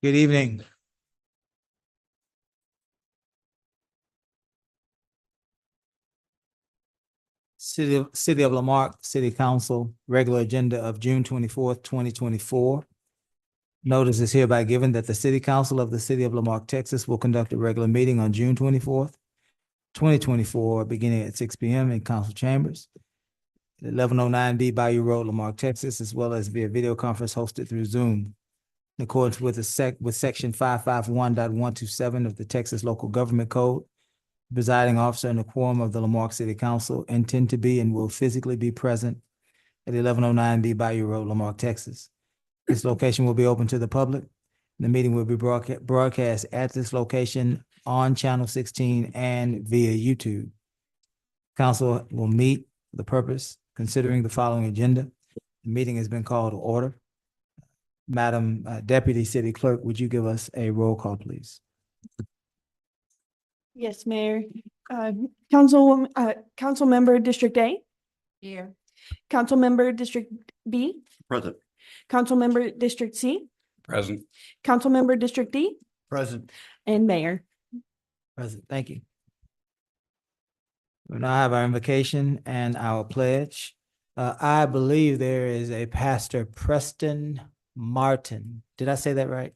Good evening. City of Lamarque City Council, regular agenda of June 24th, 2024. Notice is hereby given that the City Council of the City of Lamarque, Texas will conduct a regular meeting on June 24th, 2024, beginning at 6 p.m. in council chambers, 1109 B Bayou Road, Lamarque, Texas, as well as via video conference hosted through Zoom. In accordance with section 551.127 of the Texas Local Government Code, presiding officer and the quorum of the Lamarque City Council intend to be and will physically be present at 1109 B Bayou Road, Lamarque, Texas. This location will be open to the public. The meeting will be broadcast at this location on Channel 16 and via YouTube. Council will meet for the purpose considering the following agenda. The meeting has been called to order. Madam Deputy City Clerk, would you give us a roll call, please? Yes, Mayor. Council Member District A. Here. Council Member District B. Present. Council Member District C. Present. Council Member District D. Present. And Mayor. Present, thank you. We now have our invocation and our pledge. I believe there is a Pastor Preston Martin. Did I say that right?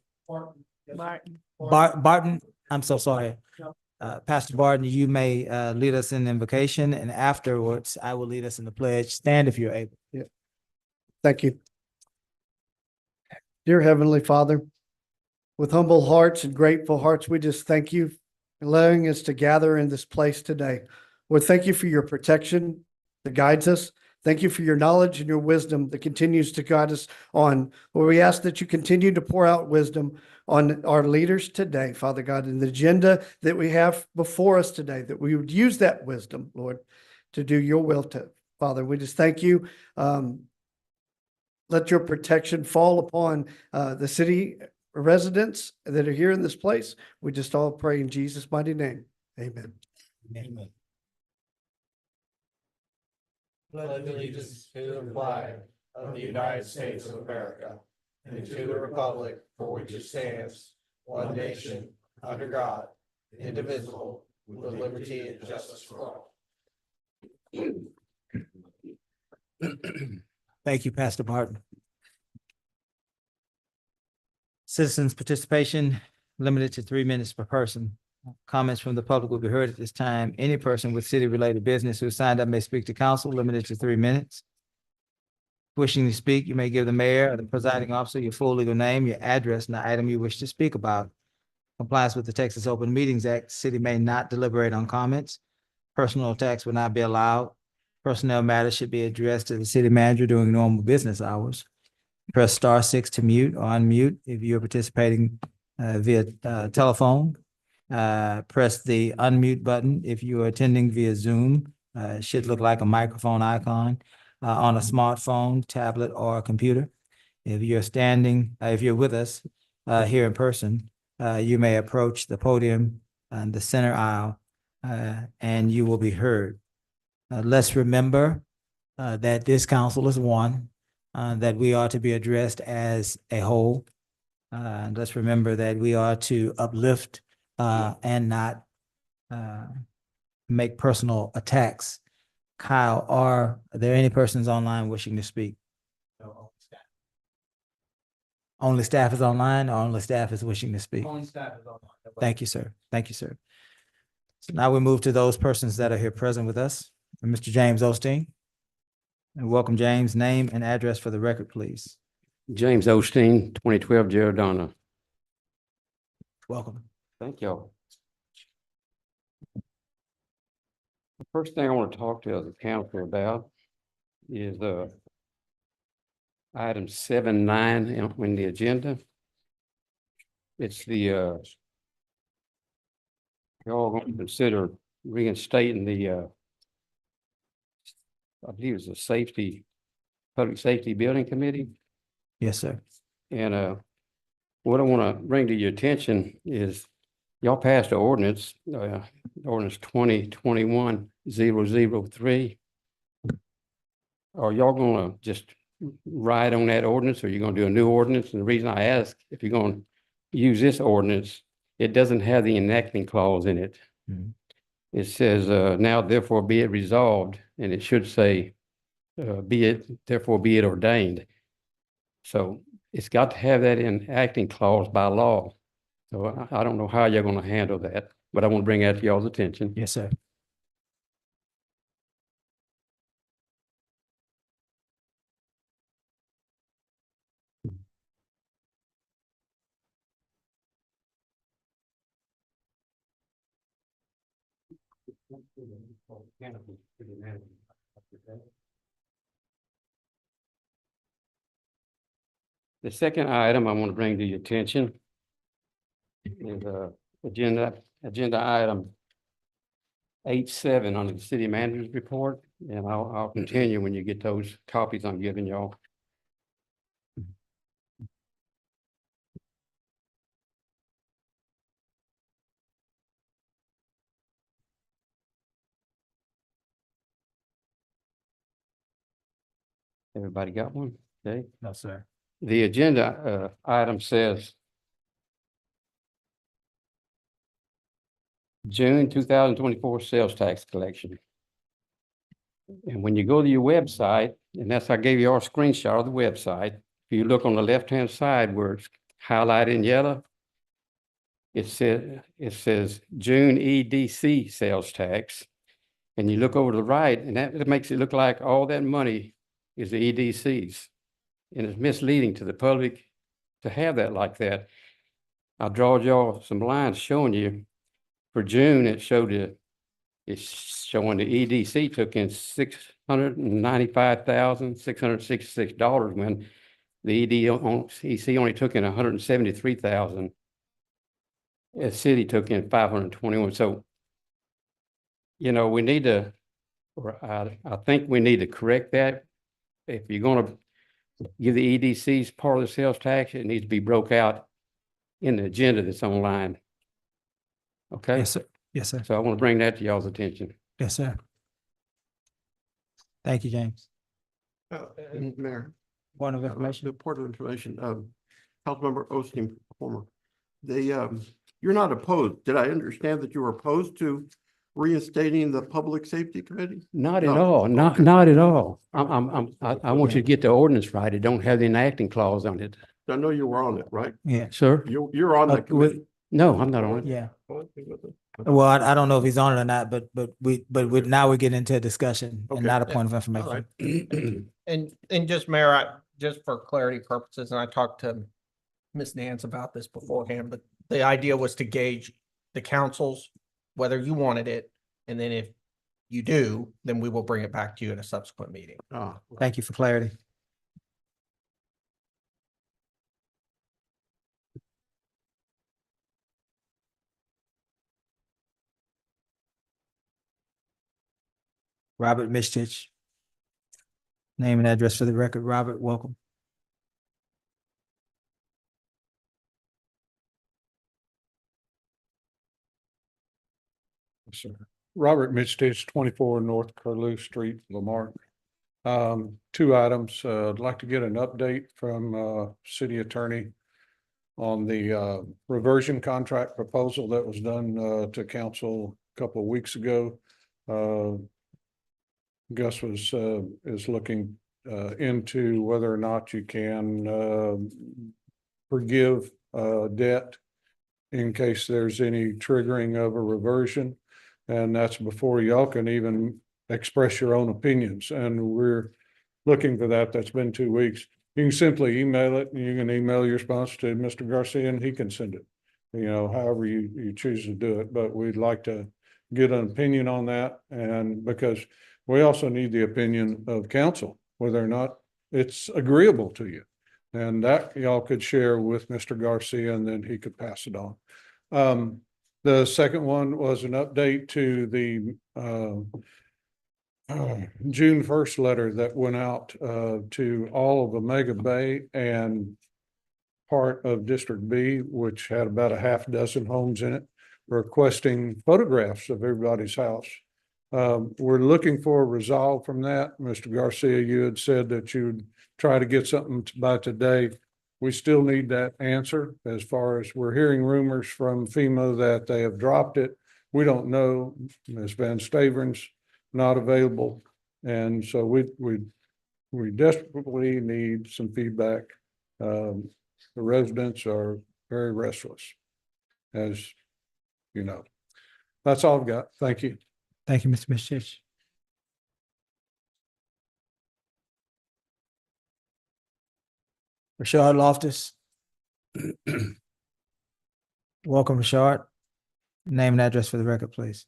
Barton, I'm so sorry. Pastor Barton, you may lead us in the invocation, and afterwards I will lead us in the pledge. Stand if you're able. Thank you. Dear Heavenly Father, with humble hearts and grateful hearts, we just thank you for allowing us to gather in this place today. Lord, thank you for your protection that guides us. Thank you for your knowledge and your wisdom that continues to guide us on. Lord, we ask that you continue to pour out wisdom on our leaders today, Father God, and the agenda that we have before us today, that we would use that wisdom, Lord, to do your will to. Father, we just thank you. Let your protection fall upon the city residents that are here in this place. We just all pray in Jesus' mighty name. Amen. Amen. Pledge allegiance to the flag of the United States of America and to the republic for which it stands, one nation, under God, indivisible, with liberty and justice for all. Thank you, Pastor Barton. Citizens' participation limited to 3 minutes per person. Comments from the public will be heard at this time. Any person with city-related business who signed up may speak to council, limited to 3 minutes. Wishing to speak, you may give the mayor or the presiding officer your full legal name, your address, and the item you wish to speak about. Compliance with the Texas Open Meetings Act, the city may not deliberate on comments. Personal attacks will not be allowed. Personnel matters should be addressed to the city manager during normal business hours. Press *6 to mute or unmute if you're participating via telephone. Press the unmute button if you are attending via Zoom. It should look like a microphone icon on a smartphone, tablet, or a computer. If you're with us here in person, you may approach the podium and the center aisle, and you will be heard. Let's remember that this council is one, that we are to be addressed as a whole. Let's remember that we are to uplift and not make personal attacks. Kyle, are there any persons online wishing to speak? No, only staff is online, or only staff is wishing to speak? Only staff is online. Thank you, sir. Thank you, sir. So now we move to those persons that are here present with us. Mr. James Osteen. And welcome, James. Name and address for the record, please. James Osteen, 2012 Giordano. Welcome. Thank y'all. The first thing I want to talk to the council about is item 7.9 in the agenda. It's the y'all going to consider reinstating the I believe it's a public safety building committee. Yes, sir. And what I want to bring to your attention is y'all passed the ordinance, ordinance 2021-003. Are y'all going to just ride on that ordinance, or are you going to do a new ordinance? And the reason I ask, if you're going to use this ordinance, it doesn't have the enacting clause in it. Mhm. It says, now therefore be it resolved, and it should say, therefore be it ordained. So it's got to have that enacting clause by law. So I don't know how you're gonna handle that, but I want to bring that to y'all's attention. Yes, sir. The second item I want to bring to your attention is agenda item 8.7 under the city manager's report, and I'll continue when you get those copies I'm giving y'all. Everybody got one? Okay. No, sir. The agenda item says June 2024 sales tax collection. And when you go to your website, and I gave you our screenshot of the website, if you look on the left-hand side where it's highlighted in yellow, it says June EDC sales tax. And you look over to the right, and that makes it look like all that money is the EDCs. And it's misleading to the public to have that like that. I drawed y'all some lines showing you for June, it's showing the EDC took in $695,666 when the EDC only took in $173,000. The city took in 521. So, you know, we need to, or I think we need to correct that. If you're gonna give the EDCs part of the sales tax, it needs to be broke out in the agenda that's online. Okay? Yes, sir. Yes, sir. So I want to bring that to y'all's attention. Yes, sir. Thank you, James. And Mayor, Point of the information. port of information, Councilmember Osteen, former, you're not opposed. Did I understand that you were opposed to reinstating the Public Safety Committee? Not at No. all, not at all. I want you to get the ordinance right. It don't have the enacting clause on it. I know you were on it, right? Yeah, Sir? You're on the committee. No, I'm not on it. yeah. Okay. Well, I don't know if he's on it or not, but now we're getting into a discussion and Okay. not a point of All information. right. And just Mayor, just for clarity purposes, and I talked to Ms. Nance about this beforehand, but the idea was to gauge the councils, whether you wanted it. And then if you do, then we will bring it back to you in a subsequent meeting. Thank you for clarity. Robert Mistich. Name and address for the record. Robert, welcome. Sir. Robert Midstitch, 24 North Curlew Street, Lamarck. Two items. I'd like to get an update from city attorney on the reversion contract proposal that was done to council a couple of weeks ago. Gus is looking into whether or not you can forgive debt in case there's any triggering of a reversion. And that's before y'all can even express your own opinions. And we're looking for that. That's been 2 weeks. You can simply email it, and you can email your response to Mr. Garcia and he can send it. You know, however you choose to do it, but we'd like to get an opinion on that. And because we also need the opinion of council, whether or not it's agreeable to you. And that y'all could share with Mr. Garcia and then he could pass it on. The second one was an update to the June 1st letter that went out to all of Omega Bay and part of District B, which had about a half dozen homes in it, requesting photographs of everybody's house. We're looking for a resolve from that. Mr. Garcia, you had said that you would try to get something by today. we still need that answer as far as we're hearing rumors from FEMA that they have dropped it. We don't know. Ms. Van Staveren's not available. And so we desperately need some feedback. The residents are very restless, as you know. That's all I've got. Thank you. Thank you, Mr. Mishich. Rashard Loftus. Welcome, Rashard. Name and address for the record, please.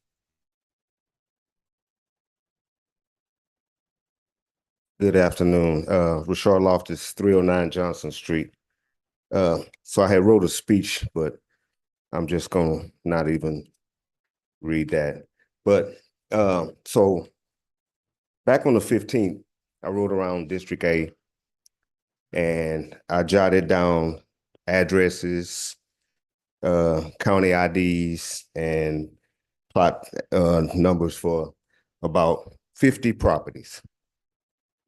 Good afternoon. Rashard Loftus, 309 Johnson Street. So I had wrote a speech, but I'm just gonna not even read that. But so back on the 15th, I rode around District A and I jotted down addresses, county IDs, and plot numbers for about 50 properties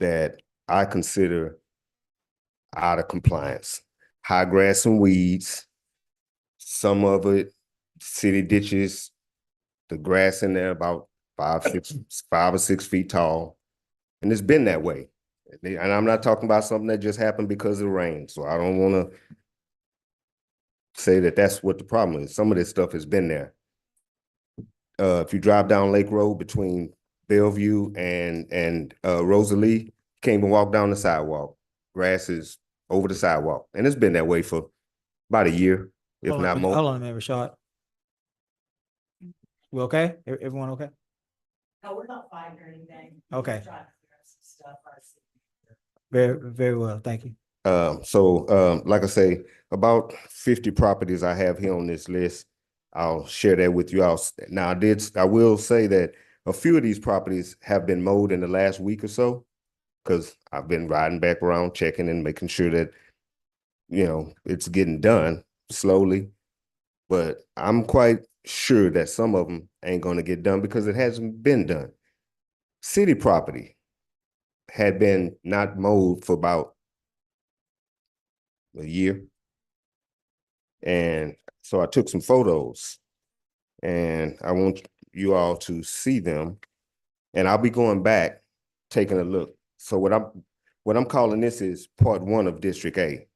that I consider out of compliance. High grass and weeds, some of it city ditches, the grass in there about 5 or 6 feet tall. And it's been that way. And I'm not talking about something that just happened because of rain. So I don't want to say that that's what the problem is. Some of this stuff has been there. If you drive down Lake Road between Bellevue and Rosalie, can't even walk down the sidewalk. Grass is over the sidewalk. And it's been that way for about a year, if Hold not on, more. hold on a minute, Rashard. We okay? Everyone okay? No, we're not fighting or anything. Okay. We're trying to figure out some stuff ourselves. Very well. Thank you. Like I say, about 50 properties I have here on this list. I'll share that with you. I will say that a few of these properties have been mowed in the last week or so, because I've been riding back around, checking and making sure that, it's getting done slowly. But I'm quite sure that some of them ain't going to get done because it hasn't been done. City property had been not mowed for about a year. And so I took some photos and I want you all to see them. And I'll be going back, taking a look. So what I'm calling this is part 1 of District A.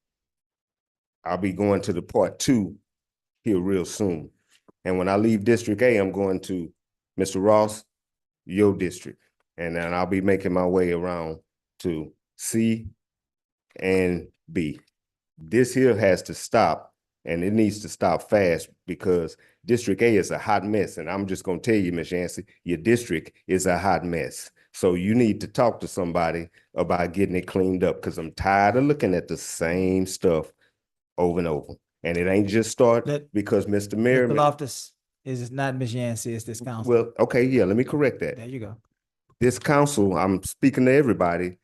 I'll be going to the part 2 here real soon. And when I leave District A, I'm going to Mr. Ross, your district. And then I'll be making my way around to C and B. This here has to stop, and it needs to stop fast, because District A is a hot mess. And I'm just gonna tell you, Ms. Yancey, your district is a hot mess. So you need to talk to somebody about getting it cleaned up, because I'm tired of looking at the same stuff over and over. And it ain't just because Mr. Mr. Merriman. Loftus, is not Ms. Yancey, it's this council. Well, okay, yeah, let me correct that. There you go. This council, I'm speaking to everybody,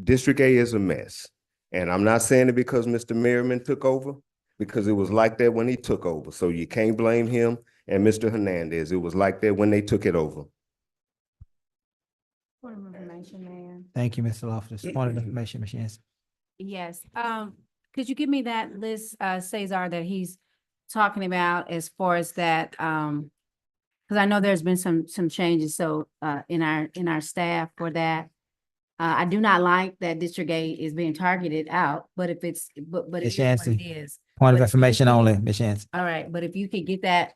District A is a mess. And I'm not saying it because Mr. Merriman took over, because it was like that when he took over. So you can't blame him and Mr. Hernandez. It was like that when they took it over. Point of information, Mayor. Thank you, Mr. Loftus. Point of information, Ms. Yancey. Yes, could you give me that list, Cesar, that he's talking about as far as that, because I know there's been some changes, so, in our staff for that. I do not like that District A is being targeted out, but if it's, but it Ms. is what it Yancey. is. Point of But- information only, Ms. Yancey. All right, but if you could get that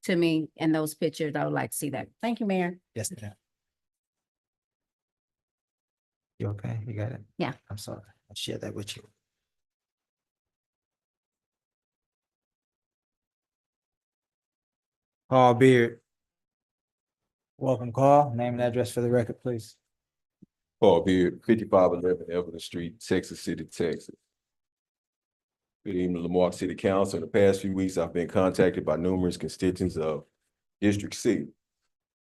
to me and those pictures, I would like to see that. Thank you, Mayor. Yes, ma'am. You okay? You got it? Yeah. I'm sorry. I'll share that with you. Carl Beard. Welcome, Carl. Name and address for the record, please. Paul Beard, 5511 Evelyn Street, Texas City, Texas. Good evening, Marque City Council. In the past few weeks, I've been contacted by numerous constituents of District C.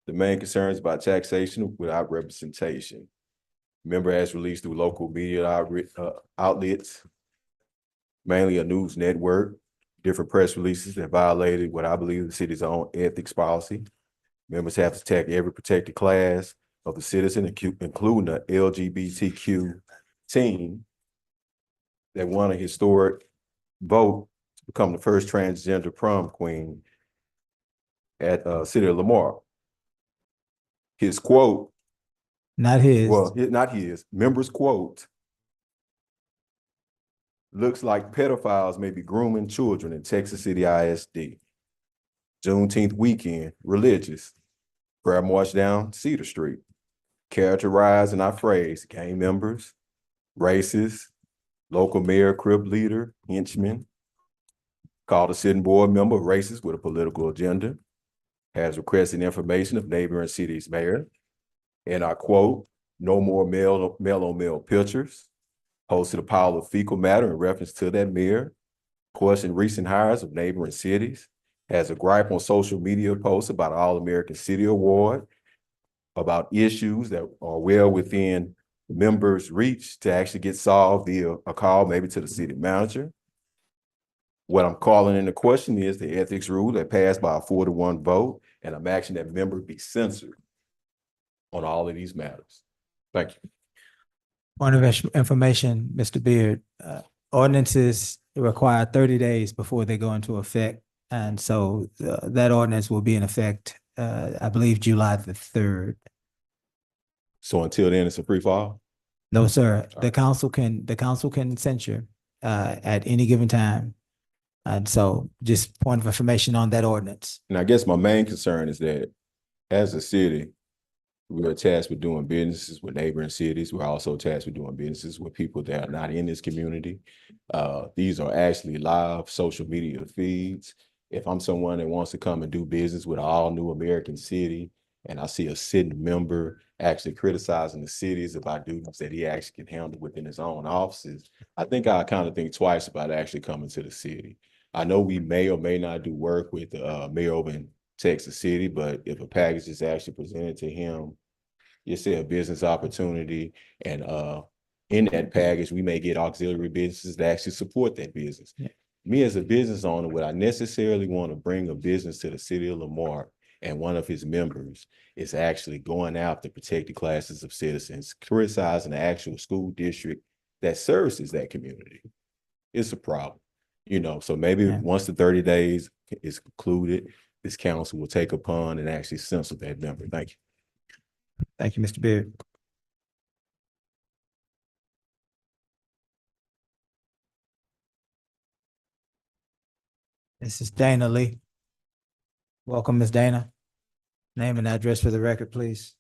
The main concerns about taxation without representation. Member has released through local media outlets, mainly a news network, different press releases that violated what I believe the city's own ethics policy. Members have to attack every protected class of the citizen, including the LGBTQ team. that won a historic vote to become the first transgender prom queen at City of Lamar. His quote, Not his. well, not his, members' quote, looks like pedophiles may be grooming children in Texas City ISD. Juneteenth weekend, religious, prayer march down Cedar Street, characterized in our phrase, gang members, racist, local mayor, crib leader, henchman, called a sitting board member racist with a political agenda, has requested information of neighboring cities' mayor, and I quote, no more male on male pictures, posted a pile of fecal matter in reference to that mayor, questioned recent hires of neighboring cities, has a gripe on social media posts about All-American City Award, about issues that are well within members' reach to actually get solved via a call maybe to the city manager. What I'm calling into question is the ethics rule that passed by a 4-1 vote, and I'm asking that member be censored on all of these matters. Thank you. Point of information, Mr. Beard, ordinances require 30 days before they go into effect. And so that ordinance will be in effect, I believe, July the 3rd. So until then, it's a free fall? No, sir. The council can censure at any given time. And so just point of information on that ordinance. And I guess my main concern is that as a city, we're tasked with doing businesses with neighboring cities. We're also tasked with doing businesses with people that are not in this community. These are actually live social media feeds. If I'm someone that wants to come and do business with an all new American city, and I see a sitting member actually criticizing the cities about duties that he actually can handle within his own offices, I think I kind of think twice about actually coming to the city. I know we may or may not do work with the mayor over in Texas City, but if a package is actually presented to him, you say a business opportunity, and in that package, we may get auxiliary businesses that actually support that business. Yeah. Me as a business owner, would I necessarily want to bring a business to the city of Lamar and one of his members is actually going after protected classes of citizens, criticizing the actual school district that services that community? It's a problem. So maybe once the 30 days is concluded, this council will take upon and actually censor that member. Thank you. Thank you, Mr. Beard. This is Dana Lee. Welcome, Ms. Dana. Name and address for the record, please.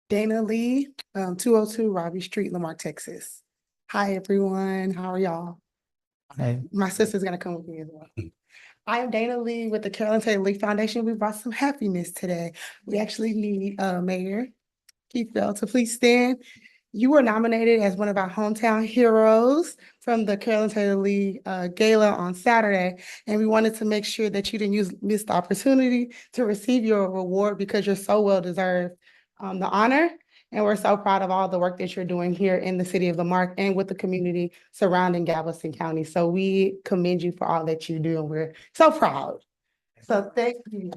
Dana Lee, 202 Robbie Street, Lamar, Texas. Hi, everyone. How are y'all? Hey. My sister's gonna come with me as well. I am Dana Lee with the Carolyn Taylor Lee Foundation. We brought some happiness today. We actually need Mayor Keith Bell to please stand. You were nominated as one of our hometown heroes from the Carolyn Taylor Lee Gala on Saturday. And we wanted to make sure that you didn't miss the opportunity to receive your reward because you're so well deserved the honor. And we're so proud of all the work that you're doing here in the city of Marque and with the community surrounding Galveston County. So we commend you for all that you do, and we're so proud. So thank you.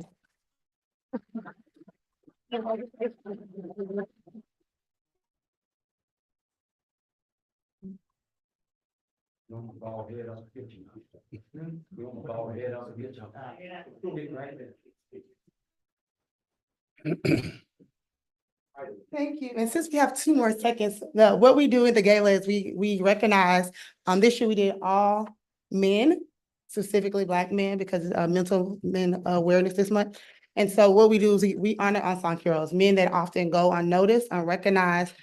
Thank you. And since we have 2 more seconds, what we do in the gala is we recognize, this year we did all men, specifically Black men, because mental men awareness this month. And so what we do is we honor unsung heroes, men that often go unnoticed, unrecognized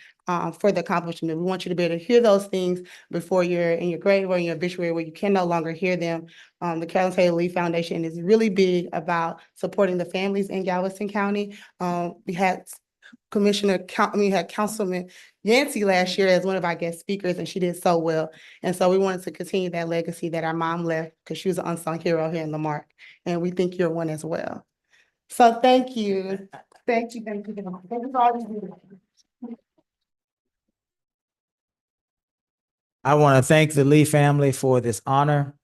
for the accomplishment. We want you to be able to hear those things before you're in your grave or in your obituary where you can no longer hear them. The Carolyn Taylor Lee Foundation is really big about supporting the families in Galveston County. We had Councilman Yancey last year as one of our guest speakers, and she did so well. And so we wanted to continue that legacy that our mom left because she was an unsung hero here in Marque, and we think you're one as well. So thank you. Thank you. Thank you. Thank you for all you do. I want to thank the Lee family for this honor.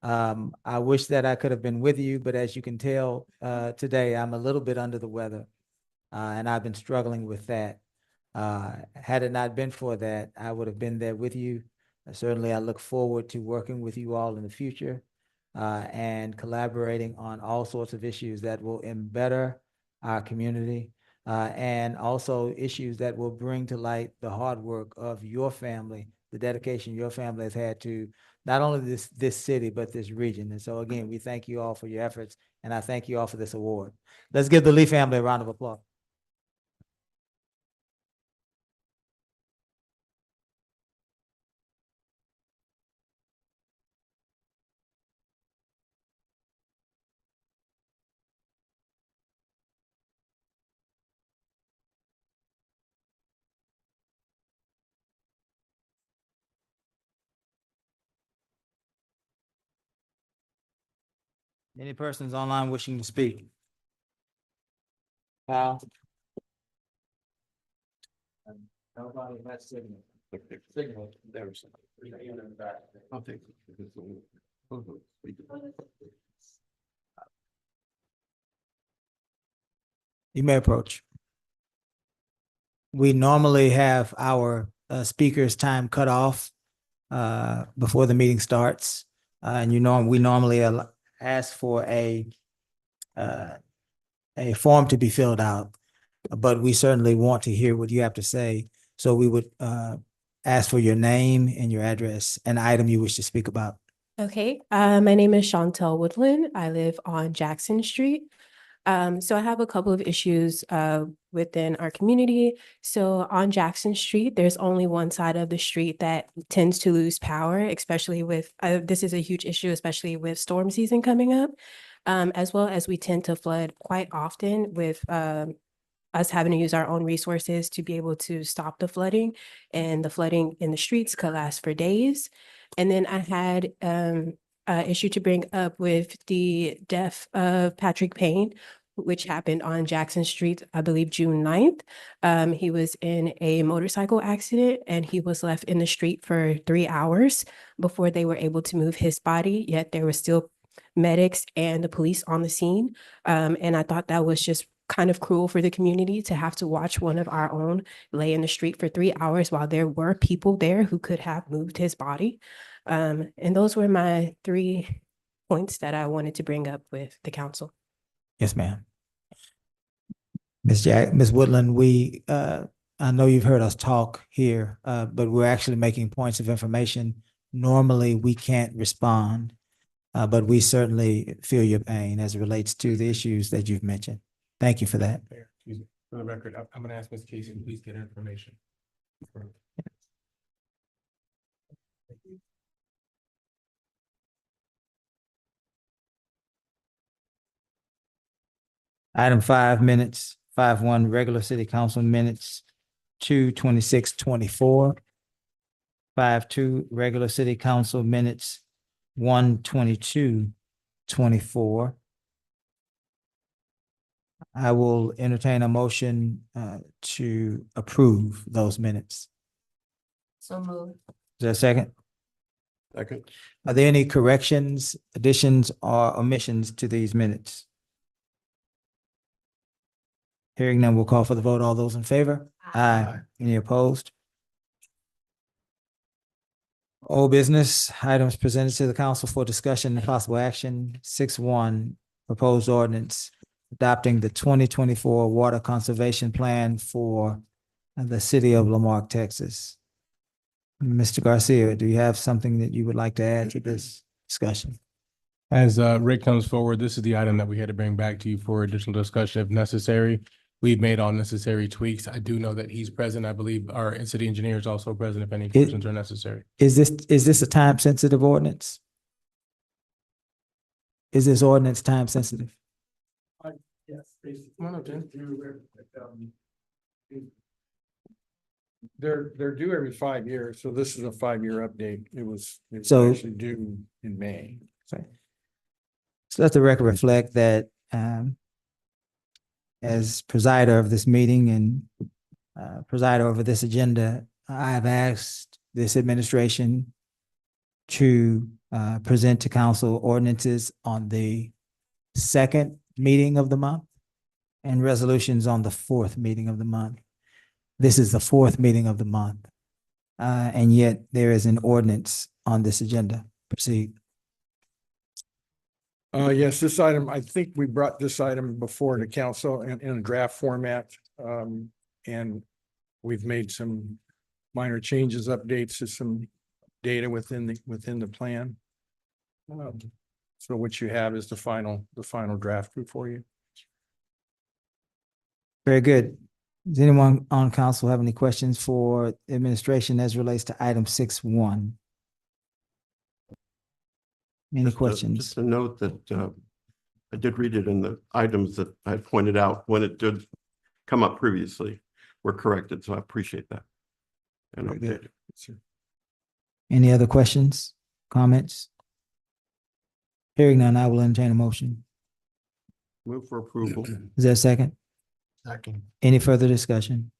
I wish that I could have been with you, but as you can tell today, I'm a little bit under the weather. And I've been struggling with that. Had it not been for that, I would have been there with you. Certainly, I look forward to working with you all in the future and collaborating on all sorts of issues that will better our community and also issues that will bring to light the hard work of your family, the dedication your family has had to not only this city, but this region. And so again, we thank you all for your efforts, and I thank you all for this award. Let's give the Lee family a round of applause. Any persons online wishing to speak? Kyle? Nobody, that's signal. Signal. There's. I'll take this one. You may approach. We normally have our speakers' time cut off before the meeting starts. And we normally ask for a form to be filled out, but we certainly want to hear what you have to say. So we would ask for your name and your address and item you wish to speak about. Okay, my name is Chantel Woodland. I live on Jackson Street. So I have a couple of issues within our community. So on Jackson Street, there's only one side of the street that tends to lose power, especially with, this is a huge issue, especially with storm season coming up, as well as we tend to flood quite often with us having to use our own resources to be able to stop the flooding, and the flooding in the streets could last for days. And then I had an issue to bring up with the death of Patrick Payne, which happened on Jackson Street, I believe June 9th. He was in a motorcycle accident and he was left in the street for 3 hours before they were able to move his body, yet there were still medics and the police on the scene. And I thought that was just kind of cruel for the community to have to watch one of our own lay in the street for 3 hours while there were people there who could have moved his body. And those were my 3 points that I wanted to bring up with the council. Yes, ma'am. Ms. Woodland, I know you've heard us talk here, but we're actually making points of information. Normally, we can't respond, but we certainly feel your pain as it relates to the issues that you've mentioned. Thank you for that. Excuse me, for the record, I'm gonna ask Ms. Casey to please get her information. Item 5 minutes, 5-1 regular city council minutes, 2/26/24. 5-2 regular city council minutes, 1/22/24. I will entertain a motion to approve those minutes. So moved. Is there a second? Second. Are there any corrections, additions, or omissions to these minutes? Hearing none, we'll call for the vote. All those in favor? Aye. Any opposed? Old business items presented to the council for discussion and possible action. 6-1, proposed ordinance adopting the 2024 water conservation plan for the city of Lamarque, Texas. Mr. Garcia, do you have something that you would like to add to this discussion? As Rick comes forward, this is the item that we had to bring back to you for additional discussion if necessary. We've made all necessary tweaks. I do know that he's present. I believe our city engineer is also present if any questions are necessary. Is this a time sensitive ordinance? Is this ordinance time sensitive? Yes. Come on up, Jen. They're due every 5 years, so this is a 5-year update. It was So- actually due in May. So let the record reflect that as presider of this meeting and presider over this agenda, I have asked this administration to present to council ordinances on the 2nd meeting of the month and resolutions on the 4th meeting of the month. This is the fourth meeting of the month. And yet there is an ordinance on this agenda. Proceed. Yes, this item, I think we brought this item before the council in a draft format. And we've made some minor changes, updates to some data within the plan. So what you have is the final draft before you. Very good. Does anyone on council have any questions for administration as relates to item 6.1? Any questions? Just a note that I did read it in the items that I pointed out when it did come up previously were corrected, so I appreciate that. And Very good. updated. Any other questions, comments? Hearing none, I will entertain a motion. Move for approval. Is there a second? Second. Any further discussion?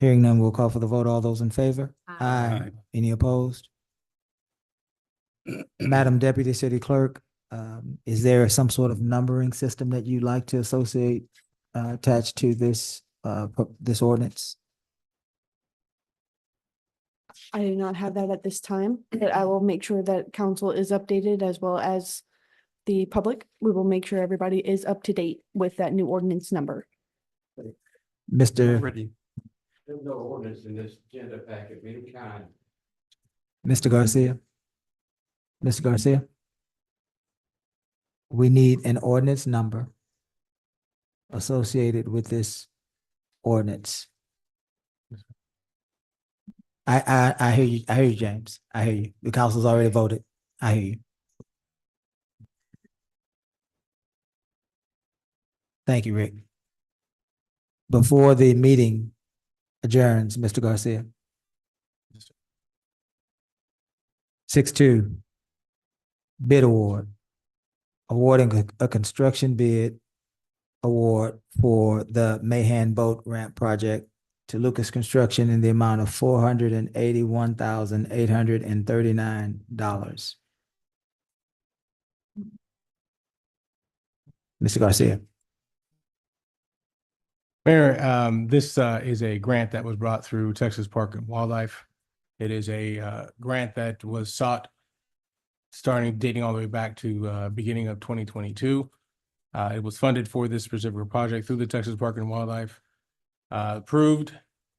Hearing none, we'll call for the vote. All those in favor? Aye. Any opposed? Madam Deputy City Clerk, is there some sort of numbering system that you'd like to associate, attached to this, this ordinance? I do not have that at this time, but I will make sure that council is updated as well as the public. We will make sure everybody is up to date with that new ordinance number. Mr. Already. There's no ordinance in this agenda packet of any kind. Mr. Garcia? Mr. Garcia? We need an ordinance number associated with this ordinance. I hear you, James. I hear you. The council's already voted. I hear you. Thank you, Rick. Before the meeting adjourns, Mr. Garcia. 6.2, bid award. Awarding a construction bid award for the Mahan Boat Ramp Project to Lucas Construction in the amount of $481,839. Mr. Garcia. Mayor, this is a grant that was brought through Texas Park and Wildlife. It is a grant that was sought dating all the way back to beginning of 2022. It was funded for this specific project through the Texas Park and Wildlife. Approved,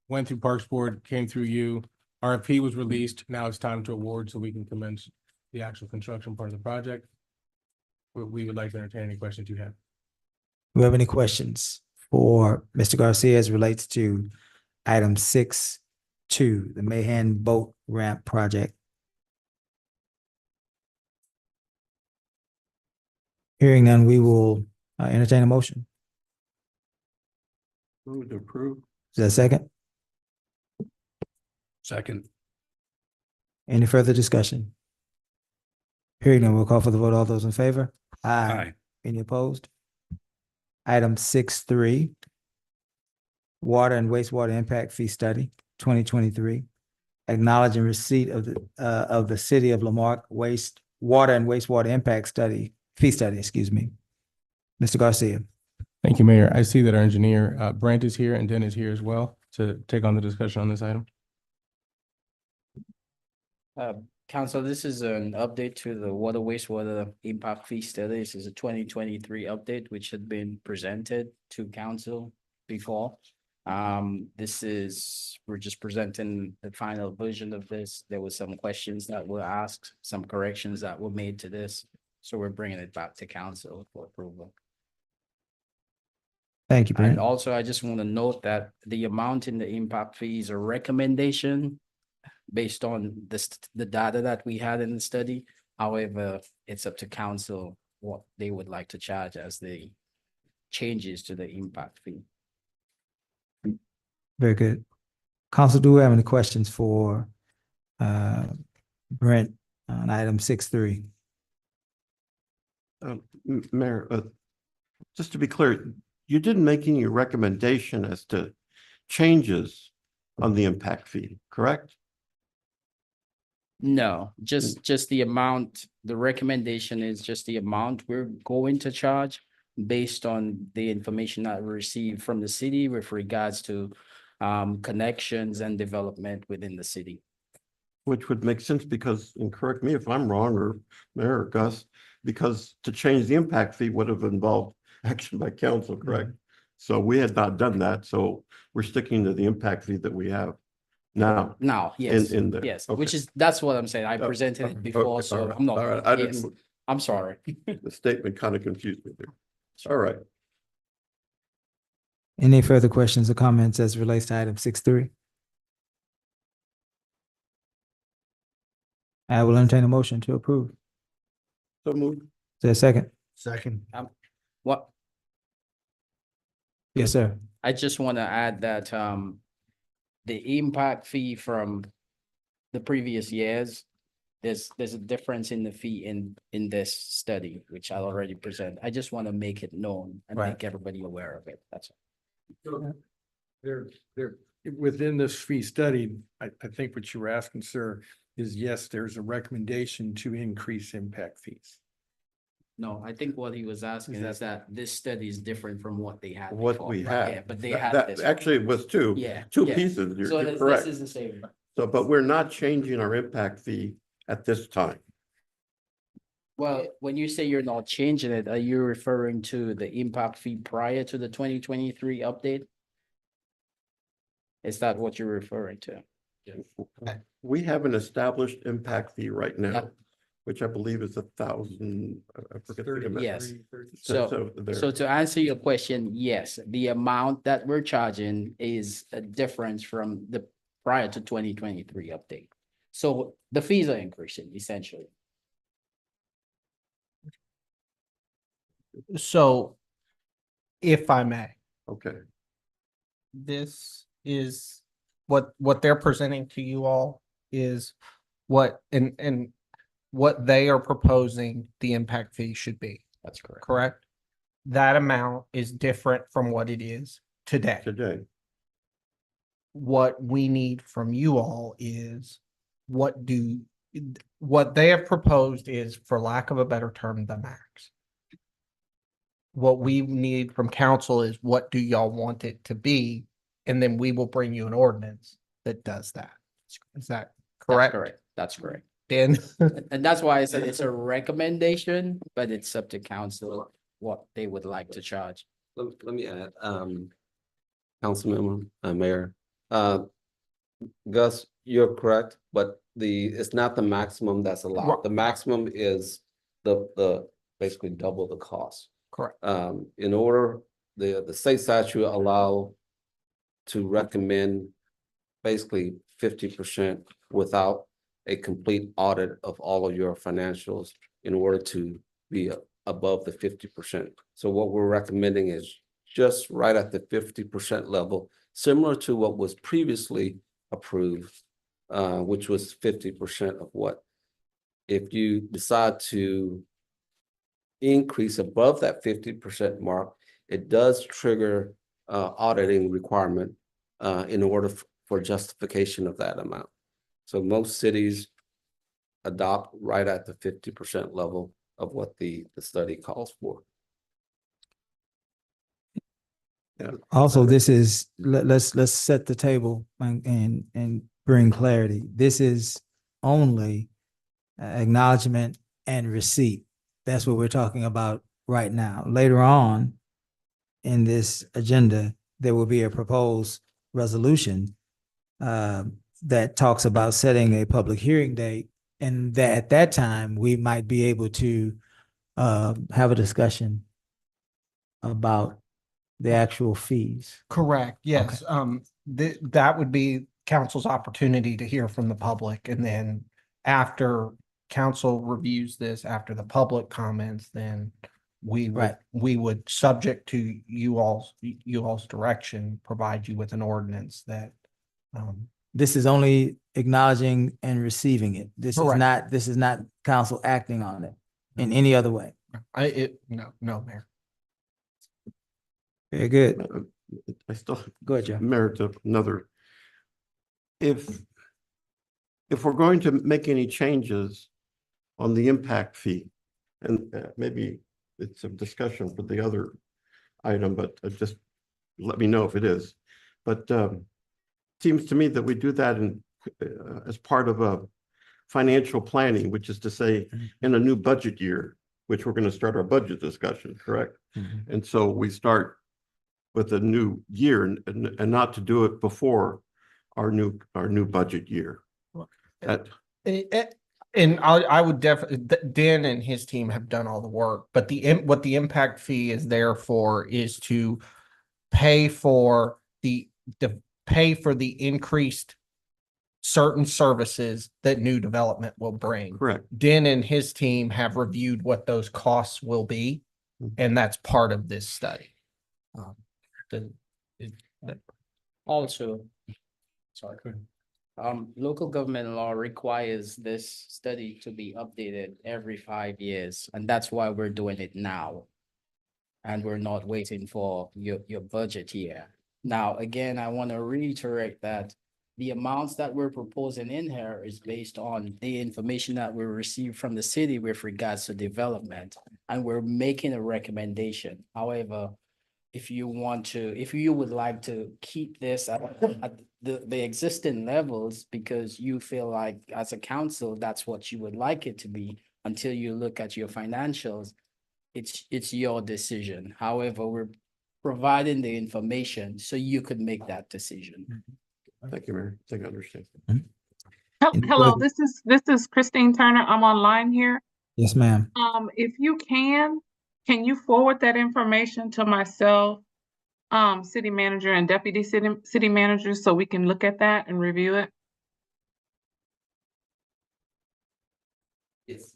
went through Parks Board, came through you. RFP was released. Now it's time to award so we can commence the actual construction part of the project. We would like to entertain any questions you have. Do we have any questions for Mr. Garcia as relates to item 6.2, the Mahan Boat Ramp Project? Hearing none, we will entertain a motion. Move to approve. Is there a second? Second. Any further discussion? Hearing none, we'll call for the vote. All those in favor? Aye. Any opposed? Item 6.3, Water and Wastewater Impact Fee Study, 2023. Acknowledging receipt of the City of Lamarque Water and Wastewater Impact Fee Study, excuse me. Mr. Garcia. Thank you, Mayor. I see that our engineer, Brent, is here and Den is here as well to take on the discussion on this item. Council, this is an update to the water wastewater impact fee study. This is a 2023 update, which had been presented to council before. We're just presenting the final version of this. There were some questions that were asked, some corrections that were made to this. So we're bringing it back to council for approval. Thank you, Brent. And also, I just want to note that the amount in the impact fee is a recommendation based on the data that we had in the study. However, it's up to council what they would like to charge as the changes to the impact fee. Very good. Council, do we have any questions for Brent on item 6.3? Mayor, just to be clear, you didn't make any recommendation as to changes on the impact fee, correct? No, just the amount, the recommendation is just the amount we're going to charge based on the information that we received from the city with regards to connections and development within the city. Which would make sense because, and correct me if I'm wrong, or Mayor or Gus, because to change the impact fee would have involved action by council, correct? So we had not done that, so we're sticking to the impact fee that we have now. Now, yes, in the- yes, okay. which is, that's what I'm saying. I Oh, presented okay, it before, all so right, I'm not, all right. I yes, didn't, I'm sorry. the statement kind of confused me there. All right. Any further questions or comments as it relates to item 6.3? I will entertain a motion to approve. Is So moved. there a second? Second. What, Yes, sir. I just want to add that, the impact fee from the previous years, there's a difference in the fee in this study, which I'll already present. I just want to make it known and Right. make everybody aware of it. That's all. There, within this fee study, I think what you were asking, sir, is yes, there's a recommendation to increase impact fees. No, I think what he was asking is that this study is different from what they had What before. we Right, had. yeah, but they That- had that this. Actually, it was two. Yeah, Two yeah. pieces. You're So you're this correct. is the same. So, but we're not changing our impact fee at this time. Well, when you say you're not changing it, are you referring to the impact fee prior to the 2023 update? Is that what you're referring to? We have an established impact fee right now, Yep. which I believe is 1,000. I forget the amount. Yes. So there. So to answer your question, yes, the amount that we're charging is a difference from the prior to 2023 update. So the fees are increasing essentially. So, if I may, Okay, this is what they're presenting to you all is what and what they are proposing the impact fee should be, That's correct. correct? That amount is different from what it is today. today. What we need from you all is what they have proposed is, for lack of a better term, the max. What we need from council is what do y'all want it to be? And then we will bring you an ordinance that does that. Is that That's correct? correct. That's correct. Dan? And that's why I said it's a recommendation, but it's up to council what they would like to charge. Let me add, Councilmember, Mayor, Gus, you're correct, but it's not the maximum that's allowed. The maximum is the basically double the cost. Correct. In order, the state statute allow to recommend basically 50% without a complete audit of all of your financials in order to be above the 50%. So what we're recommending is just right at the 50% level, similar to what was previously approved, which was 50% of what. If you decide to increase above that 50% mark, it does trigger auditing requirement in order for justification of that amount. So most cities adopt right at the 50% level of what the study calls for. Yeah. Also, this is, let's set the table and bring clarity. This is only acknowledgement and receipt. That's what we're talking about right now. Later on in this agenda, there will be a proposed resolution that talks about setting a public hearing date, and that at that time, we might be able to have a discussion about the actual fees. Correct, yes. That would be council's opportunity to hear from the public, and then after council reviews this, after the public comments, then we would, subject to you all's direction, provide you with an ordinance that This is only acknowledging and receiving it. Correct. This is not council acting on it in any other way. no, Mayor. Very good. I still. Go ahead, Joe. Merit another. If we're going to make any changes on the impact fee, and maybe it's a discussion for the other item, but just let me know if it is. But seems to me that we do that as part of a financial planning, which is to say, in a new budget year, which we're going to start our budget discussion, correct? And so we start with a new year and not to do it before our new budget year. That, And I would definitely, Dan and his team have done all the work, but what the impact fee is there for is to pay for the increased certain services that new development will bring. correct. Dan and his team have reviewed what those costs will be, and that's part of this study. Also, sorry. Local government law requires this study to be updated every 5 years, and that's why we're doing it now. And we're not waiting for your budget year. Now, again, I want to reiterate that the amounts that we're proposing in here is based on the information that we received from the city with regards to development, and we're making a recommendation. However, if you would like to keep this at the existing levels, because you feel like as a council, that's what you would like it to be until you look at your financials, it's your decision. However, we're providing the information so you could make that decision. Thank you, Mary. I think I understand. Hello, this is Christine Turner. I'm online here. Yes, ma'am. If you can you forward that information to myself, city manager and deputy city manager, so we can look at that and review it?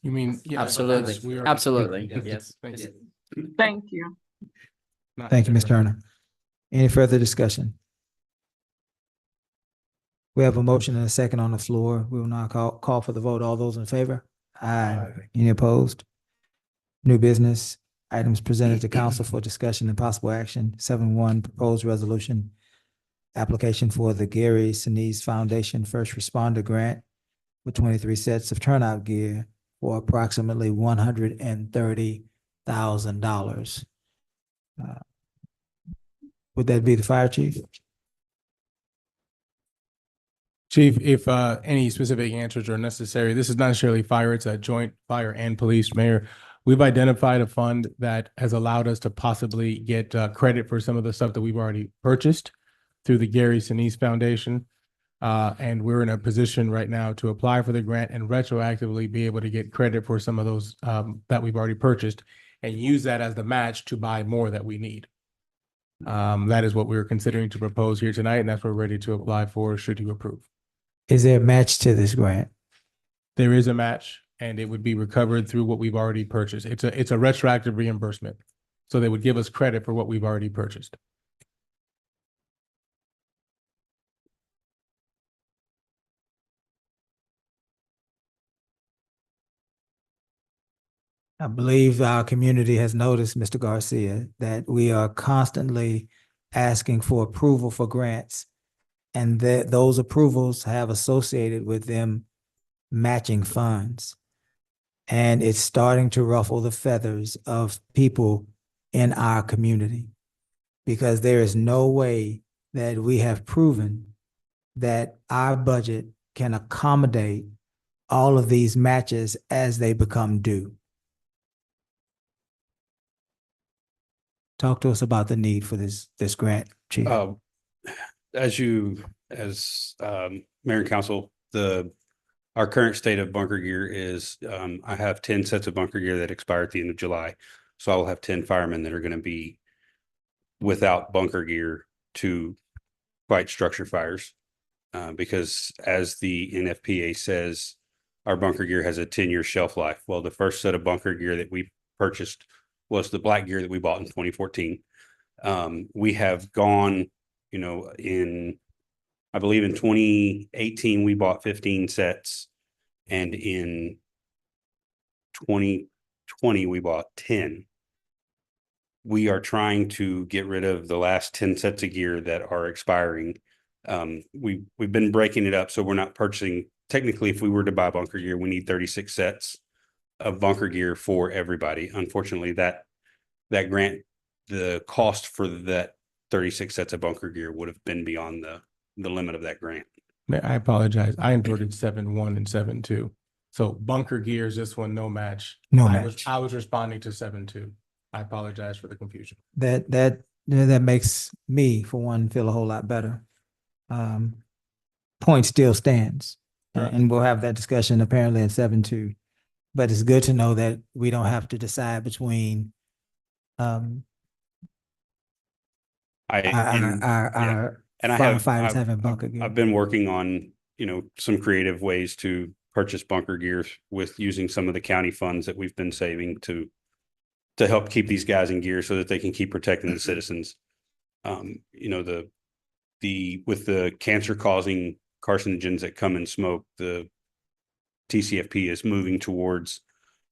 You mean? Yeah, Absolutely, we are- absolutely, Yes. yes. Thank you. Thank you. Thank you, Ms. Turner. Any further discussion? We have a motion and a second on the floor. We will now call for the vote. All those in favor? Aye. Any opposed? New business, items presented to council for discussion and possible action. 7.1, proposed resolution. Application for the Gary Sinise Foundation First Responder Grant with 23 sets of turnout gear for approximately $130,000. Would that be the fire chief? Chief, if any specific answers are necessary, this is not necessarily fire, it's a joint fire and police. Mayor, we've identified a fund that has allowed us to possibly get credit for some of the stuff that we've already purchased through the Gary Sinise Foundation. And we're in a position right now to apply for the grant and retroactively be able to get credit for some of those that we've already purchased and use that as the match to buy more that we need. That is what we're considering to propose here tonight, and that's what we're ready to apply for should you approve. Is there a match to this grant? There is a match, and it would be recovered through what we've already purchased. It's a retroactive reimbursement. So they would give us credit for what we've already purchased. I believe our community has noticed, Mr. Garcia, that we are constantly asking for approval for grants, and that those approvals have associated with them matching funds. And it's starting to ruffle the feathers of people in our community, because there is no way that we have proven that our budget can accommodate all of these matches as they become due. Talk to us about the need for this grant, Chief. As Mayor and Council, our current state of bunker gear is, I have 10 sets of bunker gear that expire at the end of July. So I will have 10 firemen that are going to be without bunker gear to fight structure fires. Because as the NFPA says, our bunker gear has a 10-year shelf life. Well, the first set of bunker gear that we purchased was the black gear that we bought in 2014. We have gone, I believe in 2018, we bought 15 sets, and in 2020, we bought 10. We are trying to get rid of the last 10 sets of gear that are expiring. We've been breaking it up, so we're not purchasing. Technically, if we were to buy bunker gear, we need 36 sets of bunker gear for everybody. Unfortunately, that grant, the cost for that 36 sets of bunker gear would have been beyond the limit of that grant. I apologize. I inverted 7.1 and 7.2. So bunker gears, this one, no match. No I was- match. I was responding to 7.2. I apologize for the confusion. That makes me, for one, feel a whole lot better. Point still stands. Right. And we'll have that discussion apparently at 7.2. But it's good to know that we don't have to decide between our And firefighters having bunker I've gear. been working on, some creative ways to purchase bunker gears with using some of the county funds that we've been saving to help keep these guys in gear so that they can keep protecting the citizens. With the cancer causing carcinogens that come in smoke, the TCFP is moving towards,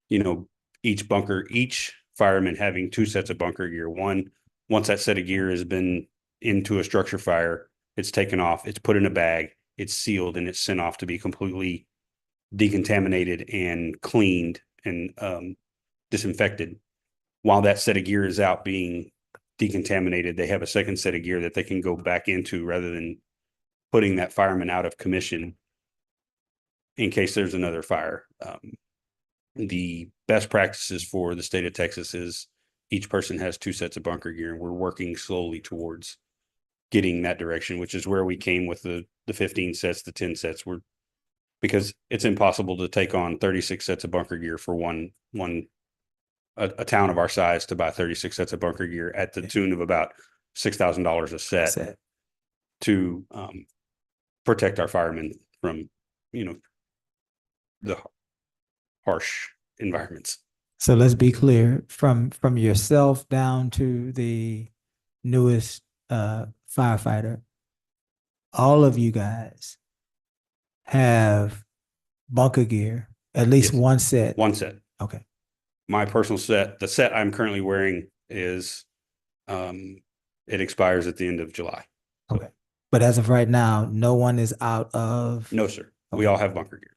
each fireman having 2 sets of bunker gear. Once that set of gear has been into a structure fire, it's taken off, it's put in a bag, it's sealed, and it's sent off to be completely decontaminated and cleaned and disinfected. While that set of gear is out being decontaminated, they have a second set of gear that they can go back into rather than putting that fireman out of commission in case there's another fire. The best practices for the state of Texas is each person has 2 sets of bunker gear, and we're working slowly towards getting that direction, which is where we came with the 15 sets, the 10 sets. Because it's impossible to take on 36 sets of bunker gear for a town of our size to buy 36 sets of bunker gear at the tune of about $6,000 a set to protect our firemen from, the harsh environments. So let's be clear, from yourself down to the newest firefighter, all of you guys have bunker gear, at least Yes. one set. One set. Okay. My personal set, the set I'm currently wearing is, it expires at the end of July. Okay. But as of right now, no one is out of. No, sir. We all have bunker gear.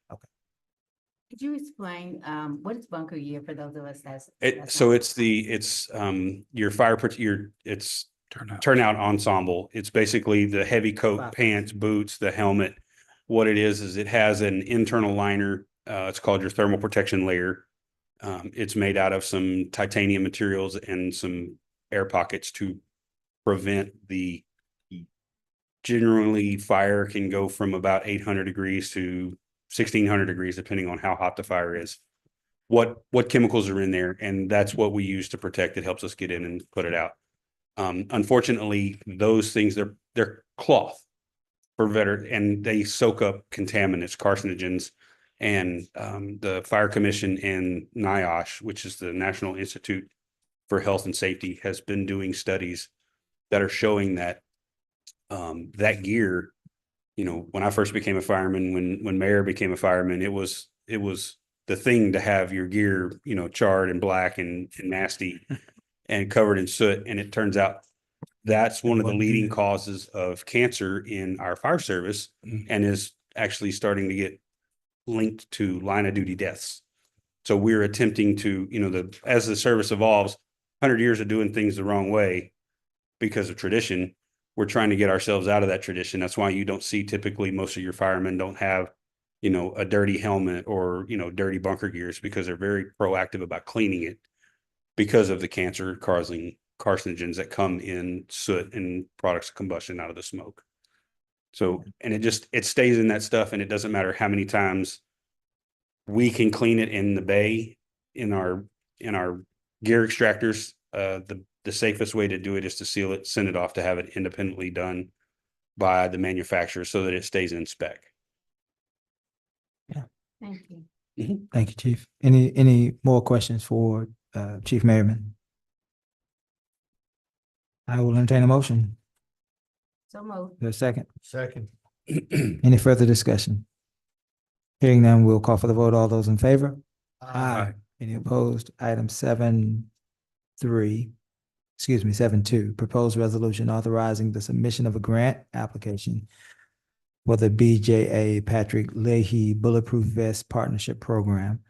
Could you explain, what is bunker gear for those of us that's? It's your it's turnout ensemble. It's basically the heavy coat, pants, boots, the helmet. What it is it has an internal liner. It's called your thermal protection layer. It's made out of some titanium materials and some air pockets to prevent generally fire can go from about 800 degrees to 1,600 degrees, depending on how hot the fire is. What chemicals are in there, and that's what we use to protect. It helps us get in and put it out. Unfortunately, those things, they're cloth for veteran, and they soak up contaminants, carcinogens, and the Fire Commission and NIOSH, which is the National Institute for Health and Safety, has been doing studies that are showing that that gear, when I first became a fireman, when Mayor became a fireman, it was the thing to have your gear, charred and black and nasty and covered in soot. And it turns out that's one of the leading causes of cancer in our fire service, and is actually starting to get linked to line of duty deaths. So we're attempting to, as the service evolves, 100 years of doing things the wrong way because of tradition, we're trying to get ourselves out of that tradition. That's why you don't see typically most of your firemen don't have, a dirty helmet or, dirty bunker gears, because they're very proactive about cleaning it because of the cancer causing carcinogens that come in soot and products of combustion out of the smoke. So, and it stays in that stuff, and it doesn't matter how many times we can clean it in the bay in our gear extractors. The safest way to do it is to seal it, send it off to have it independently done by the manufacturer so that it stays in spec. Thank you. Thank you, Chief. Any more questions for Chief Merriman? I will entertain a motion. So moved. The second. Second. Any further discussion? Hearing none, we'll call for the vote. All those in favor? Aye. Any opposed? Item 7.2, proposed resolution authorizing the submission of a grant application for the BJA Patrick Leahy Bulletproof Vest Partnership Program.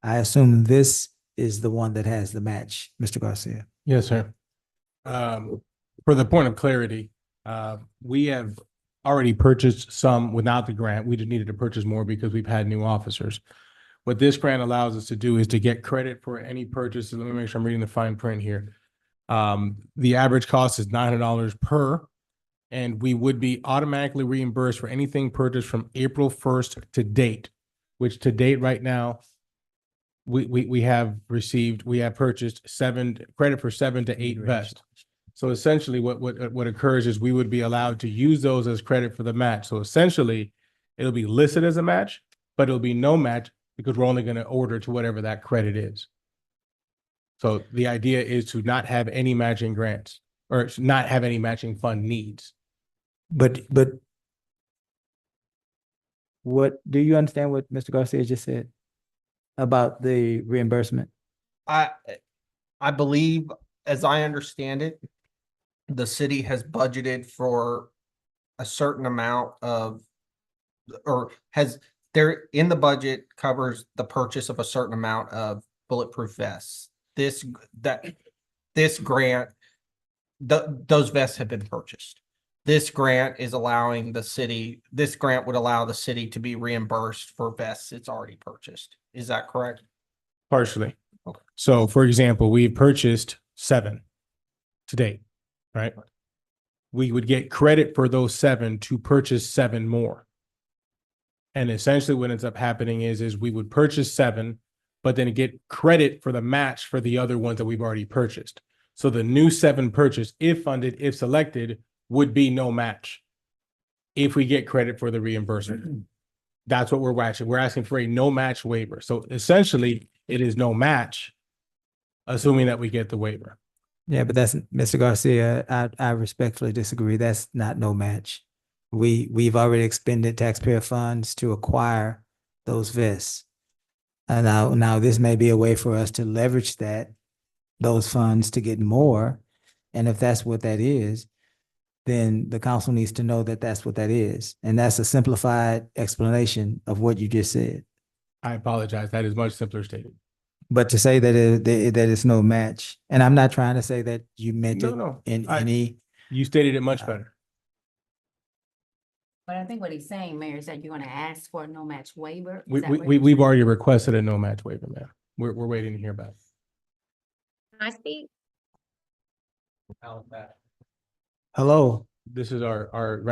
I assume this is the one that has the match, Mr. Garcia. Yes, sir. For the point of clarity, we have already purchased some without the grant. We just needed to purchase more because we've had new officers. What this grant allows us to do is to get credit for any purchase. Let me make sure I'm reading the fine print here. The average cost is $900 per, and we would be automatically reimbursed for anything purchased from April 1st to date, which to date right now, we have purchased credit for 7 to 8 vests. So essentially what occurs is we would be allowed to use those as credit for the match. So essentially it'll be listed as a match, but it'll be no match because we're only going to order to whatever that credit is. So the idea is to not have any matching grants or not have any matching fund needs. But what, do you understand what Mr. Garcia just said about the reimbursement? I believe, as I understand it, the city has budgeted for a certain amount of, or has there in the budget covers the purchase of a certain amount of bulletproof vests. This grant, those vests have been purchased. This grant is allowing the city, this grant would allow the city to be reimbursed for vests it's already purchased. Is that correct? Partially. Okay. So for example, we purchased 7 to date, right? We would get credit for those 7 to purchase 7 more. And essentially what ends up happening is we would purchase 7, but then get credit for the match for the other ones that we've already purchased. So the new 7 purchase, if funded, if selected, would be no match if we get credit for the reimbursement. That's what we're asking. We're asking for a no match waiver. So essentially it is no match, assuming that we get the waiver. Yeah, but that's, Mr. Garcia, I respectfully disagree. That's not no match. We've already expended taxpayer funds to acquire those vests. And now this may be a way for us to leverage those funds to get more. And if that's what that is, then the council needs to know that that's what that is. And that's a simplified explanation of what you just said. I apologize. That is much simpler stated. But to say that that it's no match, and I'm not trying to say that you meant it No. in any. You stated it much better. But I think what he's saying, Mayor, is that you're gonna ask for a no match waiver. Is We've that what already requested a no match waiver, ma'am. We're waiting to hear back. Can I speak? Hello. This is our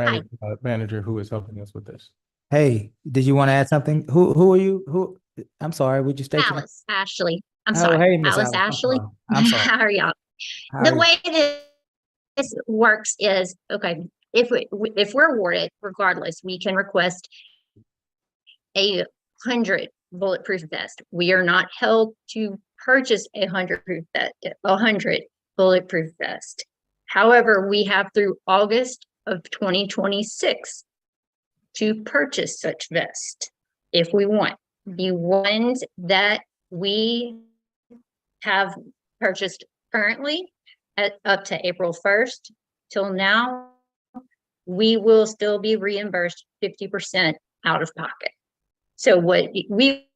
manager who is helping us with this. Hey, did you want to add something? Who are you? I'm sorry, would you state your name? Alice Ashley. I'm Oh, sorry. hey, Miss Alice Alice. Ashley. I'm sorry. How are y'all? How The are you? way this works is, okay, if we're awarded, regardless, we can request 100 bulletproof vest. We are not held to purchase 100 bulletproof vest. However, we have through August of 2026 to purchase such vest if we want. The ones that we have purchased currently up to April 1st till now, we will still be reimbursed 50% out of pocket. So what we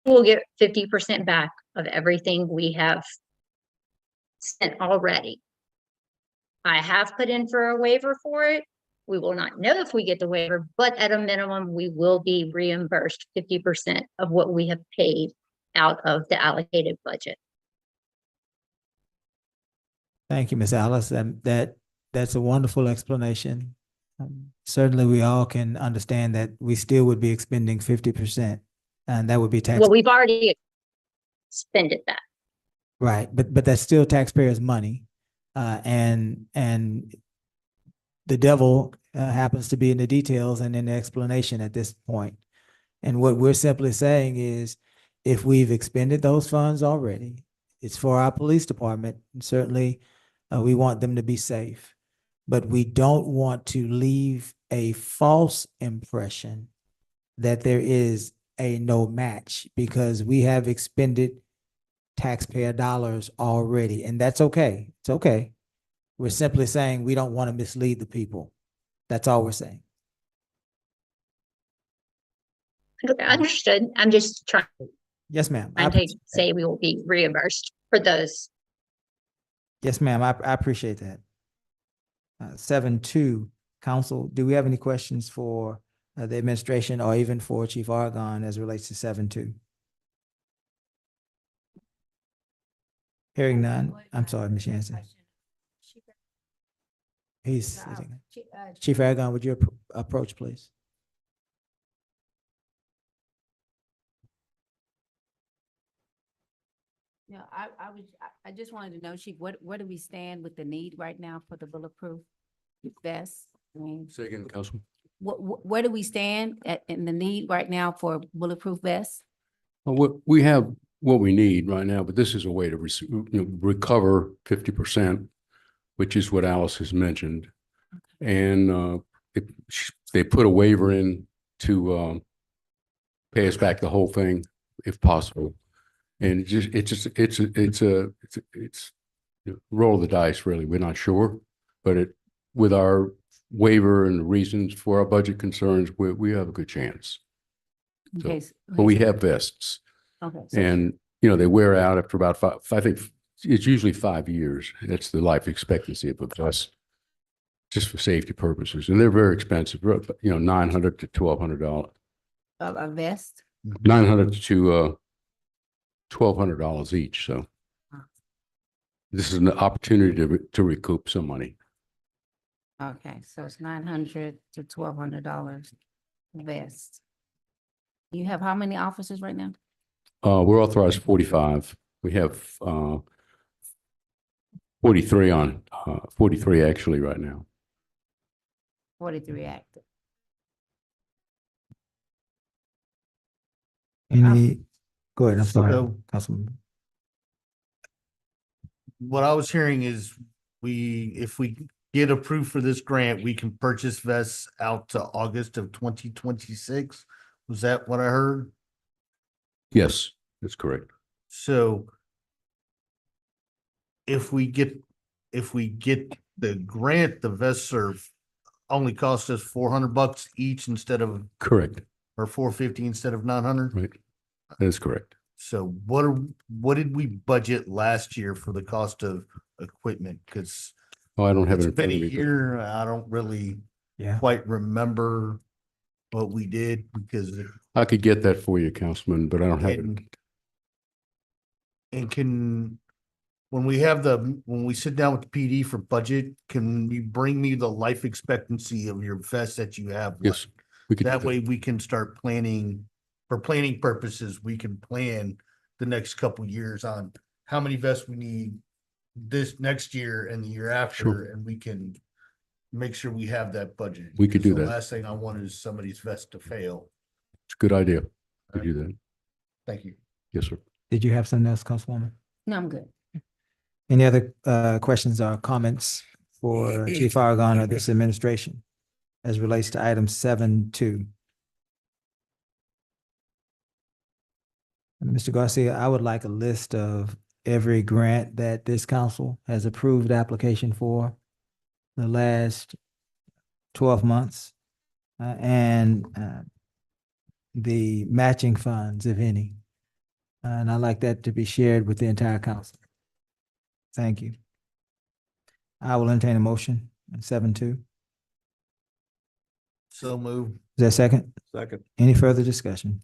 will get 50% back of everything we have spent already. I have put in for a waiver for it. We will not know if we get the waiver, but at a minimum, we will be reimbursed 50% of what we have paid out of the allocated budget. Thank you, Miss Alice. That's a wonderful explanation. Certainly, we all can understand that we still would be expending 50%, and that would be tax. Well, we've already expended that. Right, but that's still taxpayers' money, and the devil happens to be in the details and in the explanation at this point. And what we're simply saying is, if we've expended those funds already, it's for our police department. And certainly, we want them to be safe, but we don't want to leave a false impression that there is a no match, because we have expended taxpayer dollars already, and that's okay. It's okay. We're simply saying we don't want to mislead the people. That's all we're saying. Understood. I'm just trying Yes, ma'am. to say we will be reimbursed for those. Yes, ma'am. I appreciate that. 7-2, Council, do we have any questions for the administration or even for Chief Argon as it relates to 7.2? Hearing none, I'm sorry, Ms. Yancy. He's sitting. Chief Aragon, would you approach, please? No, I just wanted to know, Chief, where do we stand with the need right now for the bulletproof vest? I mean, Second, Councilman. where do we stand in the need right now for bulletproof vests? Well, we have what we need right now, but this is a way to recover 50%, which is what Alice has mentioned. And if they put a waiver in to pay us back the whole thing if possible. And it's roll of the dice, really. We're not sure, but with our waiver and the reasons for our budget concerns, we have a good chance. So, Okay, but we have vests. Okay. And, they wear out after about I think it's usually 5 years. That's the life expectancy of a vest, just for safety purposes. And they're very expensive, $900 to $1,200. A vest? $900 to $1,200 each. So this is an opportunity to recoup some money. Okay, so it's $900 to $1,200 vest. You have how many officers right now? We're authorized 45. We have 43 on 43 actually right now. 43 active. Go ahead, I'm sorry, So- Councilman. What I was hearing is if we get approved for this grant, we can purchase vests out to August of 2026. Was that what I heard? Yes, that's correct. So if we get the grant, the vests only cost us $400 each instead of, Correct. or $450 instead of 900. Right. That is correct. So what did we budget last year for the cost of equipment? Because Oh, I don't have it it's in front been of a me. but- year. I don't really quite remember what we did because I could get that for you, Councilman, but I don't have it. and when we sit down with the PD for budget, can you bring me the life expectancy of your vest that you have? Yes, we could do That that. way we can start planning, for planning purposes, we can plan the next couple years on how many vests we need this next year and the year after, Sure. and we can make sure we have that budget. We could do Because that. The last thing I want is somebody's vest to fail. It's a good idea. We do that. Thank you. Yes, sir. Did you have something else, Councilwoman? No, I'm good. Any other questions or comments for Chief Aragon or this administration as relates to item 7.2? Mr. Garcia, I would like a list of every grant that this council has approved application for the last 12 months and the matching funds, if any. And I'd like that to be shared with the entire council. Thank you. I will entertain a motion on 7.2. So move. Is there a second? Second. Any further discussion?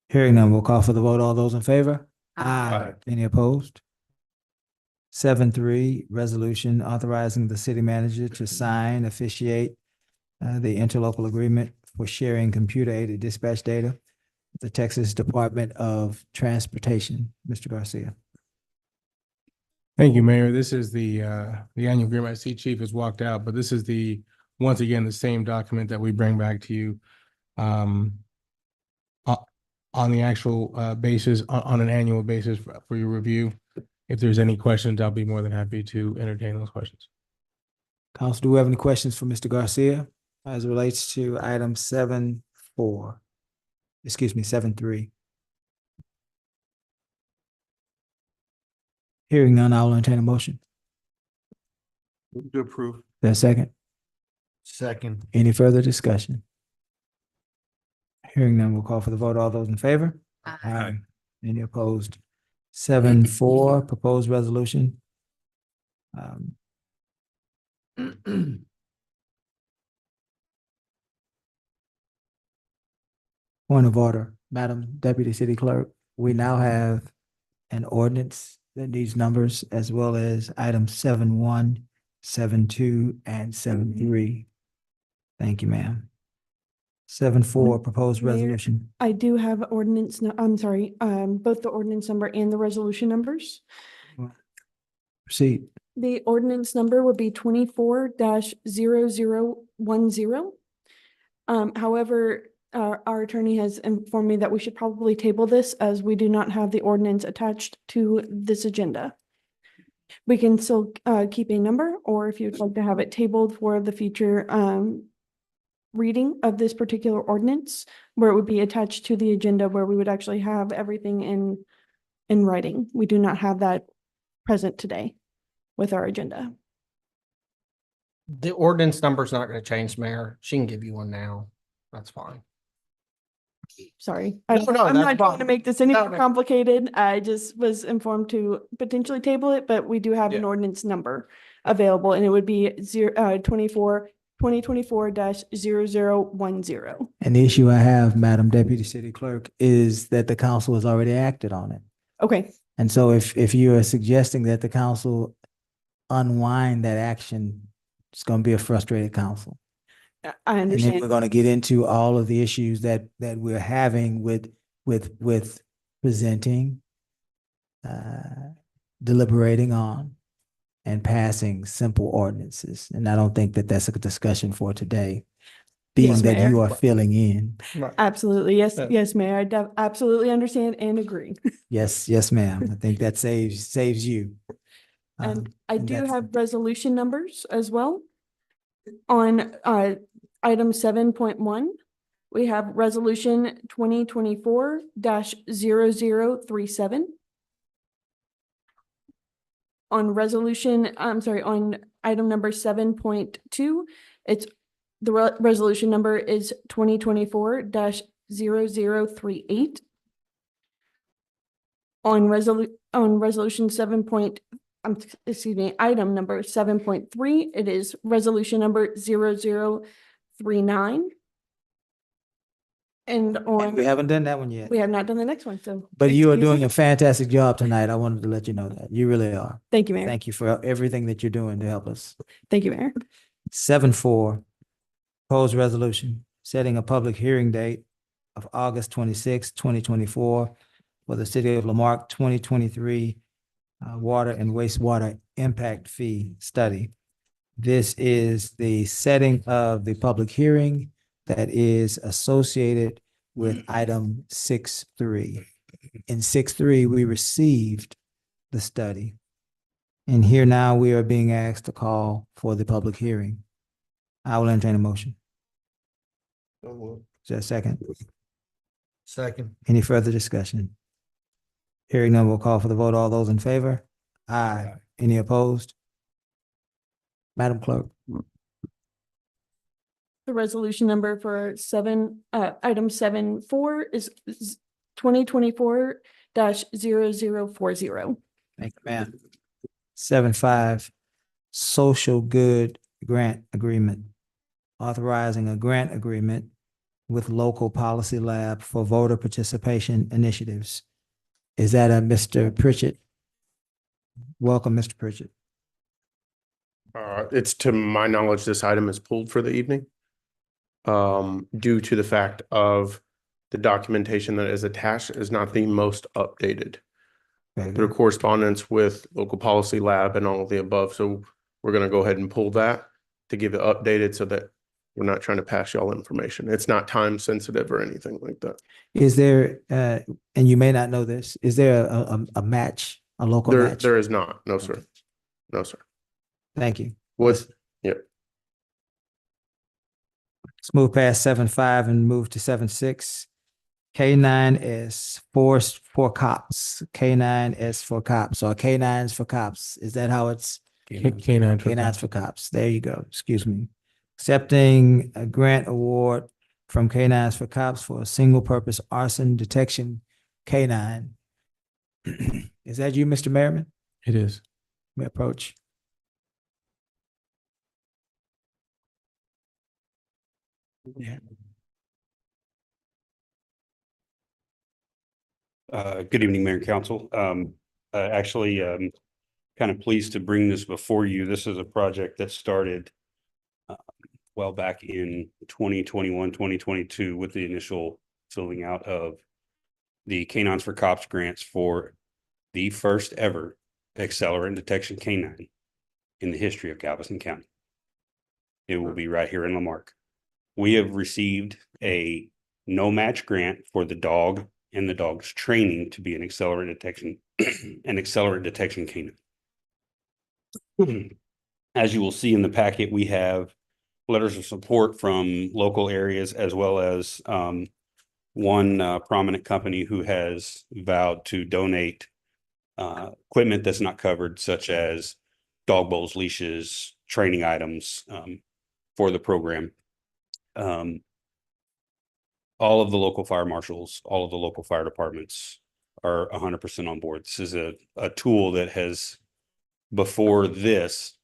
Hearing none, we'll call for the vote. All those in favor? Aye. Any opposed? 7.3, resolution authorizing the city manager to sign, officiate the interlocal agreement for sharing computer-aided dispatch data with the Texas Department of Transportation. Mr. Garcia. Thank you, Mayor. This is the annual agreement. I see Chief has walked out, but this is once again, the same document that we bring back to you on the actual basis, on an annual basis for your review. If there's any questions, I'll be more than happy to entertain those questions. Council, do we have any questions for Mr. Garcia as it relates to item 7.4? Excuse me, 7.3. Hearing none, I will entertain a motion. To approve. There's a second. Second. Any further discussion? Hearing none, we'll call for the vote. All those in favor? Aye. Any opposed? 7.4, proposed resolution. Point of order, Madam Deputy City Clerk, we now have an ordinance that needs numbers as well as items 7.1, 7.2, and 7.3. Thank you, ma'am. 7.4, proposed Mayor? resolution. I do have ordinance, I'm sorry, both the ordinance number and the resolution numbers. Proceed. The ordinance number would be 24-0010. However, our attorney has informed me that we should probably table this as we do not have the ordinance attached to this agenda. We can still keep a number, or if you'd like to have it tabled for the future reading of this particular ordinance, where it would be attached to the agenda, where we would actually have everything in writing. We do not have that present today with our agenda. The ordinance number's not gonna change, Mayor. She can give you one now. That's fine. Sorry. No, I'm that's not trying to fine. make this any No, more no. complicated. I just was informed to potentially table it, but we do have an Yeah. ordinance number available, and it would be 2024-0010. And the issue I have, Madam Deputy City Clerk, is that the council has already acted on it. Okay, And so if you are suggesting that the council unwind that action, it's going to be a frustrated council. I And then we're understand. going to get into all of the issues that we're having with presenting, deliberating on, and passing simple ordinances. And I don't think that that's a discussion for today, being Yes, that you Mayor. are filling in. Right. Absolutely. Yes, Yeah. yes, Mayor. I absolutely understand and agree. Yes, ma'am. I think that saves you. And I and do that's- have resolution numbers as well. On item 7.1, we have resolution 2024-0037. On item number 7.2, it's the resolution number is 2024-0038. On resolution item number 7.3, it is resolution number 0039. And on, We haven't done that one yet. we have not done the next one, so. But you are excuse doing me. a fantastic job tonight. I wanted to let you know that. You really are. Thank you, Mayor. Thank you for everything that you're doing to help us. Thank you, Mayor. 7.4, proposed resolution, setting a public hearing date of August 26, 2024 for the City of Lamarque 2023 water and wastewater impact fee study. This is the setting of the public hearing that is associated with item 6.3. In 6.3, we received the study. And here now we are being asked to call for the public hearing. I will entertain a motion. Is there a second? Second. Any further discussion? Hearing none, we'll call for the vote. All those in favor? Aye. Any opposed? Madam Clerk. The resolution number for item 7.4 is 2024-0040. Thank you, ma'am. 7.5, social good grant agreement. Authorizing a grant agreement with local policy lab for voter participation initiatives. Is that a Mr. Pritchett? Welcome, Mr. Pritchett. It's to my knowledge, this item is pulled for the evening. Due to the fact of the documentation that is attached is not the most updated. Through correspondence with local policy lab and all of the above. So we're gonna go ahead and pull that to give it updated so that we're not trying to pass y'all information. It's not time sensitive or anything like that. Is there, and you may not know this, is there a match, a local match? There is not. No, sir. No, sir. Thank you. What's, yeah. Let's move past 7.5 and move to 7.6. K9 is for cops. K9 is for cops, or K9s for cops. Is that how it's? K9 for K9s for cops. There you go. Excuse me. Accepting a grant award from K9s for cops for a single purpose arson detection K9. Is that you, Mr. Merriman? It is. May approach. Yeah. Good evening, Mayor and Council. Actually, kind of pleased to bring this before you. This is a project that started well back in 2021, 2022 with the initial filling out of the Canines for Cops grants for the first ever accelerant detection canine in the history of Galveston County. It will be right here in Lamarque. We have received a no match grant for the dog and the dog's training to be an accelerant detection canine. As you will see in the packet, we have letters of support from local areas as well as one prominent company who has vowed to donate equipment that's not covered, such as dog bowls, leashes, training items for the program. All of the local fire marshals, all of the local fire departments are 100% on board. This is a tool that has, before this,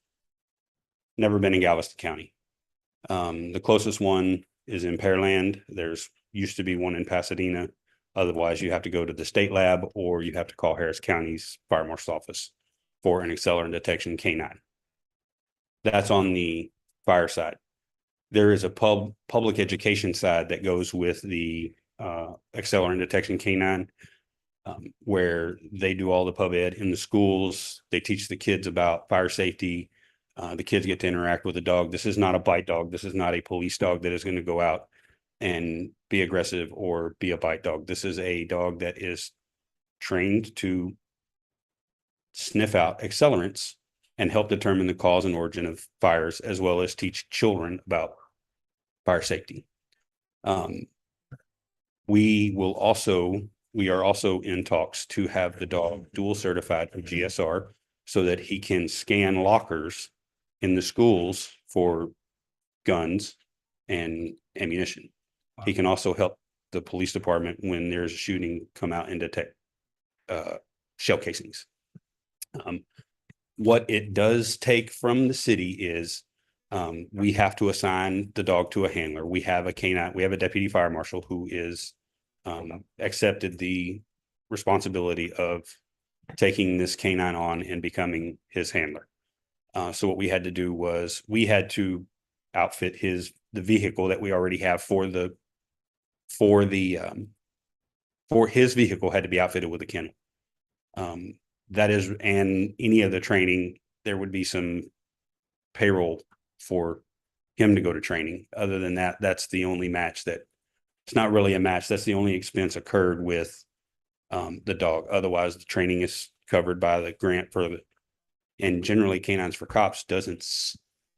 never been in Galveston County. The closest one is in Pearland. There's used to be one in Pasadena. Otherwise, you have to go to the state lab or you have to call Harris County's fire marshal's office for an accelerant detection canine. That's on the fire side. There is a public education side that goes with the accelerant detection canine, where they do all the pub ed in the schools. They teach the kids about fire safety. The kids get to interact with the dog. This is not a bite dog. This is not a police dog that is going to go out and be aggressive or be a bite dog. This is a dog that is trained to sniff out accelerants and help determine the cause and origin of fires, as well as teach children about fire safety. We are also in talks to have the dog dual certified for GSR so that he can scan lockers in the schools for guns and ammunition. He can also help the police department when there's a shooting come out and detect shell casings. What it does take from the city is we have to assign the dog to a handler. We have a canine, we have a deputy fire marshal who is accepted the responsibility of taking this canine on and becoming his handler. So what we had to do was we had to outfit the vehicle that we already have for his vehicle had to be outfitted with a kennel. That is, and any of the training, there would be some payroll for him to go to training. Other than that, that's the only match that, it's not really a match. That's the only expense occurred with the dog. Otherwise, the training is covered by the grant for the, and generally Canines for Cops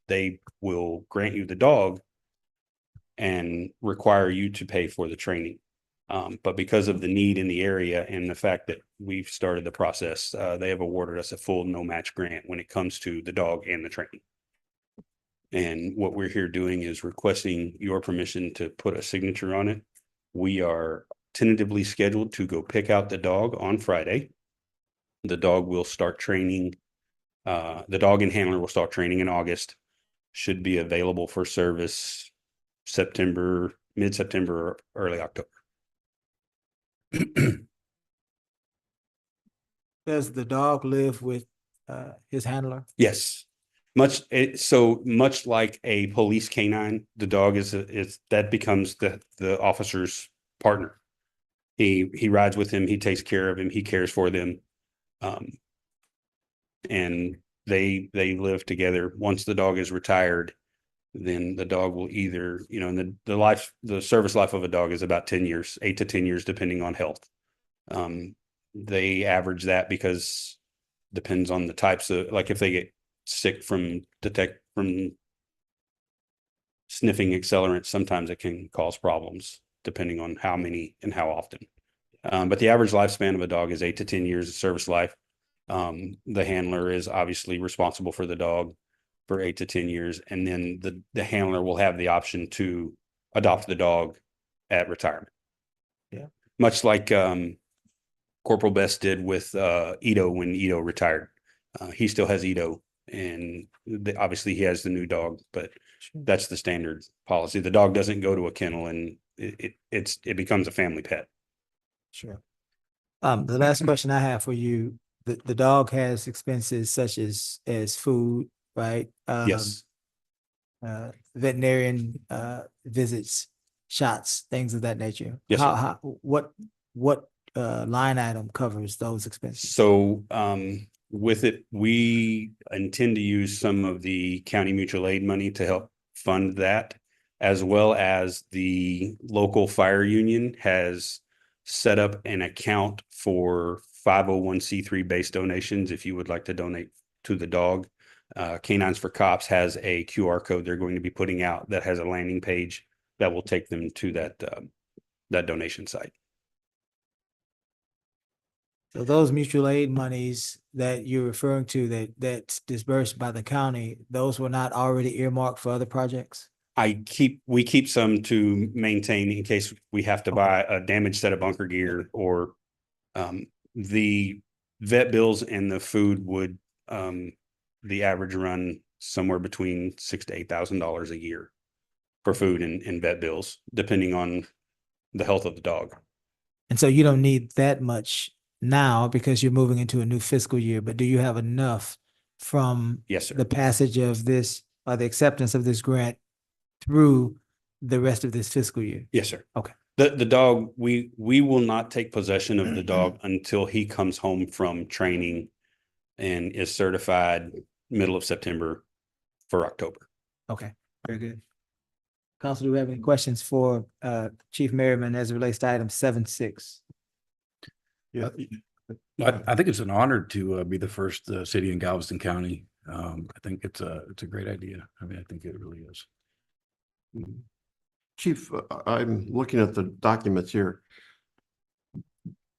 they will grant you the dog and require you to pay for the training. But because of the need in the area and the fact that we've started the process, they have awarded us a full no match grant when it comes to the dog and the training. And what we're here doing is requesting your permission to put a signature on it. We are tentatively scheduled to go pick out the dog on Friday. The dog will start training. The dog and handler will start training in August. Should be available for service mid-September, or early October. Does the dog live with his handler? Yes. Much like a police canine, the dog that becomes the officer's partner. He rides with him, he takes care of him, he cares for them. And they live together. Once the dog is retired, then the dog will either, the service life of a dog is about 10 years, 8 to 10 years, depending on health. They average that because depends on the types of, like if they get sick from sniffing accelerants, sometimes it can cause problems depending on how many and how often. But the average lifespan of a dog is 8 to 10 years of service life. The handler is obviously responsible for the dog for 8 to 10 years. And then the handler will have the option to adopt the dog at retirement. Yeah. Much like Corporal Best did with Ito when Ito retired. He still has Ito, and obviously he has the new dog, but that's the standard policy. The dog doesn't go to a kennel, and it becomes a family pet. Sure. The last question I have for you, the dog has expenses such as food, right? Yes. Veterinarian, visits, shots, things of that nature. Yes, sir. What line item covers those expenses? So with it, we intend to use some of the county mutual aid money to help fund that, as well as the local fire union has set up an account for 501c3 based donations. If you would like to donate to the dog, Canines for Cops has a QR code they're going to be putting out that has a landing page that will take them to that donation site. So those mutual aid monies that you're referring to that's disbursed by the county, those were not already earmarked for other projects? We keep some to maintain in case we have to buy a damaged set of bunker gear, or the vet bills and the food would the average run somewhere between $6,000 to $8,000 a year for food and vet bills, depending on the health of the dog. And so you don't need that much now because you're moving into a new fiscal year, but do you have enough from Yes, sir. the passage of this or the acceptance of this grant through the rest of this fiscal year? Yes, sir. Okay. The dog, we will not take possession of the dog until he comes home from training and is certified middle of September for October. Okay, very good. Council, do we have any questions for Chief Merriman as it relates to item 7.6? Yeah. I think it's an honor to be the first city in Galveston County. I think it's a great idea. I mean, I think it really is. Chief, I'm looking at the documents here.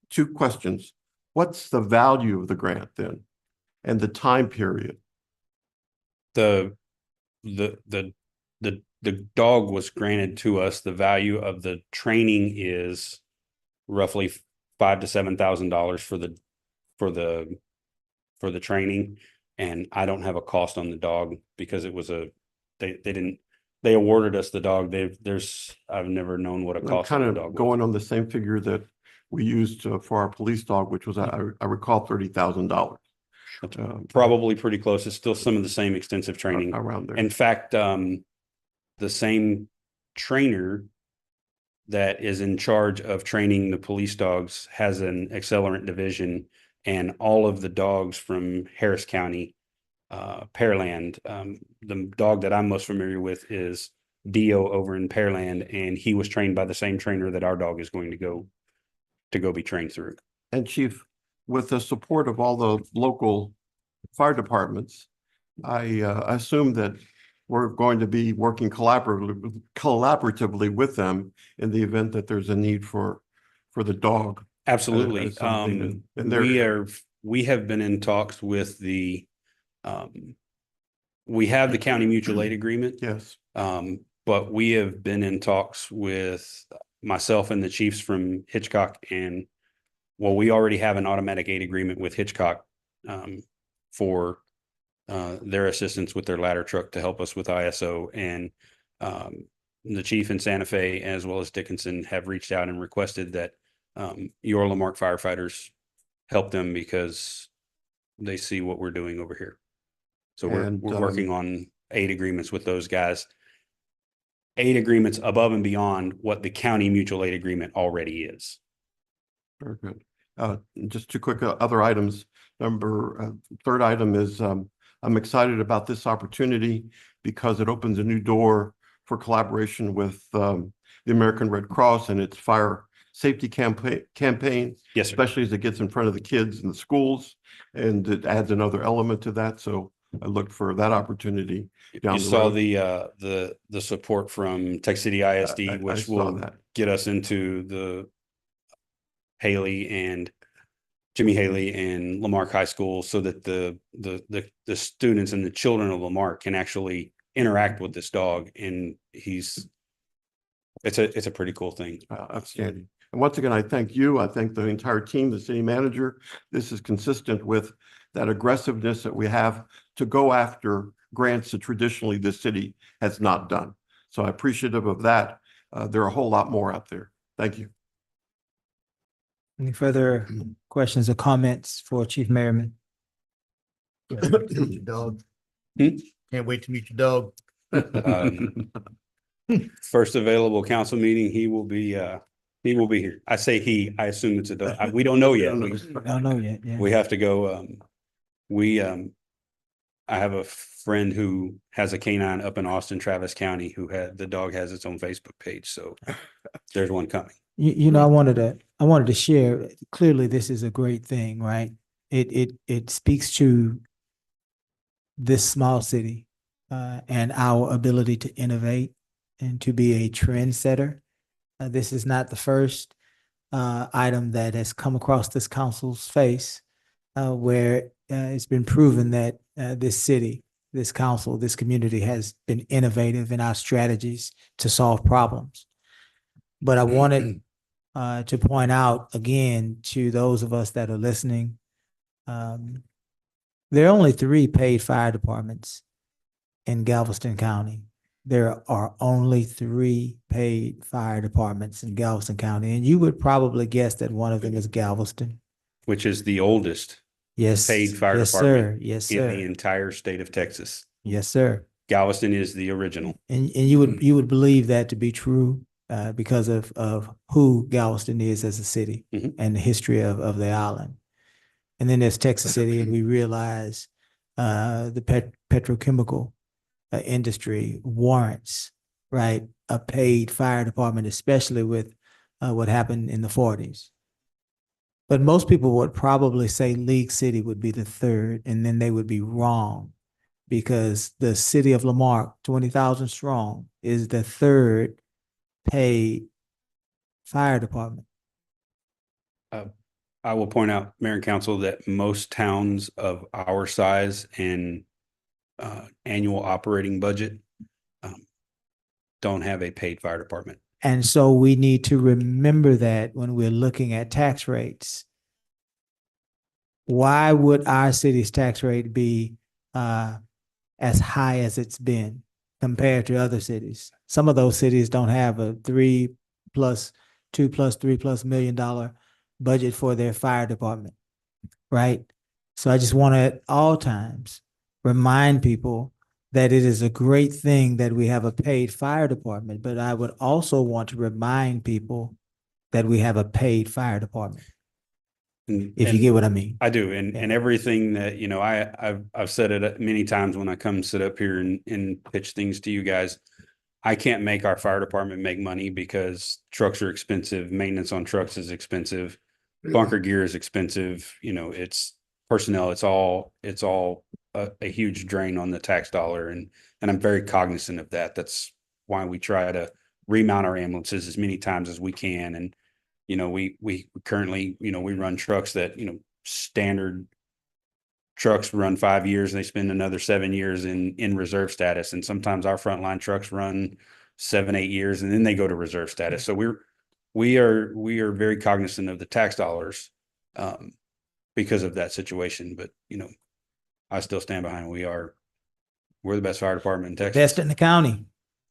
2 questions. What's the value of the grant then? And the time period? The dog was granted to us. The value of the training is roughly $5,000 to $7,000 for the training. And I don't have a cost on the dog because it was they awarded us the dog. I've never known what a I'm cost kind on the of dog going on the same figure that we used for our police dog, which was, I recall, $30,000. Probably pretty close. It's still some of the same extensive training around there. In fact, the same trainer that is in charge of training the police dogs has an accelerant division, and all of the dogs from Harris County, Pearland, the dog that I'm most familiar with is Dio over in Pearland, and he was trained by the same trainer that our dog is going to go be trained through. And Chief, with the support of all the local fire departments, I assume that we're going to be working collaboratively with them in the event that there's a need for the dog. Absolutely. And We have been in talks with we have the county mutual aid agreement. Yes. But we have been in talks with myself and the chiefs from Hitchcock, and we already have an automatic aid agreement with Hitchcock for their assistance with their ladder truck to help us with ISO. And the chief in Santa Fe, as well as Dickinson, have reached out and requested that your Lamarque firefighters help them because they see what we're doing over here. So we're working on aid agreements with those guys. Aid agreements above and beyond what the county mutual aid agreement already is. Very good. Just 2 quick other items. Third item is I'm excited about this opportunity because it opens a new door for collaboration with the American Red Cross and its fire safety campaign. Yes, sir. Especially as it gets in front of the kids in the schools, and it adds another element to that. So I look for that opportunity. You saw the support from Tech City ISD, which will get us into the Jimmy Haley and Lamarque High School, so that the students and the children of Lamarque can actually interact with this dog. And it's a pretty cool thing. Outstanding. And once again, I thank you. I thank the entire team, the city manager. This is consistent with that aggressiveness that we have to go after grants that traditionally this city has not done. So I'm appreciative of that. There are a whole lot more out there. Thank you. Any further questions or comments for Chief Merriman? Dog. Hmm? Can't wait to meet your dog. First available council meeting, he will be here. I say he, I assume it's a dog. We don't know yet. Don't know yet, yeah. We have to go, I have a friend who has a canine up in Austin, Travis County, the dog has its own Facebook page, so there's one coming. You know, I wanted to share, clearly this is a great thing, right? It speaks to this small city and our ability to innovate and to be a trendsetter. This is not the first item that has come across this council's face where it's been proven that this city, this council, this community has been innovative in our strategies to solve problems. But I wanted to point out again to those of us that are listening, there are only 3 paid fire departments in Galveston County. There are only 3 paid fire departments in Galveston County, and you would probably guess that one of them is Galveston. Which is the oldest Yes. paid fire Yes, department sir. Yes, in sir. the entire state of Texas. Yes, sir. Galveston is the original. And you would believe that to be true because of who Galveston is as a city and the history of the island. And then there's Texas City, and we realize the petrochemical industry warrants, right, a paid fire department, especially with what happened in the 40s. But most people would probably say League City would be the 3rd, and then they would be wrong because the city of Lamarque, 20,000 strong, is the 3rd paid fire department. I will point out, Mayor and Council, that most towns of our size and annual operating budget don't have a paid fire department. And so we need to remember that when we're looking at tax rates. Why would our city's tax rate be as high as it's been compared to other cities? Some of those cities don't have a $3+, $2+, $3+ million budget for their fire department, right? So I just want to at all times remind people that it is a great thing that we have a paid fire department, but I would also want to remind people that we have a paid fire department. If you get what I mean. I do. And everything that, you know, I've said it many times when I come sit up here and pitch things to you guys. I can't make our fire department make money because trucks are expensive. Maintenance on trucks is expensive. Bunker gear is expensive. You know, it's personnel. It's all a huge drain on the tax dollar. And I'm very cognizant of that. That's why we try to remount our ambulances as many times as we can. And, you know, we currently, you know, we run trucks that, you know, standard trucks run 5 years and they spend another 7 years in reserve status. And sometimes our frontline trucks run 7, 8 years and then they go to reserve status. So we are very cognizant of the tax dollars because of that situation. But, you know, I still stand behind we're the best fire department in Texas. Best in the county.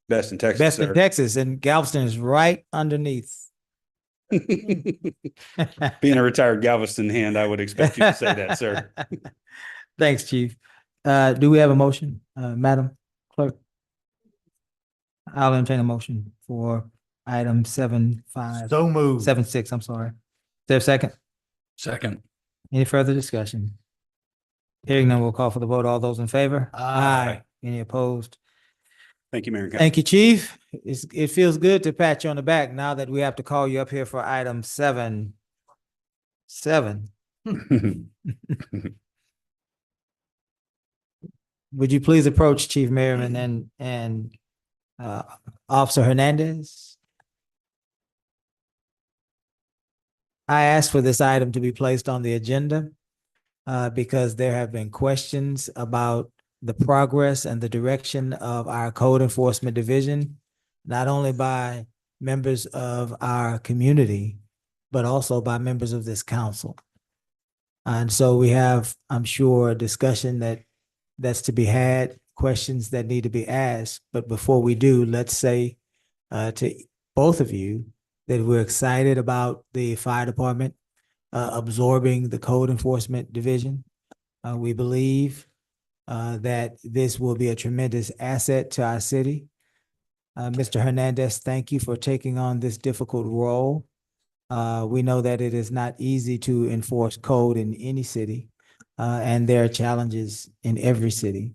Best in Texas. Best in sir. Texas, and Galveston is right underneath. Being a retired Galveston hand, I would expect you to say that, sir. Thanks, Chief. Do we have a motion, Madam Clerk? I'll entertain a motion for item 7.5. So moved. 7.6, I'm sorry. Is there a second? Second. Any further discussion? Hearing none, we'll call for the vote. All those in favor? Aye. Any opposed? Thank you, Mayor and Council. Thank you, Chief. It feels good to pat you on the back now that we have to call you up here for item 7.7. Would you please approach Chief Merriman and Officer Hernandez? I asked for this item to be placed on the agenda because there have been questions about the progress and the direction of our code enforcement division, not only by members of our community, but also by members of this council. And so we have, I'm sure, a discussion that's to be had, questions that need to be asked. But before we do, let's say to both of you that we're excited about the fire department. absorbing the code enforcement division. We believe that this will be a tremendous asset to our city. Mr. Hernandez, thank you for taking on this difficult role. We know that it is not easy to enforce code in any city, and there are challenges in every city.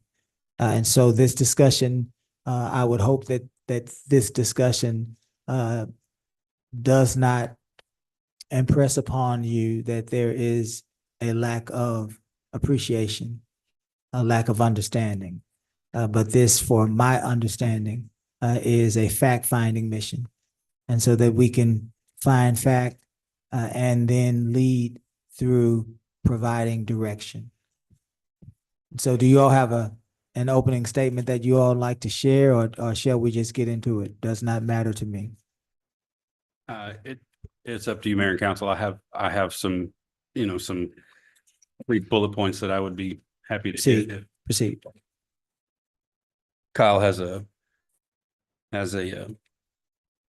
And so this discussion, I would hope that this discussion does not impress upon you that there is a lack of appreciation, a lack of understanding. But this, for my understanding, is a fact-finding mission. And so that we can find fact and then lead through providing direction. So do you all have an opening statement that you all like to share, or shall we just get into it? Does not matter to me. It's up to you, Mayor and Council. I have some, some brief bullet points that I would be happy to hit. Proceed. Kyle has a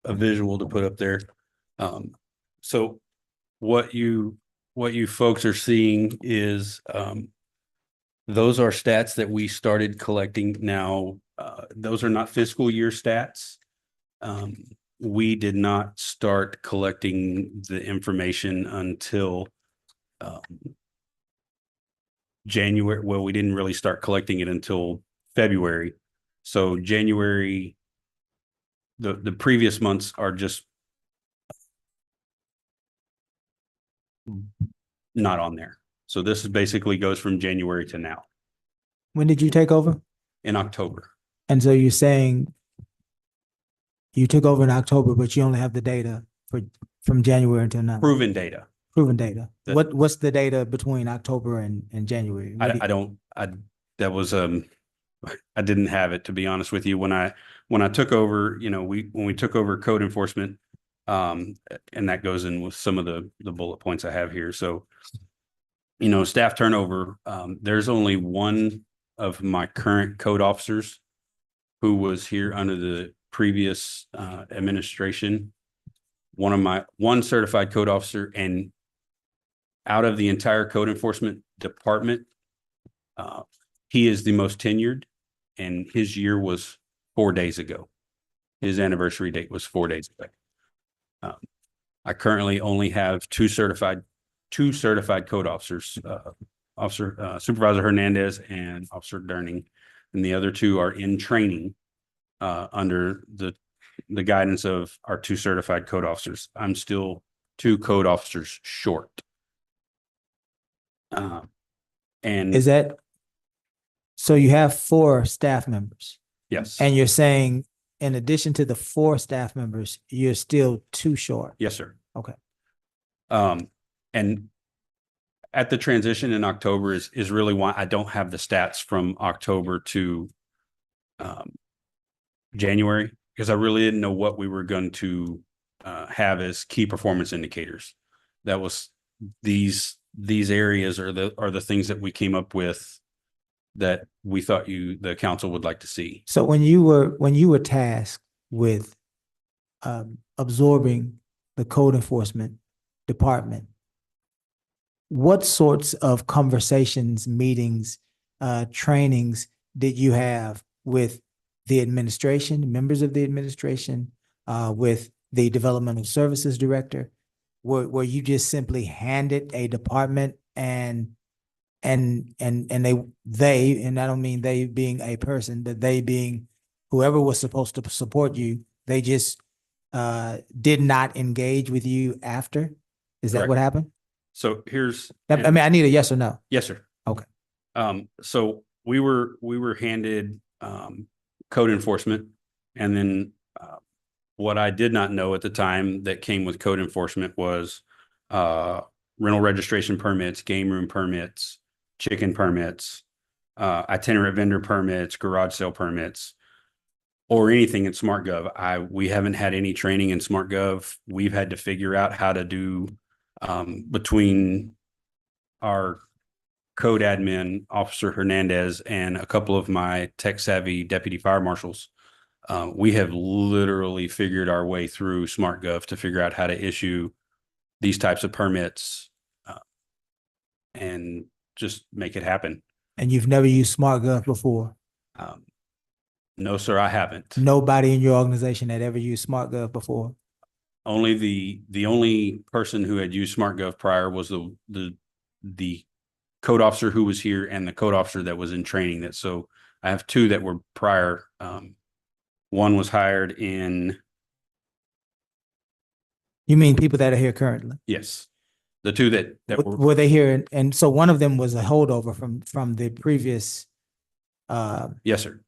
visual to put up there. So what you folks are seeing is those are stats that we started collecting now. Those are not fiscal year stats. We did not start collecting the information until January. Well, we didn't really start collecting it until February. So January, the previous months are just not on there. So this is basically goes from January to now. When did you take over? In October. And so you're saying you took over in October, but you only have the data from January until now? Proven data. Proven data. What's the data between October and January? I didn't have it, to be honest with you. When I took over, when we took over code enforcement, and that goes in with some of the bullet points I have here. So, staff turnover, there's only one of my current code officers who was here under the previous administration, one certified code officer, and out of the entire code enforcement department, he is the most tenured, and his year was 4 days ago. His anniversary date was 4 days ago. I currently only have two certified code officers, Supervisor Hernandez and Officer Durning, and the other two are in training under the guidance of our two certified code officers. I'm still 2 code officers short. And is that, so you have 4 staff members? Yes. And you're saying in addition to the 4 staff members, you're still 2 short? Yes, sir. Okay. And at the transition in October is really why I don't have the stats from October to January, because I really didn't know what we were going to have as key performance indicators. That was these areas are the things that we came up with that we thought the council would like to see. So when you were tasked with absorbing the code enforcement department, what sorts of conversations, meetings, trainings did you have with the administration, members of the administration, with the developmental services director? Were you just simply handed a department and they, and I don't mean they being a person, but they being whoever was supposed to support you, they just did not engage with you after? Is that Correct. what happened? So here's, I mean, I need a yes or no. yes, sir. Okay. So we were handed code enforcement, and then what I did not know at the time that came with code enforcement was rental registration permits, game room permits, chicken permits, itinerant vendor permits, garage sale permits, or anything in SmartGov. We haven't had any training in SmartGov. We've had to figure out how to do between our code admin, Officer Hernandez, and a couple of my tech savvy deputy fire marshals. We have literally figured our way through SmartGov to figure out how to issue these types of permits and just make it happen. And you've never used SmartGov before? No, sir, I haven't. Nobody in your organization had ever used SmartGov before? Only the only person who had used SmartGov prior was the code officer who was here and the code officer that was in training. That so I have two that were prior. One was hired in, You mean people that are here currently? yes, the two that Were they here? And so one of them was a holdover from the previous yes, sir.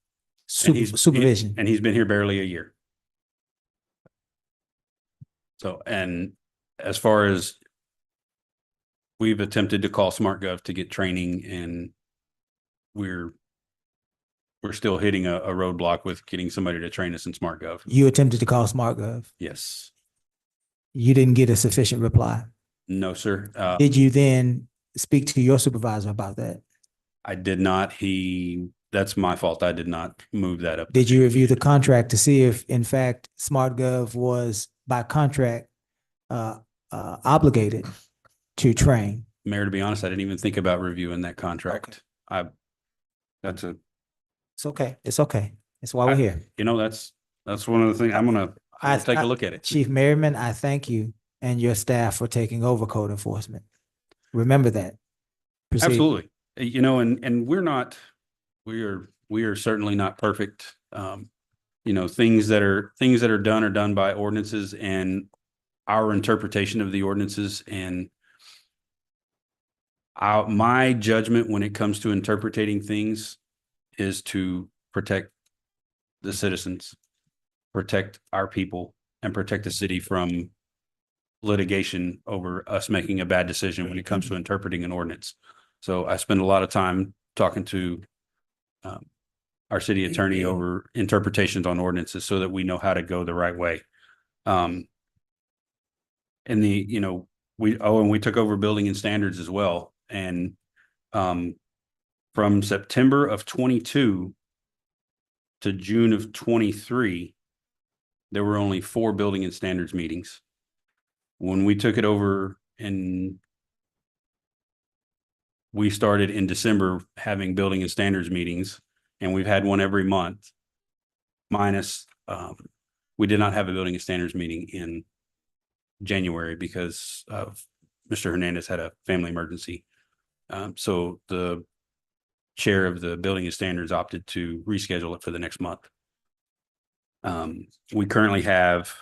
And supervision. and he's been here barely a year. So, and as far as we've attempted to call SmartGov to get training, and we're still hitting a roadblock with getting somebody to train us in SmartGov. You attempted to call SmartGov. Yes. You didn't get a sufficient reply. No, sir. Did you then speak to your supervisor about that? I did not. That's my fault. I did not move that up. Did you review the contract to see if, in fact, SmartGov was by contract obligated to train? Mayor, to be honest, I didn't even think about reviewing that contract. It's okay. It's okay. That's why we're here. You know, that's one of the things I'm gonna take a look at it. Chief Merriman, I thank you and your staff for taking over code enforcement. Remember that. Proceed. Absolutely. You know, and we are certainly not perfect. You know, things that are done by ordinances and our interpretation of the ordinances, and my judgment when it comes to interpreting things is to protect the citizens, protect our people, and protect the city from litigation over us making a bad decision when it comes to interpreting an ordinance. So I spend a lot of time talking to our city attorney over interpretations on ordinances so that we know how to go the right way. And we took over building and standards as well. And from September of 22 to June of 23, there were only 4 building and standards meetings. When we took it over, and we started in December having building and standards meetings, and we've had one every month, minus we did not have a building and standards meeting in January because of Mr. Hernandez had a family emergency. So the chair of the building and standards opted to reschedule it for the next month. We currently have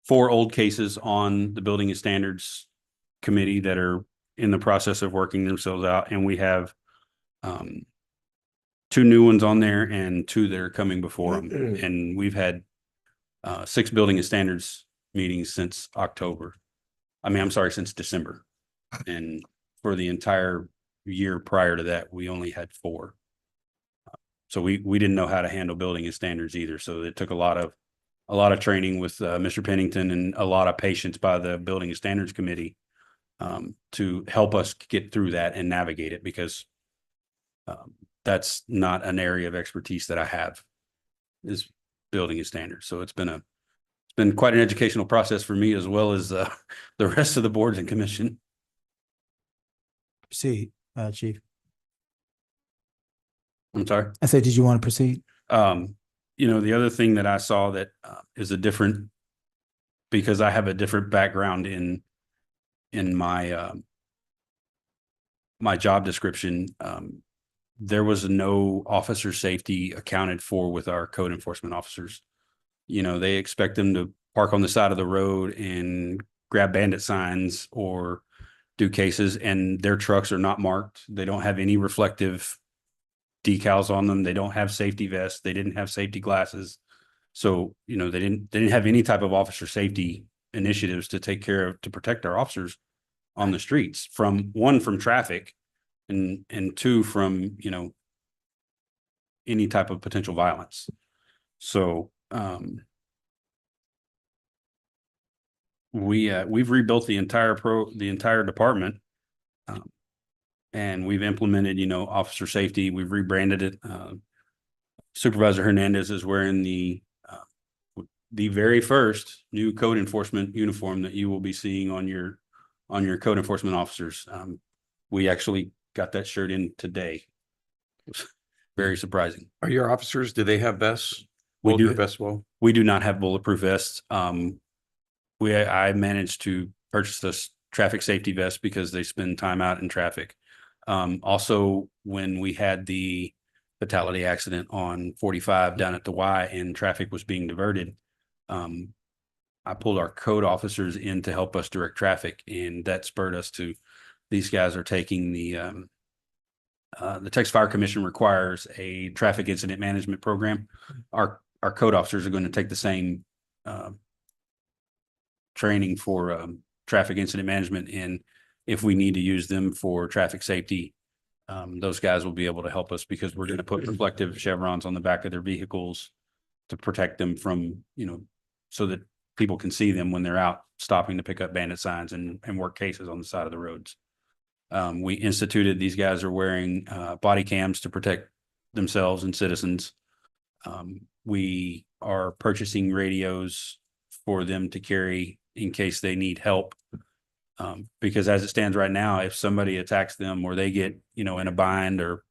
4 old cases on the building and standards committee that are in the process of working themselves out. And we have 2 new ones on there and 2 that are coming before them. And we've had 6 building and standards meetings since since December. And for the entire year prior to that, we only had 4. So we didn't know how to handle building and standards either. So it took a lot of training with Mr. Pennington and a lot of patience by the building and standards committee to help us get through that and navigate it, because that's not an area of expertise that I have, is building and standards. So it's been quite an educational process for me, as well as the rest of the boards and commission. Proceed, Chief. I'm sorry. I said, did you want to proceed? The other thing that I saw that is because I have a different background in my my job description, there was no officer safety accounted for with our code enforcement officers. You know, they expect them to park on the side of the road and grab bandit signs or do cases, and their trucks are not marked. They don't have any reflective decals on them. They don't have safety vests. They didn't have safety glasses. So, you know, they didn't have any type of officer safety initiatives to protect our officers on the streets, from traffic, and 2 from, any type of potential violence. So we've rebuilt the entire department, and we've implemented, officer safety. We've rebranded it. Supervisor Hernandez is wearing the very first new code enforcement uniform that you will be seeing on your code enforcement officers. We actually got that shirt in today. It was very surprising. Are your officers, do they have vests? We do. Bulletproof vests, well, We do not have bulletproof vests. I managed to purchase this traffic safety vest because they spend time out in traffic. Also, when we had the fatality accident on 45 down at the Y and traffic was being diverted, I pulled our code officers in to help us direct traffic, and that spurred us to, these guys are taking the Texas Fire Commission requires a traffic incident management program. Our code officers are going to take the same training for traffic incident management, and if we need to use them for traffic safety, those guys will be able to help us because we're going to put reflective chevrons on the back of their vehicles to protect them from, so that people can see them when they're out stopping to pick up bandit signs and work cases on the side of the roads. We instituted, these guys are wearing body cams to protect themselves and citizens. We are purchasing radios for them to carry in case they need help. Because as it stands right now, if somebody attacks them or they get, in a bind or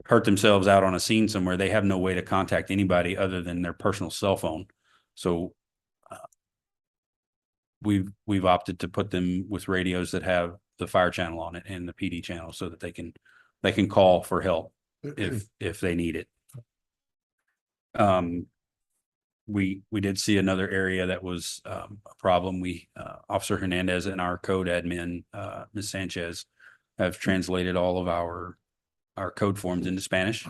hurt themselves out on a scene somewhere, they have no way to contact anybody other than their personal cell phone. So we've opted to put them with radios that have the fire channel on it and the PD channel so that they can call for help if they need it. We did see another area that was a problem. Officer Hernandez and our code admin, Ms. Sanchez, have translated all of our code forms into Spanish.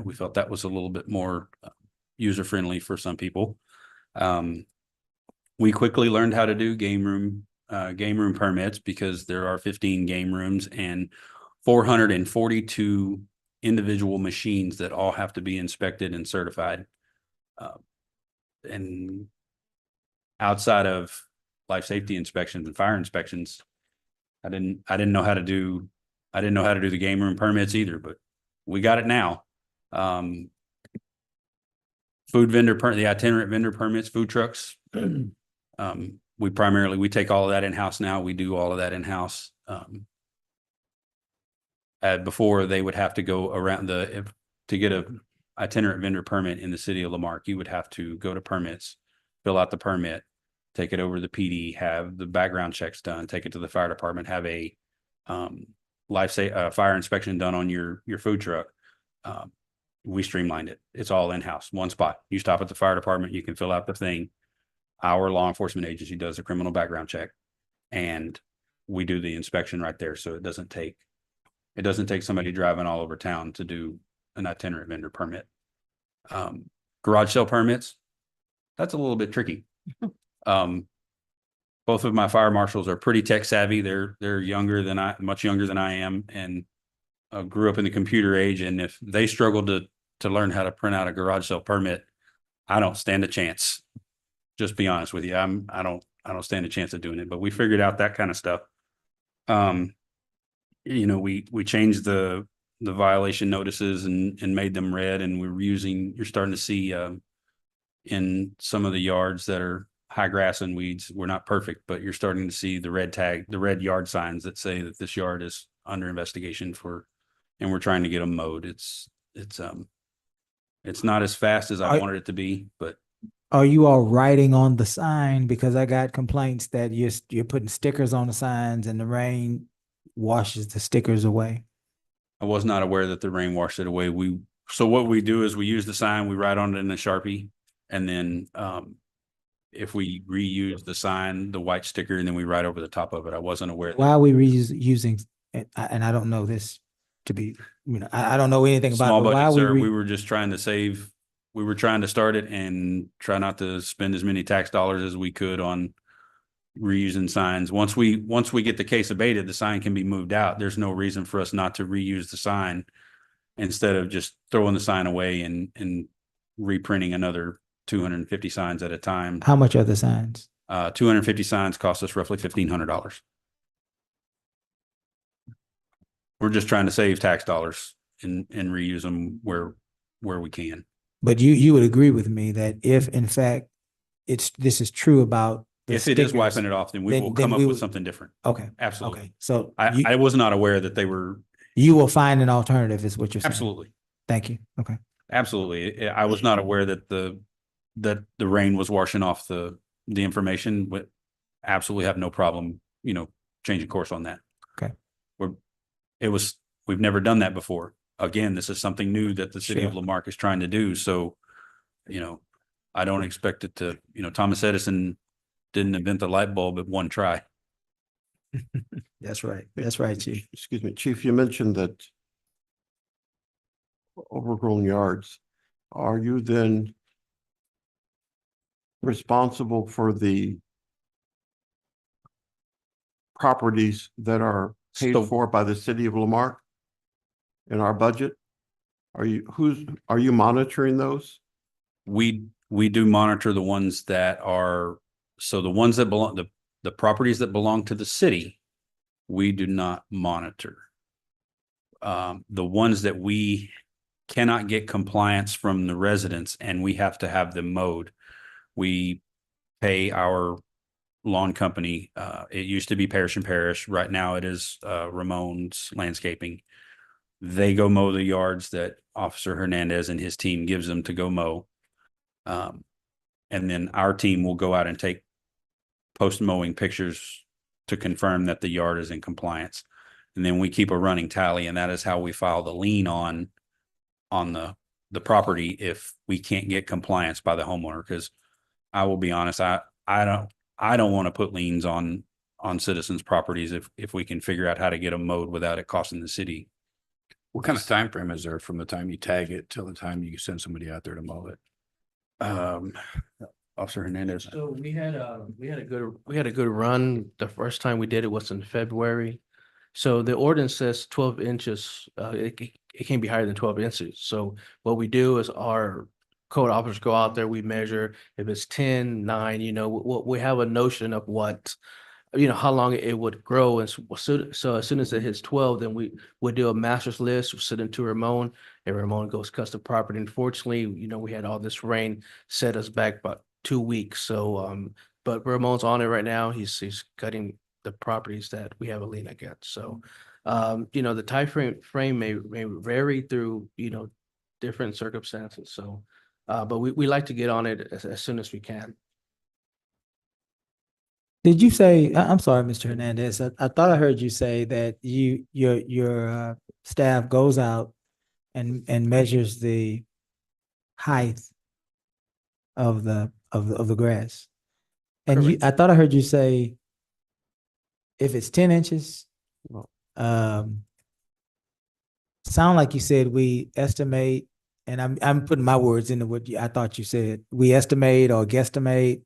We felt that was a little bit more user-friendly for some people. We quickly learned how to do game room permits because there are 15 game rooms and 442 individual machines that all have to be inspected and certified. And outside of life safety inspections and fire inspections, I didn't know how to do the game room permits either, but we got it now. The itinerant vendor permits, food trucks. We take all of that in-house now. We do all of that in-house. Before they would have to go around to get a itinerant vendor permit in the city of Marque, you would have to go to permits, fill out the permit, take it over to the PD, have the background checks done, take it to the fire department, have a fire inspection done on your food truck. We streamlined it. It's all in-house, one spot. You stop at the fire department, you can fill out the thing. Our law enforcement agency does a criminal background check, and we do the inspection right there. So it doesn't take somebody driving all over town to do an itinerant vendor permit. Garage sale permits, that's a little bit tricky. Both of my fire marshals are pretty tech savvy. They're much younger than I am, and grew up in the computer age. And if they struggle to learn how to print out a garage sale permit, I don't stand a chance. Just be honest with you. I don't stand a chance of doing it, but we figured out that kind of stuff. We changed the violation notices and made them red, and you're starting to see in some of the yards that are high grass and weeds. We're not perfect, but you're starting to see the red yard signs that say that this yard is under investigation and we're trying to get them mowed. It's not as fast as I wanted it to be, but. Are you all writing on the sign? Because I got complaints that you're putting stickers on the signs and the rain washes the stickers away. I was not aware that the rain washed it away. So what we do is we use the sign, we write on it in a Sharpie, and then if we reuse the sign, the white sticker, and then we write over the top of it. I wasn't aware. Why are we reusing, and I don't know this to be, I don't know anything about it. Small But why budget, are sir. we We were just trying to save. We were trying to start it and try not to spend as many tax dollars as we could on reusing signs. Once we get the case abated, the sign can be moved out. There's no reason for us not to reuse the sign instead of just throwing the sign away and reprinting another 250 signs at a time. How much are the signs? 250 signs cost us roughly $1,500. We're just trying to save tax dollars and reuse them where we can. But you would agree with me that if in fact this is true about If it is stickers, wiping it off, then we will come up with something different. Okay. Absolutely. Okay, so you, I was not aware that they were, you will find an alternative is what you're saying. absolutely, Thank you. Okay. absolutely. I was not aware that the rain was washing off the information, but absolutely have no problem, changing course on that. Okay. We've never done that before. Again, this is something new that the city of Sure. Lamarque is trying to do. So, I don't expect it to, Thomas Edison didn't invent the light bulb at one try. That's right. That's right, Chief. Excuse me, Chief, you mentioned that overgrown yards. Are you then responsible for the properties that are paid So- for by the city of Lamarque in our budget? Are you monitoring those? We do monitor the ones that are, so the ones that belong, the properties that belong to the city, we do not monitor. The ones that we cannot get compliance from the residents and we have to have them mowed, we pay our lawn company. It used to be Parish and Parish. Right now it is Ramon's Landscaping. They go mow the yards that Officer Hernandez and his team gives them to go mow. And then our team will go out and take post-mowing pictures to confirm that the yard is in compliance. And then we keep a running tally, and that is how we file the lien on the property if we can't get compliance by the homeowner. Because I will be honest, I don't want to put liens on citizens' properties if we can figure out how to get them mowed without it costing the city. What kind of time frame is there from the time you tag it till the time you send somebody out there to mow it? Officer Hernandez. So we had a good run. The first time we did it was in February. So the ordinance says 12 inches, it can't be higher than 12 inches. So what we do is our code officers go out there, we measure if it's 10, 9, we have a notion of what, how long it would grow. And so as soon as it hits 12, then we would do a master's list, we'll send it to Ramon, and Ramon goes cuts the property. Unfortunately, we had all this rain set us back about 2 weeks. So, but Ramon's on it right now. He's cutting the properties that we have a lien against. So, the time frame may vary through, different circumstances. So, but we like to get on it as soon as we can. Did you say, I'm sorry, Mr. Hernandez, I thought I heard you say that your staff goes out and measures the height of the grass. And I thought I heard you say if it's 10 inches, sound like you said we estimate, and I'm putting my words into what I thought you said. We estimate or guesstimate,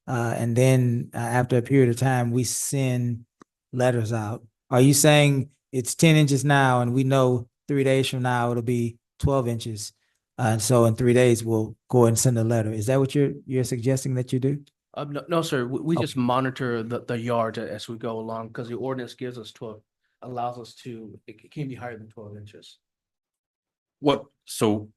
and then after a period of time, we send letters out. Are you saying it's 10 inches now, and we know 3 days from now it'll be 12 inches? And so in 3 days, we'll go and send a letter. Is that what you're suggesting that you do? No, sir. We just monitor the yard as we go along because the ordinance gives us 12, allows us to, it can't be higher than 12 inches. So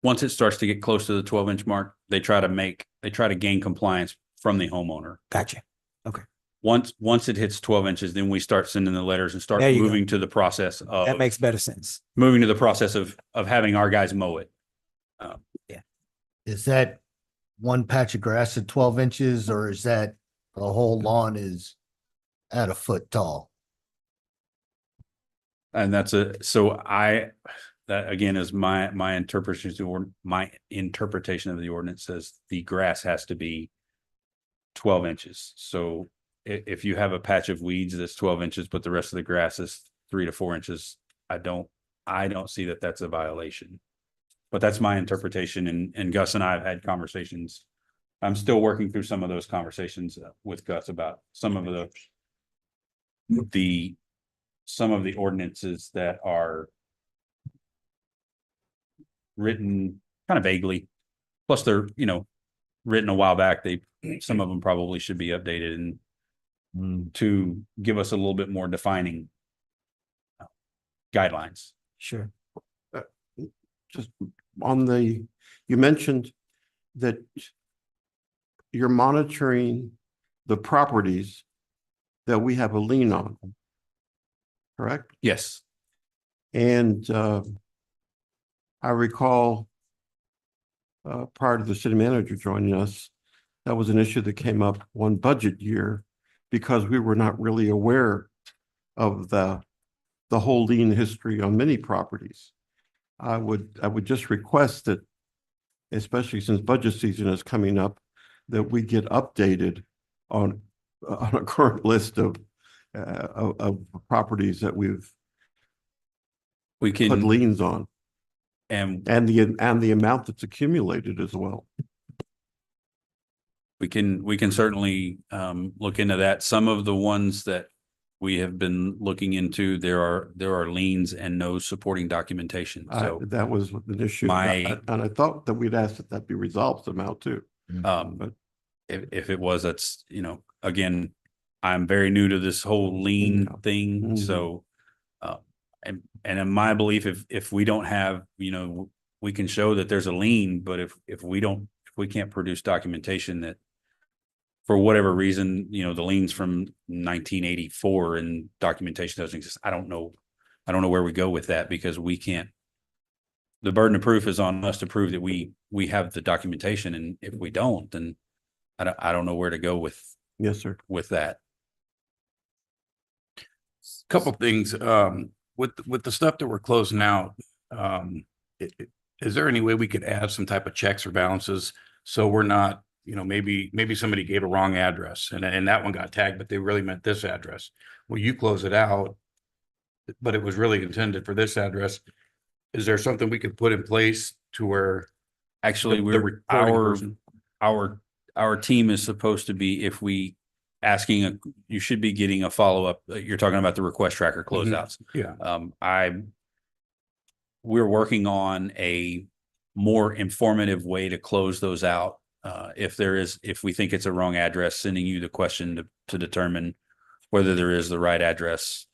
once it starts to get close to the 12-inch mark, they try to gain compliance from the homeowner. Gotcha. Okay. Once it hits 12 inches, then we start sending the letters and start There you moving to the process of. That makes better sense. Moving to the process of having our guys mow it. Yeah. Is that one patch of grass at 12 inches, or is that the whole lawn is at a foot tall? And that again is my interpretation of the ordinance says the grass has to be 12 inches. So if you have a patch of weeds that's 12 inches, but the rest of the grass is 3 to 4 inches, I don't see that that's a violation. But that's my interpretation, and Gus and I have had conversations. I'm still working through some of those conversations with Gus about some of the ordinances that are written kind of vaguely. Plus they're, written a while back. Some of them probably should be updated and to give us a little bit more defining guidelines. Sure. Just on you mentioned that you're monitoring the properties that we have a lien on, correct? Yes. And I recall prior to the city manager joining us, that was an issue that came up one budget year because we were not really aware of the whole lien history on many properties. I would just request that, especially since budget season is coming up, that we get updated on a current list of properties that we can put liens on, and the amount that's accumulated as well. we can certainly look into that. Some of the ones that we have been looking into, there are liens and no supporting documentation. So that was an issue, and I thought that we'd asked that be resolved somehow too. But if it was, that's, again, I'm very new to this whole lien thing. So, and in my belief, if we don't have, we can show that there's a lien, but if we can't produce documentation that for whatever reason, the liens from 1984 and documentation doesn't exist, I don't know where we go with that, because we can't, the burden of proof is on us to prove that we have the documentation. And if we don't, then I don't know where to go with. Yes, sir. With that. Couple things, with the stuff that we're closing out, is there any way we could add some type of checks or balances so we're not, maybe somebody gave a wrong address and that one got tagged, but they really meant this address. Well, you close it out, but it was really intended for this address. Is there something we could put in place to where actually our team is supposed to be, if we you should be getting a follow-up. You're talking about the request tracker closeouts. Yeah. We're working on a more informative way to close those out. If we think it's a wrong address, sending you the question to determine whether there is the right address.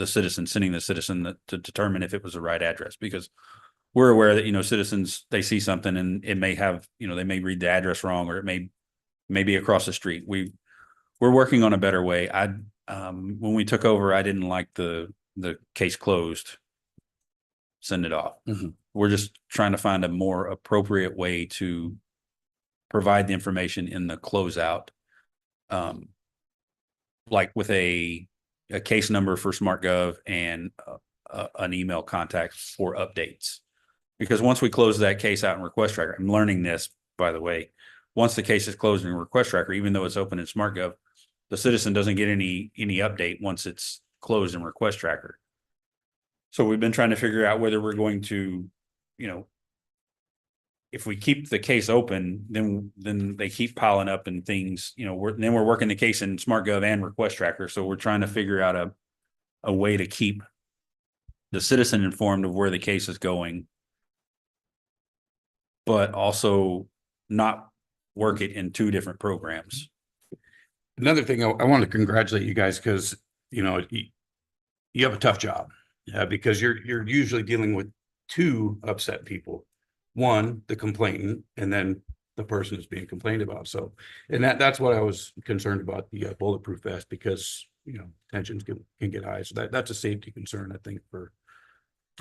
Sending the citizen to determine if it was the right address, because we're aware that, citizens, they see something and it may have, they may read the address wrong, or it may be across the street. We're working on a better way. When we took over, I didn't like the case closed, send it off. We're just trying to find a more appropriate way to provide the information in the closeout. Like with a case number for SmartGov and an email contact for updates. Because once we close that case out in Request Tracker, I'm learning this, by the way, once the case is closed in Request Tracker, even though it's open in SmartGov, the citizen doesn't get any update once it's closed in Request Tracker. So we've been trying to figure out whether we're going to, if we keep the case open, then they keep piling up and things, we're working the case in SmartGov and Request Tracker. So we're trying to figure out a way to keep the citizen informed of where the case is going, but also not work it in two different programs. Another thing, I want to congratulate you guys because, you have a tough job. Because you're usually dealing with two upset people. One, the complainant, and then the person who's being complained about. So, and that's what I was concerned about, the bulletproof vest, because, tensions can get high. So that's a safety concern, I think, for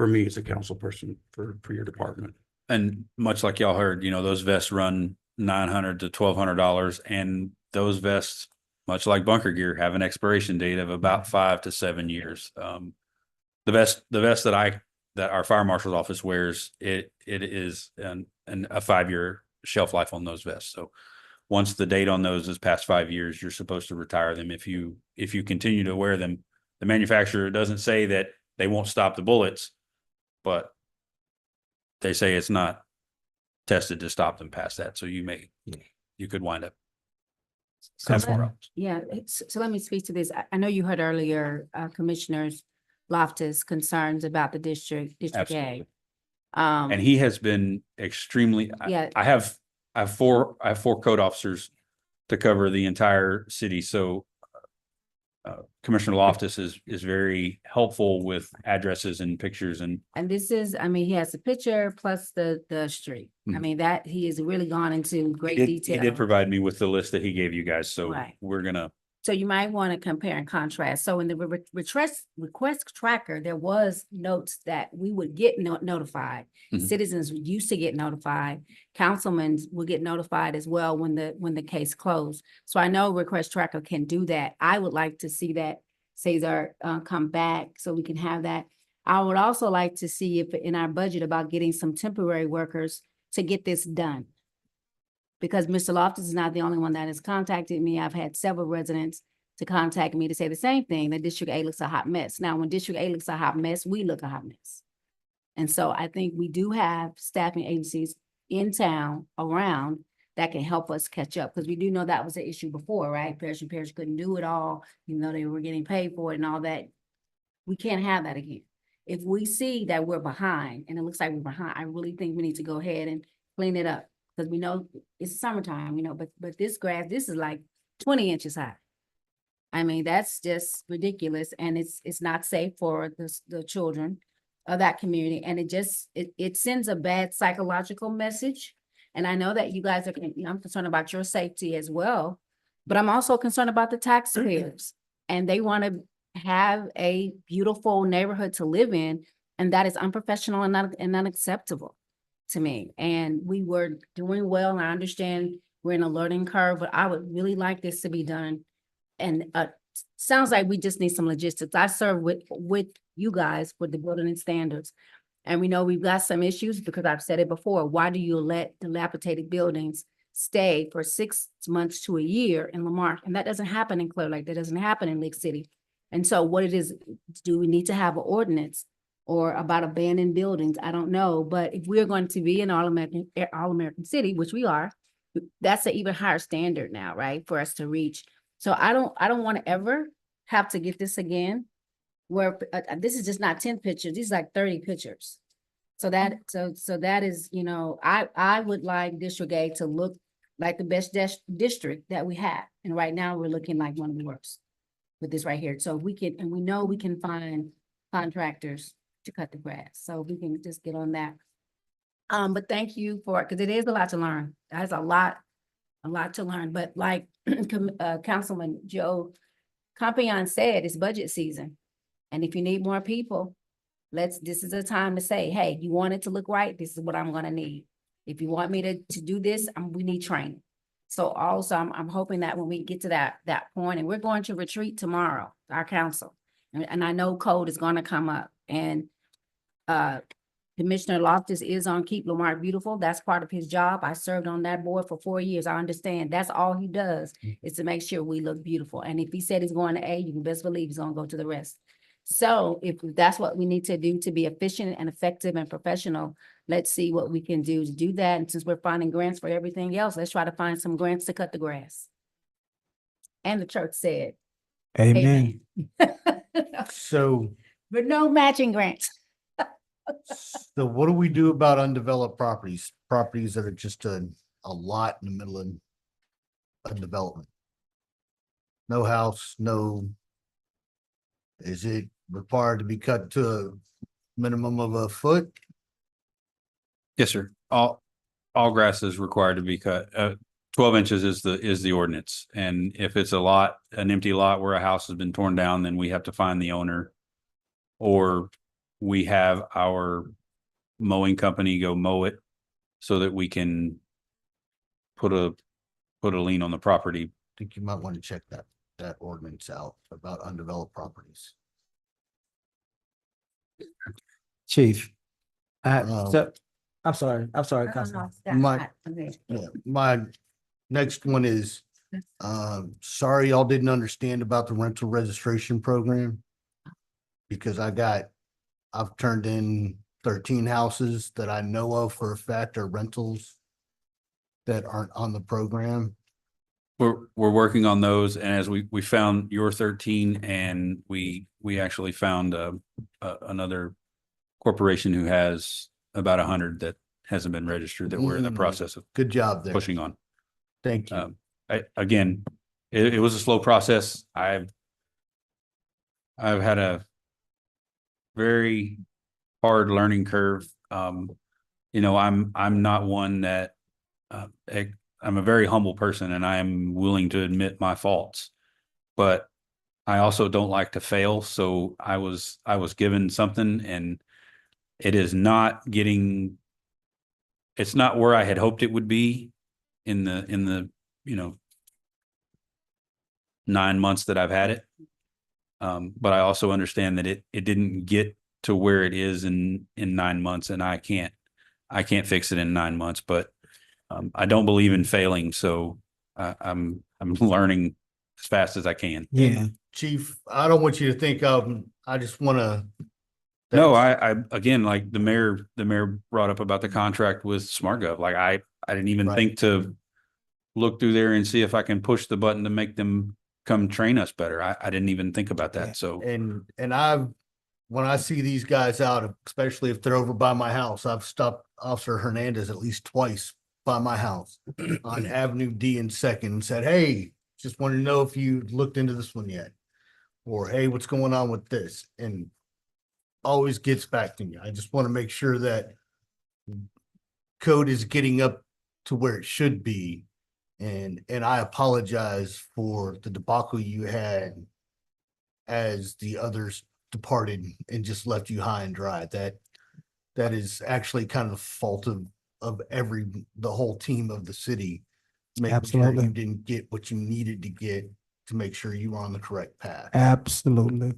me as a council person for your department. And much like y'all heard, those vests run $900 to $1,200, and those vests, much like bunker gear, have an expiration date of about 5 to 7 years. The vest that our fire marshal's office wears, it is a 5-year shelf life on those vests. So once the date on those is past 5 years, you're supposed to retire them. If you continue to wear them, the manufacturer doesn't say that they won't stop the bullets, but they say it's not tested to stop them past that. So you could wind up. So let me speak to this. I know you heard earlier, Commissioners Loftus concerns about the District Absolutely. A. And he has been extremely, Yeah. I have 4 code officers to cover the entire city. So Commissioner Loftus is very helpful with addresses and pictures, and this is, he has a picture plus the street. I mean, that he has really gone into great He detail. did provide me with the list that he gave you guys, so Right. we're gonna, So you might want to compare and contrast. So in the request tracker, there was notes that we would get notified. Mhm. Citizens used to get notified. Councilmen will get notified as well when the case closed. So I know request tracker can do that. I would like to see that Cesar come back so we can have that. I would also like to see if in our budget about getting some temporary workers to get this done. Because Mr. Loftus is not the only one that has contacted me. I've had several residents to contact me to say the same thing, that District 8 looks a hot mess. Now, when District 8 looks a hot mess, we look a hot mess. And so I think we do have staffing agencies in town around that can help us catch up, because we do know that was an issue before, right? Parish and parish couldn't do it all, even though they were getting paid for it and all that. We can't have that again. If we see that we're behind and it looks like we're behind, I really think we need to go ahead and clean it up. Because we know it's summertime, but this grass, this is like 20 inches high. I mean, that's just ridiculous, and it's not safe for the children of that community, and it sends a bad psychological message. And I know that you guys I'm concerned about your safety as well, but I'm also concerned about the taxpayers, and they want to have a beautiful neighborhood to live in, and that is unprofessional and unacceptable to me. And we were doing well, and I understand we're in a learning curve, but I would really like this to be done. And sounds like we just need some logistics. I serve with you guys with the building and standards. And we know we've got some issues because I've said it before. Why do you let dilapidated buildings stay for 6 months to a year in Lamarque? And that doesn't happen in Clear Lake. That doesn't happen in Lake City. And so what it is, do we need to have an ordinance or about abandoned buildings? I don't know. But if we're going to be an all-American city, which we are, that's an even higher standard now, right, for us to reach. So I don't want to ever have to get this again, where this is just not 10 pictures, these are like 30 pictures. So that is, I would like District 8 to look like the best district that we have. And right now we're looking like one of the worst with this right here. So if we can, and we know we can find contractors to cut the grass. So we can just get on that. But thank you for it, because it is a lot to learn. That's a lot to learn. But like Councilman Joe Compion said, it's budget season. And if you need more people, this is a time to say, hey, you want it to look right? This is what I'm gonna need. If you want me to do this, we need training. So also I'm hoping that when we get to that point, and we're going to retreat tomorrow, our council. And I know code is gonna come up, and Commissioner Loftus is on Keep Lamarque Beautiful. That's part of his job. I served on that board for 4 years. I understand that's all he does is to make sure we look beautiful. And if he said he's going to A, you can best believe he's gonna go to the rest. So if that's what we need to do to be efficient and effective and professional, let's see what we can do to do that. And since we're finding grants for everything else, let's try to find some grants to cut the grass. And the church said, Amen. So, but no matching grants. so what do we do about undeveloped properties? Properties that are just a lot in the middle of a development? No house, no. Is it required to be cut to a minimum of a foot? yes, sir. All grass is required to be cut. 12 inches is the ordinance. And if it's an empty lot where a house has been torn down, then we have to find the owner, or we have our mowing company go mow it so that we can put a lien on the property. I think you might want to check that ordinance out about undeveloped properties. Chief. Um, So, I'm sorry, Councilman. My next one is, sorry, y'all didn't understand about the rental registration program. Because I've turned in 13 houses that I know of for a fact are rentals that aren't on the program. We're working on those, and as we found your 13, and we actually found another corporation who has about 100 that hasn't been registered, that we're in the process of Good job there. pushing on. Thank you. Again, it was a slow process. I've had a very hard learning curve I'm not one that, I'm a very humble person and I am willing to admit my faults, but I also don't like to fail. So I was given something and it is not getting, it's not where I had hoped it would be in the 9 months that I've had it. But I also understand that it didn't get to where it is in 9 months, and I can't fix it in 9 months. But I don't believe in failing, so I'm learning as fast as I can. Yeah. Chief, I don't want you to think I just want to. No, I again, like the mayor brought up about the contract with SmartGov. Like I didn't even think to look through there and see if I can push the button to make them come train us better. I didn't even think about that. So And when I see these guys out, especially if they're over by my house, I've stopped Officer Hernandez at least twice by my house on Avenue D and Second and said, "Hey, just wanted to know if you looked into this one yet," or "Hey, what's going on with this?" And always gets back to me. I just want to make sure that code is getting up to where it should be. And I apologize for the debacle you had as the others departed and just left you high and dry. That is actually kind of the fault of the whole team of the city. Making sure Absolutely. you didn't get what you needed to get to make sure you were on the correct path. Absolutely.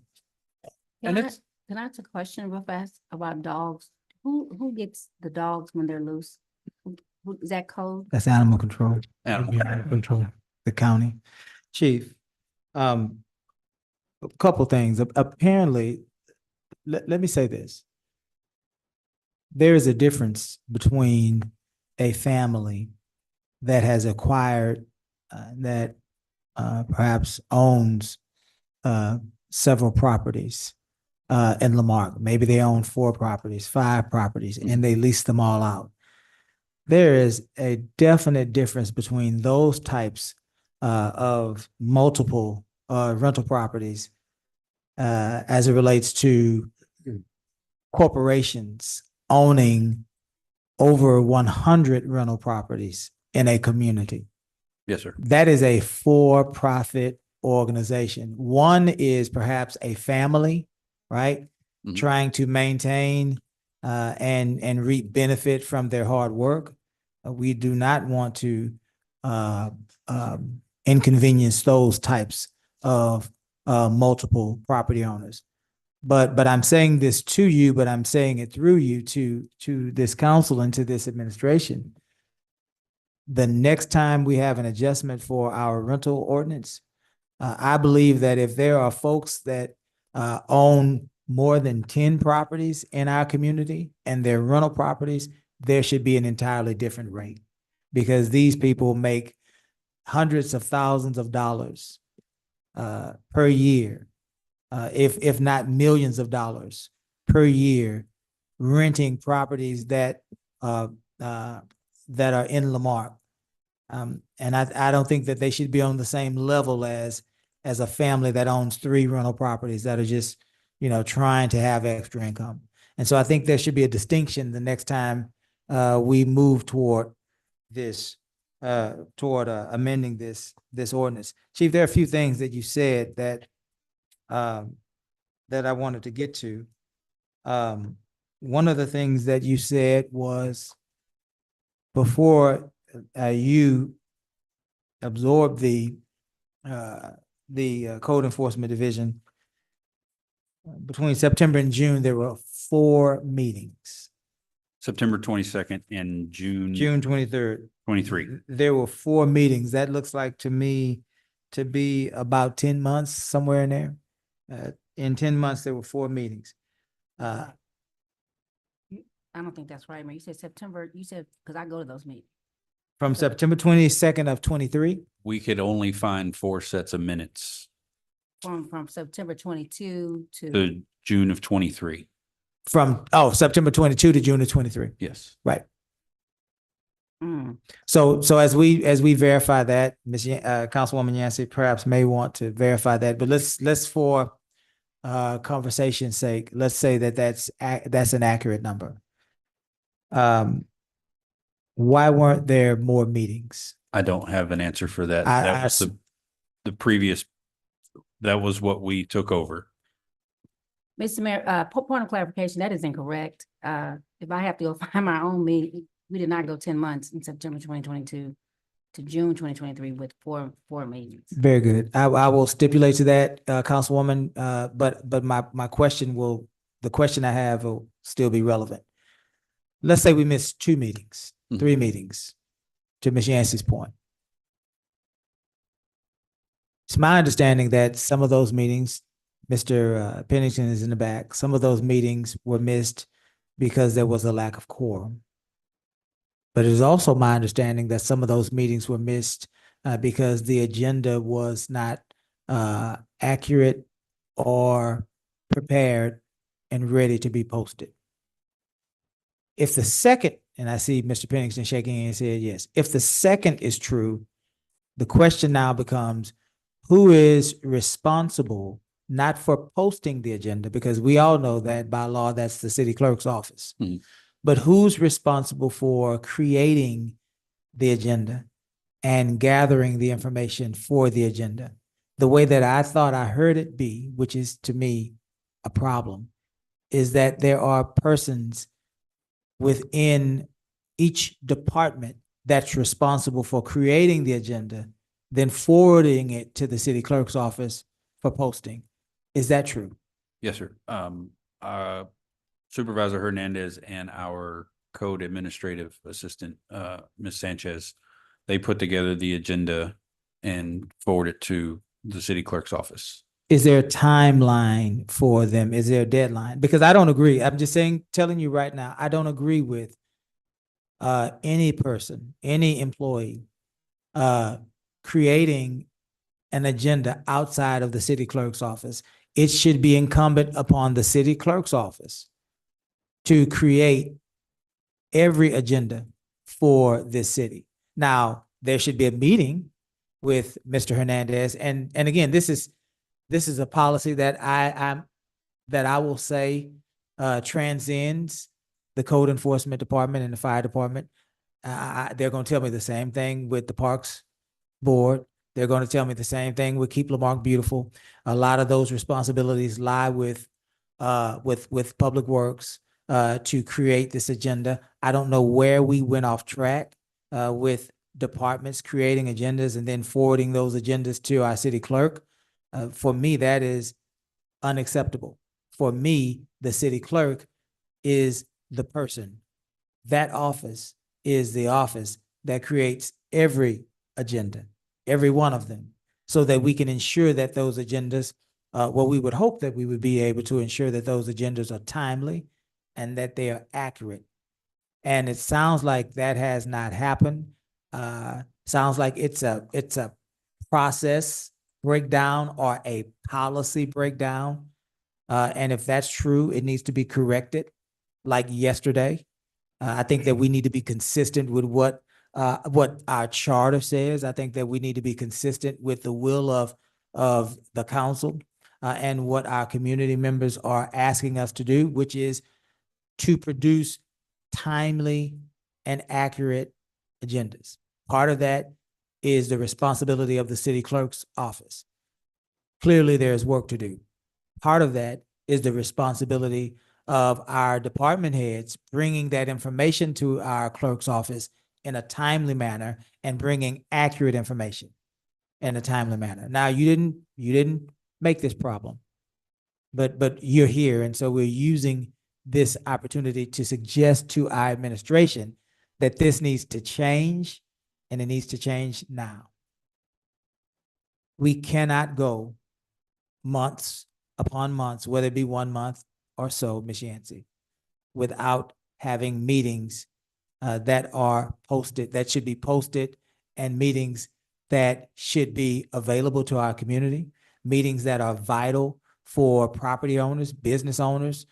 Can I ask a question real fast about dogs? Who gets the dogs when they're loose? Who is that code? That's animal control. Animal control. The county. Chief, a couple things. Apparently, let me say this. There is a difference between a family that has acquired, that perhaps owns several properties in Lamarque. Maybe they own 4 properties, 5 properties, and they lease them all out. There is a definite difference between those types of multiple rental properties as it relates to corporations owning over 100 rental properties in a community. yes, sir. That is a for-profit organization. One is perhaps a family, right? Mhm. Trying to maintain and reap benefit from their hard work. We do not want to inconvenience those types of multiple property owners. But I'm saying this to you, but I'm saying it through you to this council and to this administration. The next time we have an adjustment for our rental ordinance, I believe that if there are folks that own more than 10 properties in our community and they're rental properties, there should be an entirely different rate because these people make hundreds of thousands of dollars per year, if not millions of dollars per year, renting properties that are in Lamarque. And I don't think that they should be on the same level as a family that owns 3 rental properties that are just, trying to have extra income. And so I think there should be a distinction the next time we move toward this, amending this ordinance. Chief, there are a few things that you said that I wanted to get to. One of the things that you said was before you absorbed the code enforcement division, between September and June, there were 4 meetings. September 22nd and June 23rd. 23. There were 4 meetings. That looks like to me to be about 10 months, somewhere in there. In 10 months, there were 4 meetings. I don't think that's right, man. You said September, because I go to those meetings. From September 22nd of 23. We could only find 4 sets of minutes From September 22 to June of 23. From September 22 to June of 23. Yes. Right. So as we verify that, Councilwoman Yancey perhaps may want to verify that, but let's for conversation's sake, let's say that that's an accurate number. Why weren't there more meetings? I don't have an answer for that. I- That I was s- the previous, that was what we took over. Mr. Mayor, point of clarification, that is incorrect. If I have to go find my own meeting, we did not go 10 months in September 2022 to June 2023 with four meetings. Very good. I will stipulate to that, Councilwoman, but my question the question I have will still be relevant. Let's say we missed 2 meetings, 3 meetings, to Ms. Yancey's point. It's my understanding that some of those meetings, Mr. Pennington is in the back, some of those meetings were missed because there was a lack of quorum. But it is also my understanding that some of those meetings were missed because the agenda was not accurate or prepared and ready to be posted. If the second, and I see Mr. Pennington shaking his head, yes. If the second is true, the question now becomes, who is responsible not for posting the agenda? Because we all know that by law, that's the city clerk's office. But who's responsible for creating the agenda and gathering the information for the agenda? The way that I thought I heard it be, which is to me a problem, is that there are persons within each department that's responsible for creating the agenda, then forwarding it to the city clerk's office for posting. Is that true? Yes, sir. Supervisor Hernandez and our code administrative assistant, Ms. Sanchez, they put together the agenda and forward it to the city clerk's office. Is there a timeline for them? Is there a deadline? Because I don't agree. I'm just saying, telling you right now, I don't agree with any person, any employee creating an agenda outside of the city clerk's office. It should be incumbent upon the city clerk's office to create every agenda for this city. Now, there should be a meeting with Mr. Hernandez. And again, this is a policy that I will say transcends the code enforcement department and the fire department. They're going to tell me the same thing with the Parks Board. They're going to tell me the same thing with Keep Lamarck Beautiful. A lot of those responsibilities lie with Public Works to create this agenda. I don't know where we went off track with departments creating agendas and then forwarding those agendas to our city clerk. For me, that is unacceptable. For me, the city clerk is the person. That office is the office that creates every agenda, every one of them, so that we can ensure that those agendas, we would hope that we would be able to ensure that those agendas are timely and that they are accurate. And it sounds like that has not happened. Sounds like it's a process breakdown or a policy breakdown. And if that's true, it needs to be corrected like yesterday. I think that we need to be consistent with what our charter says. I think that we need to be consistent with the will of the council and what our community members are asking us to do, which is to produce timely and accurate agendas. Part of that is the responsibility of the city clerk's office. Clearly, there's work to do. Part of that is the responsibility of our department heads bringing that information to our clerk's office in a timely manner and bringing accurate information in a timely manner. Now, you didn't make this problem, but you're here, and so we're using this opportunity to suggest to our administration that this needs to change, and it needs to change now. We cannot go months upon months, whether it be 1 month or so, Ms. Yancey, without having meetings that are posted, that should be posted, and meetings that should be available to our community, meetings that are vital for property owners, business owners,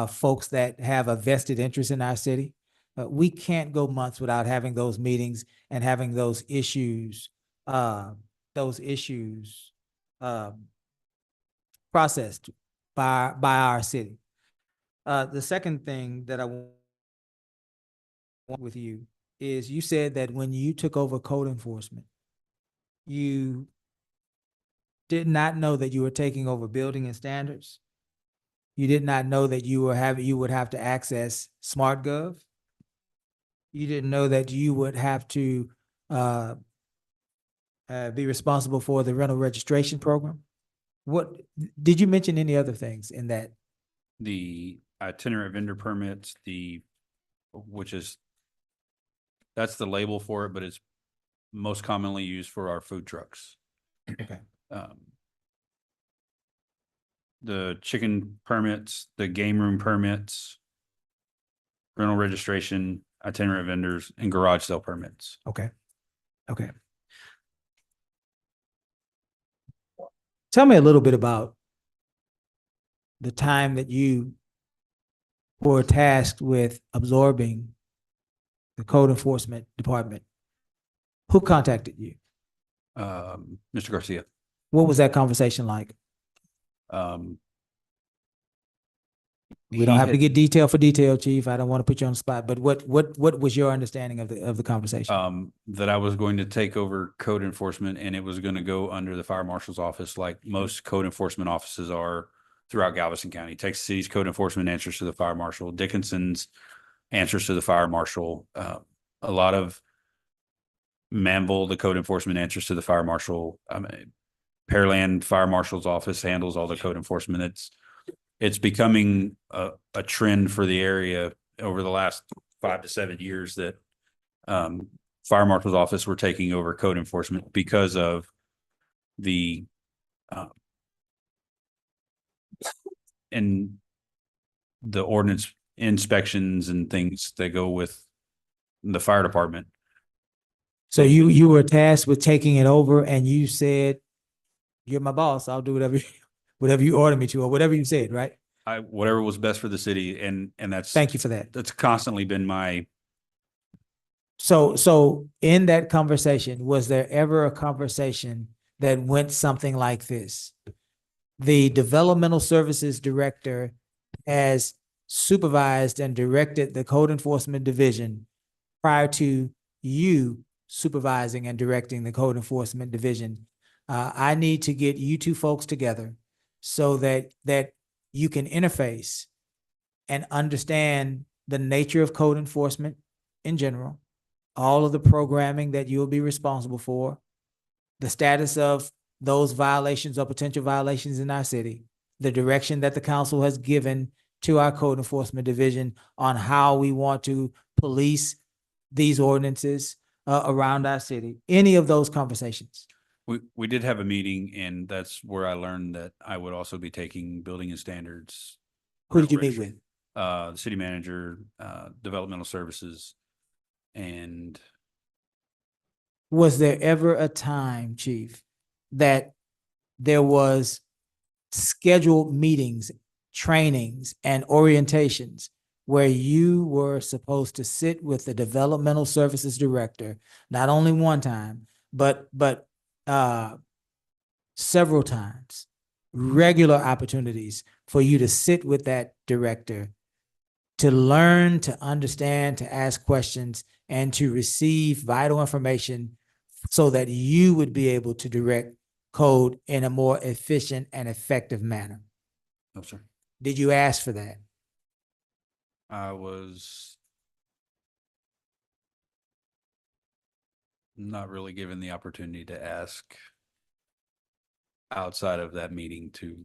folks that have a vested interest in our city. We can't go months without having those meetings and having those issues processed by our city. The second thing that I want with you is you said that when you took over code enforcement, you did not know that you were taking over building and standards. You did not know that you would have to access SmartGov. You didn't know that you would have to be responsible for the rental registration program. What did you mention any other things in that? The itinerant vendor permits, that's the label for it, but it's most commonly used for our food trucks. Okay. The chicken permits, the game room permits, rental registration, itinerant vendors, and garage sale permits. Okay. Okay. Tell me a little bit about the time that you were tasked with absorbing the code enforcement department. Who contacted you? Mr. Garcia. What was that conversation like? We don't have to get detail for detail, Chief. I don't want to put you on the spot, but what was your understanding of the conversation? That I was going to take over code enforcement and it was going to go under the fire marshal's office, like most code enforcement offices are throughout Galveston County. Texas City's code enforcement answers to the fire marshal. Dickinson's answers to the fire marshal. A lot of Manville, the code enforcement answers to the fire marshal. Pearland Fire Marshal's office handles all the code enforcement. It's becoming a trend for the area over the last 5 to 7 years that fire marshal's office were taking over code enforcement because of the and the ordinance inspections and things that go with the fire department. So you were tasked with taking it over and you said, "You're my boss. I'll do whatever you order me to," or whatever you said, right? Whatever was best for the city, and that's Thank you for that. That's constantly been my. So in that conversation, was there ever a conversation that went something like this? The developmental services director has supervised and directed the code enforcement division prior to you supervising and directing the code enforcement division. I need to get you two folks together so that you can interface and understand the nature of code enforcement in general, all of the programming that you'll be responsible for, the status of those violations or potential violations in our city, the direction that the council has given to our code enforcement division on how we want to police these ordinances around our city, any of those conversations. We did have a meeting, and that's where I learned that I would also be taking building and standards. Who did you meet with? The city manager, developmental services, and. Was there ever a time, Chief, that there was scheduled meetings, trainings, and orientations where you were supposed to sit with the developmental services director, not only one time, but several times, regular opportunities for you to sit with that director, to learn, to understand, to ask questions, and to receive vital information so that you would be able to direct code in a more efficient and effective manner? No, sir. Did you ask for that? I was not really given the opportunity to ask outside of that meeting to.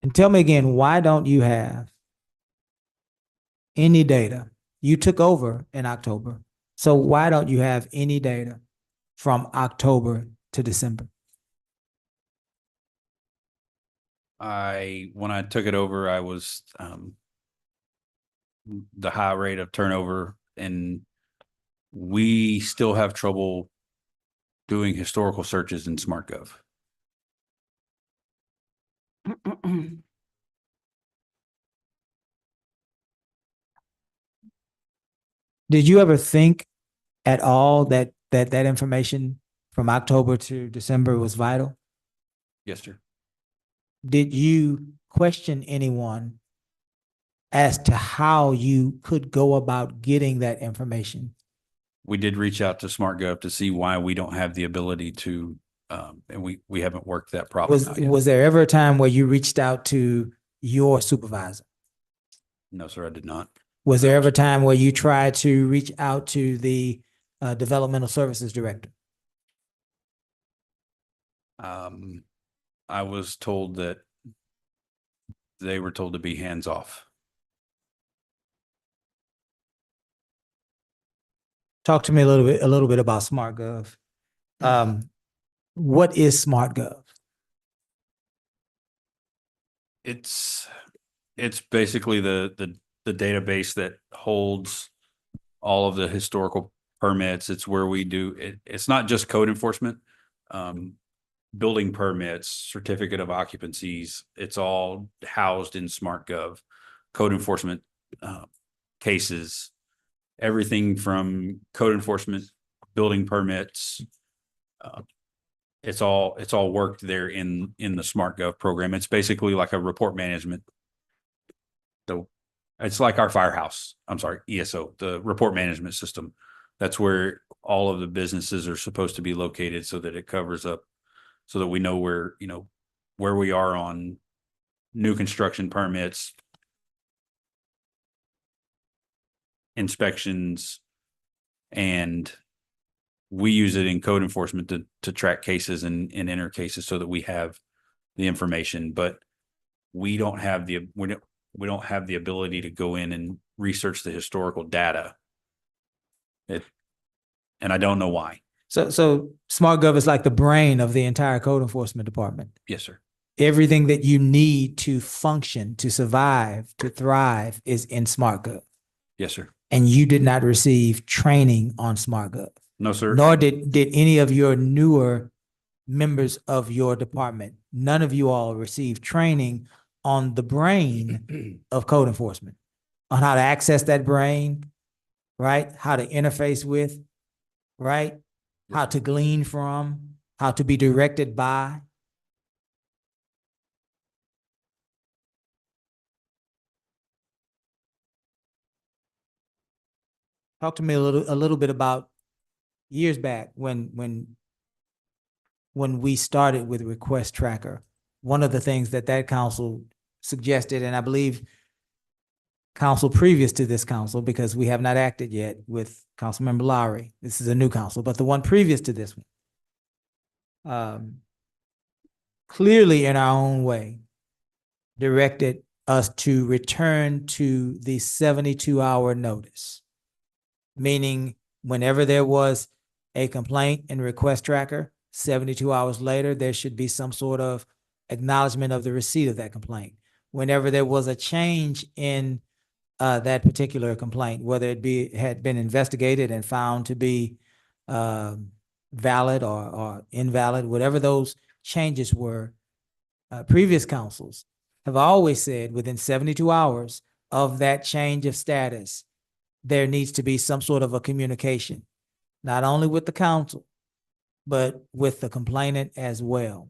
And tell me again, why don't you have any data? You took over in October. So why don't you have any data from October to December? When I took it over, I was the high rate of turnover, and we still have trouble doing historical searches in SmartGov. Did you ever think at all that information from October to December was vital? Yes, sir. did you question anyone as to how you could go about getting that information? We did reach out to SmartGov to see why we don't have the ability to, and we haven't worked that problem out yet. Was there ever a time where you reached out to your supervisor? No, sir, I did not. Was there ever a time where you tried to reach out to the developmental services director? I was told that they were told to be hands off. Talk to me a little bit about SmartGov. What is SmartGov? It's basically the database that holds all of the historical permits. It's where we do it. It's not just code enforcement, building permits, certificate of occupancies. It's all housed in SmartGov, code enforcement cases, everything from code enforcement, building permits. It's all worked there in the SmartGov program. It's basically like a report management. So it's like our firehouse. I'm sorry, ESO, the report management system. That's where all of the businesses are supposed to be located so that it covers up, so that we know where we are on new construction permits, inspections, and we use it in code enforcement to track cases and enter cases so that we have the information, but we don't have the ability to go in and research the historical data. And I don't know why. So SmartGov is like the brain of the entire code enforcement department. Yes, sir. Everything that you need to function, to survive, to thrive is in SmartGov. Yes, sir. And you did not receive training on SmartGov. No, sir. Nor did any of your newer members of your department. None of you all received training on the brain of code enforcement, on how to access that brain, right? How to interface with, right? How to glean from, how to be directed by. Talk to me a little bit about years back when we started with Request Tracker. One of the things that council suggested, and I believe council previous to this council, because we have not acted yet with Councilmember Lowry. This is a new council, but the one previous to this one, clearly in our own way, directed us to return to the 72-hour notice, meaning whenever there was a complaint in Request Tracker, 72 hours later, there should be some sort of acknowledgement of the receipt of that complaint. Whenever there was a change in that particular complaint, whether it had been investigated and found to be valid or invalid, whatever those changes were, previous councils have always said within 72 hours of that change of status, there needs to be some sort of a communication, not only with the council, but with the complainant as well.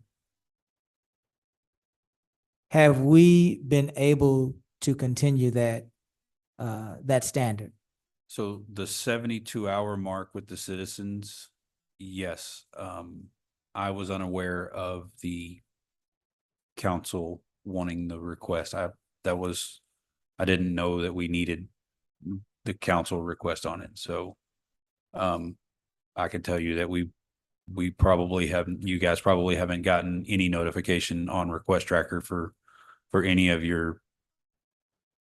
Have we been able to continue that standard? So the 72-hour mark with the citizens, yes. I was unaware of the council wanting the request. I didn't know that we needed the council request on it. So I can tell you that we probably haven't, you guys probably haven't gotten any notification on Request Tracker for any of your.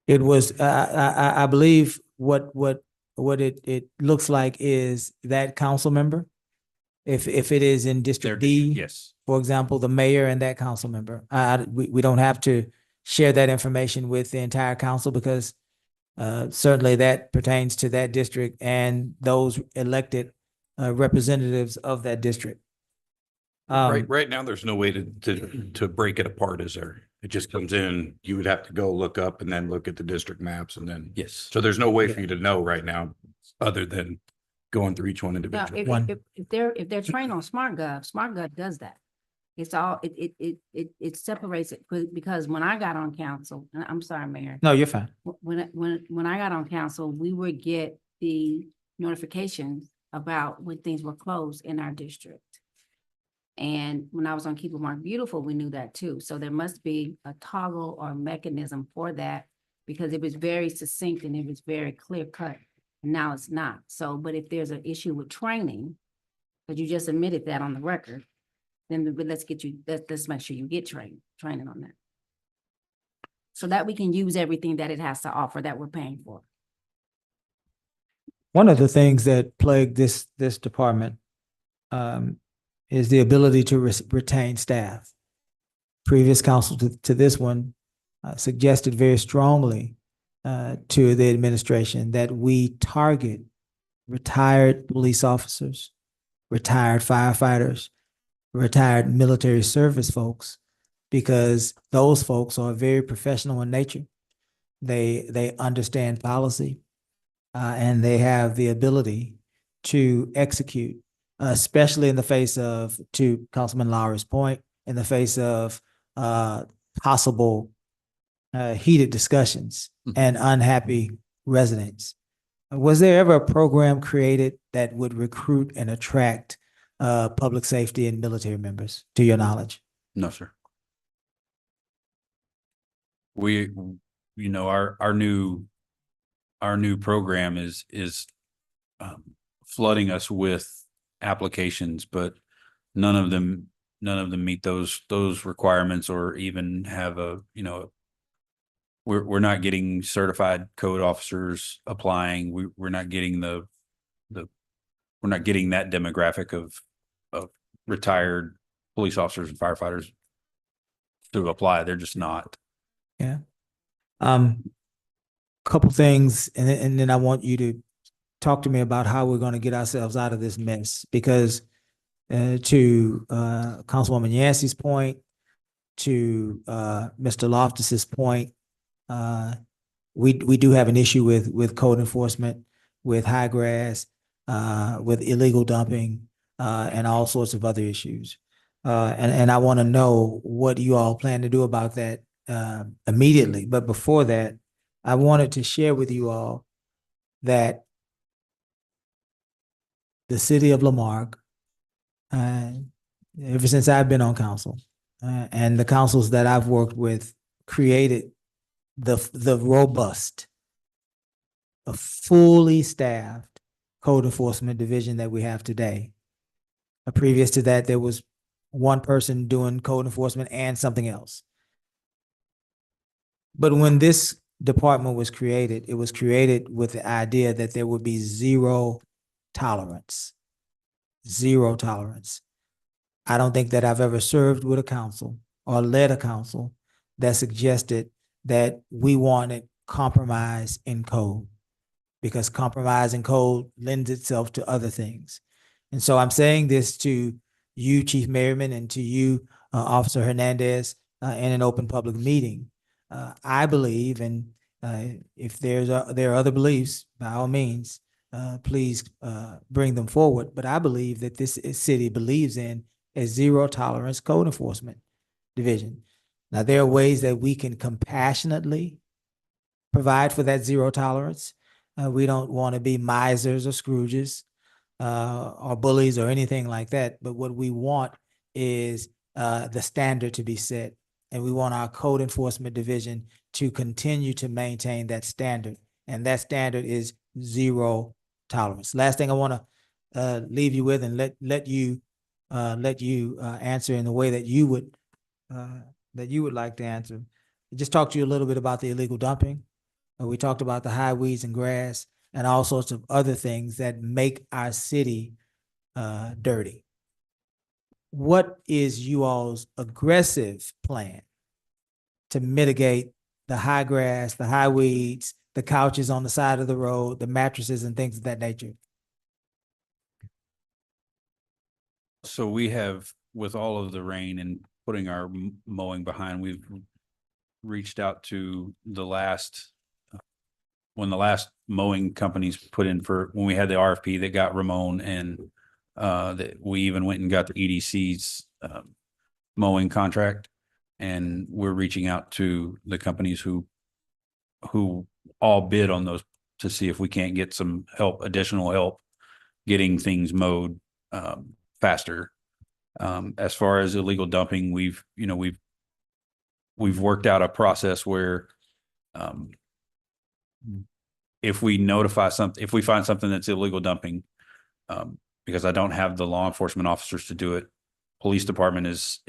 It was, I believe what it looks like is that council member. If it is in District D, yes. For example, the mayor and that council member, we don't have to share that information with the entire council because certainly that pertains to that district and those elected representatives of that district. Right now, there's no way to break it apart, is there? It just comes in, you would have to go look up and then look at the district maps and then. Yes. So there's no way for you to know right now, other than going through each one No, individually. if they're trained on SmartGov does that. It's all, it separates it because when I got on council, and I'm sorry, Mayor. No, you're fine. When I got on council, we would get the notifications about when things were closed in our district. And when I was on Keep It Mark Beautiful, we knew that too. So there must be a toggle or mechanism for that because it was very succinct and it was very clear cut. And now it's not. So, but if there's an issue with training, because you just admitted that on the record, then let's make sure you get training on that. So that we can use everything that it has to offer that we're paying for. One of the things that plague this department is the ability to retain staff. Previous council to this one suggested very strongly to the administration that we target retired police officers, retired firefighters, retired military service folks, because those folks are very professional in nature. They understand policy and they have the ability to execute, especially in the face of, to Councilman Lowry's point, in the face of possible heated discussions and unhappy residents. Was there ever a program created that would recruit and attract public safety and military members, to your knowledge? No, sir. We, you know, our new program is flooding us with applications, but none of them meet those requirements or even have a, you know, we're not getting certified code officers applying. We're not getting we're not getting that demographic of retired police officers and firefighters to apply. They're just not. Yeah. Couple things, and then I want you to talk to me about how we're going to get ourselves out of this mess, because to Councilwoman Yancey's point, to Mr. Loftus's point, we do have an issue with code enforcement, with high grass, with illegal dumping, and all sorts of other issues. And I want to know what you all plan to do about that immediately. But before that, I wanted to share with you all that the city of Lamarque, ever since I've been on council, and the councils that I've worked with, created the robust, a fully staffed code enforcement division that we have today. Previous to that, there was one person doing code enforcement and something else. But when this department was created, it was created with the idea that there would be zero tolerance. Zero tolerance. I don't think that I've ever served with a council or led a council that suggested that we wanted compromise in code, because compromise in code lends itself to other things. And so I'm saying this to you, Chief Merriman, and to you, Officer Hernandez, in an open public meeting. I believe, and if there are other beliefs, by all means, please bring them forward. But I believe that this city believes in a zero tolerance code enforcement division. Now, there are ways that we can compassionately provide for that zero tolerance. We don't want to be misers or Scrooges or bullies or anything like that. But what we want is the standard to be set. And we want our code enforcement division to continue to maintain that standard. And that standard is zero tolerance. Last thing I want to leave you with, and let you answer in the way that you would like to answer. Just talk to you a little bit about the illegal dumping. We talked about the high weeds and grass and all sorts of other things that make our city dirty. What is you all's aggressive plan to mitigate the high grass, the high weeds, the couches on the side of the road, the mattresses and things of that nature? So we have, with all of the rain and putting our mowing behind, we've reached out to when the last mowing companies put in for, when we had the RFP that got Ramon, and that we even went and got the EDC's mowing contract. And we're reaching out to the companies who all bid on those to see if we can't get some help, additional help, getting things mowed faster. As far as illegal dumping, we've worked out a process where if we notify something, if we find something that's illegal dumping, because I don't have the law enforcement officers to do it, police department is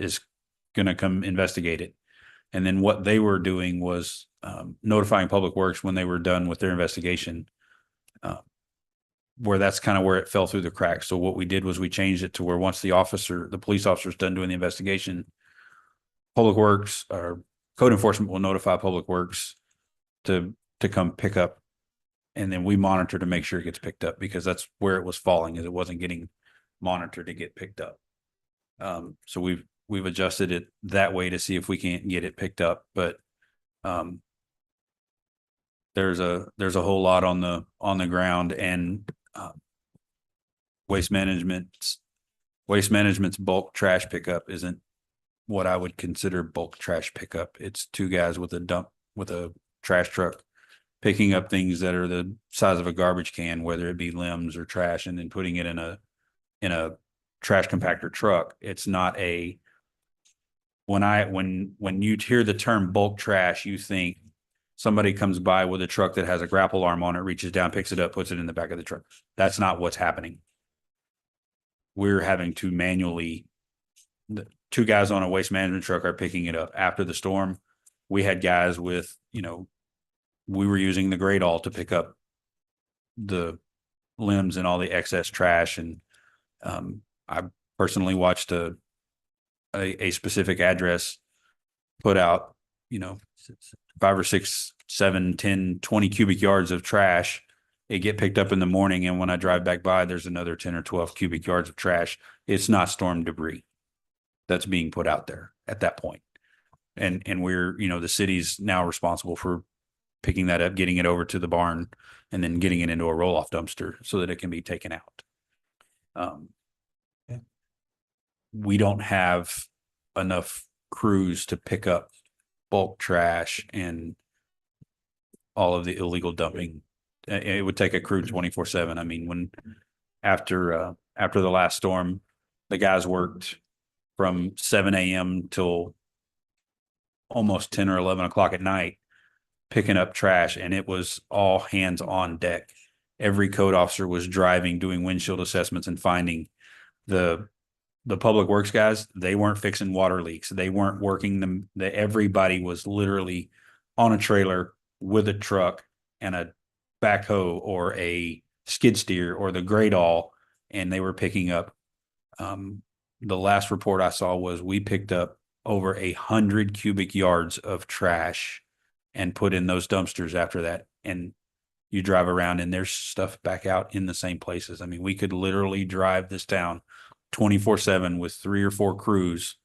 going to come investigate it. And then what they were doing was notifying Public Works when they were done with their investigation, where that's kind of where it fell through the cracks. So what we did was we changed it to where once the police officer is done doing the investigation, Public Works or code enforcement will notify Public Works to come pick up. And then we monitor to make sure it gets picked up, because that's where it was falling, is it wasn't getting monitored to get picked up. So we've adjusted it that way to see if we can't get it picked up. But there's a whole lot on the ground, and waste management's bulk trash pickup isn't what I would consider bulk trash pickup. It's two guys with a trash truck picking up things that are the size of a garbage can, whether it be limbs or trash, and then putting it in a trash compactor truck. It's not a, when you hear the term bulk trash, you think somebody comes by with a truck that has a grapple arm on it, reaches down, picks it up, puts it in the back of the truck. That's not what's happening. We're having to manually, the two guys on a waste management truck are picking it up. After the storm, we had guys with, we were using the great all to pick up the limbs and all the excess trash. And I personally watched a specific address put out, 5 or 6, 7, 10, 20 cubic yards of trash. It get picked up in the morning, and when I drive back by, there's another 10 or 12 cubic yards of trash. It's not storm debris that's being put out there at that point. And we're, the city's now responsible for picking that up, getting it over to the barn, and then getting it into a roll-off dumpster so that it can be taken out. We don't have enough crews to pick up bulk trash and all of the illegal dumping. It would take a crew 24/7. I mean, after the last storm, the guys worked from 7 a.m. till almost 10 or 11 o'clock at night, picking up trash, and it was all hands on deck. Every code officer was driving, doing windshield assessments, and finding the Public Works guys. They weren't fixing water leaks. They weren't working them. Everybody was literally on a trailer with a truck and a backhoe or a skid steer or the great all, and they were picking up. The last report I saw was we picked up over 100 cubic yards of trash and put in those dumpsters after that. And you drive around and there's stuff back out in the same places. I mean, we could literally drive this town 24/7 with 3 or 4 crews,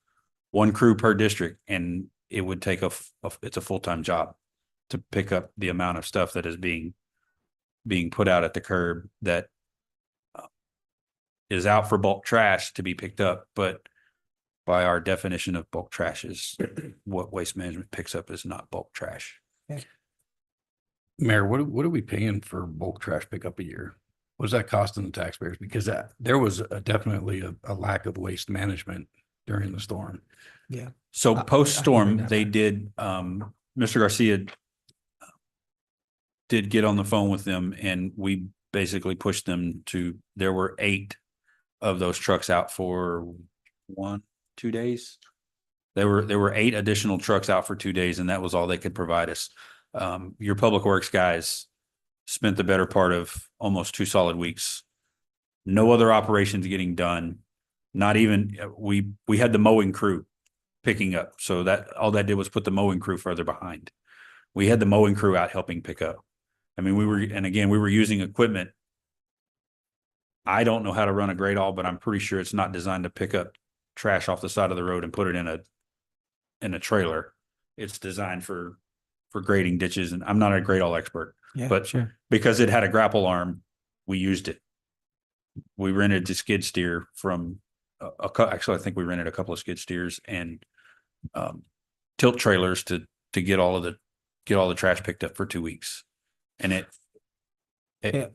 1 crew per district, and it would take it's a full-time job to pick up the amount of stuff that is being put out at the curb that is out for bulk trash to be picked up. But by our definition of bulk trash, is what waste management picks up is not bulk trash. Mayor, what are we paying for bulk trash pickup a year? What is that costing the taxpayers? Because there was definitely a lack of waste management during the storm. Yeah. So I post-storm, agree with they that. did, Mr. Garcia did get on the phone with them, and we basically pushed them to, there were 8 of those trucks out for 1-2 days. There were 8 additional trucks out for 2 days, and that was all they could provide us. Your Public Works guys spent the better part of almost 2 solid weeks. No other operations getting done. Not even, we had the mowing crew picking up. So that all that did was put the mowing crew further behind. We had the mowing crew out helping pick up. I mean, we were using equipment. I don't know how to run a great all, but I'm pretty sure it's not designed to pick up trash off the side of the road and put it in a trailer. It's designed for grading ditches, and I'm not a great all expert, but sure. because it had a grapple arm, we used it. We rented the skid steer from actually, I think we rented a couple of skid steers and tilt trailers to get all the trash picked up for 2 weeks. And it Yeah.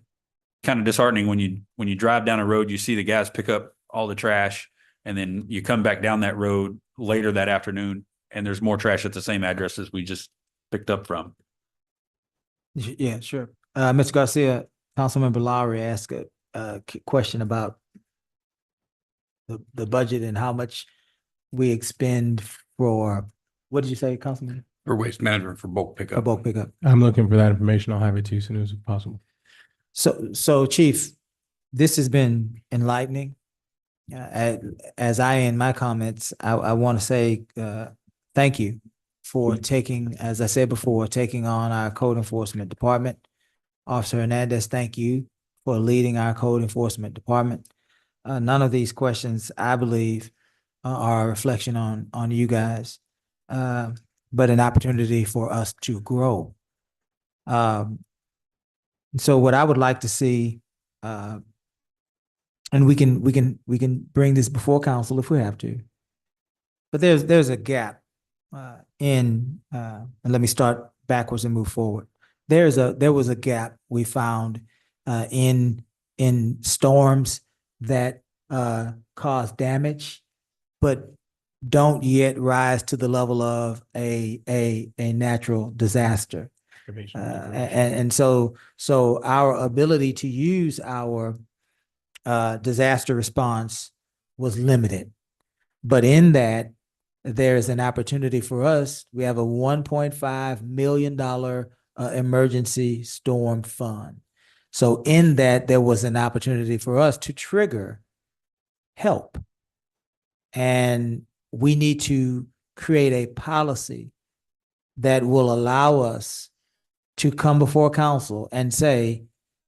kind of disheartening when you drive down a road, you see the guys pick up all the trash, and then you come back down that road later that afternoon and there's more trash at the same address as we just picked up from. Yeah, sure. Mr. Garcia, Councilmember Lowry asked a question about the budget and how much we expend for, what did you say, Councilman? For waste management for bulk pickup. For bulk pickup. I'm looking for that information. I'll have it to you as soon as possible. So Chief, this has been enlightening. As I end my comments, I want to say thank you for taking, as I said before, taking on our code enforcement department. Officer Hernandez, thank you for leading our code enforcement department. None of these questions, I believe, are a reflection on you guys, but an opportunity for us to grow. So what I would like to see, and we can bring this before council if we have to, but there's a gap and let me start backwards and move forward. There was a gap we found in storms that cause damage, but don't yet rise to the level of a natural disaster. And so our ability to use our disaster response was limited. But in that, there's an opportunity for us. We have a $1.5 million emergency storm fund. So in that, there was an opportunity for us to trigger help. And we need to create a policy that will allow us to come before council and say,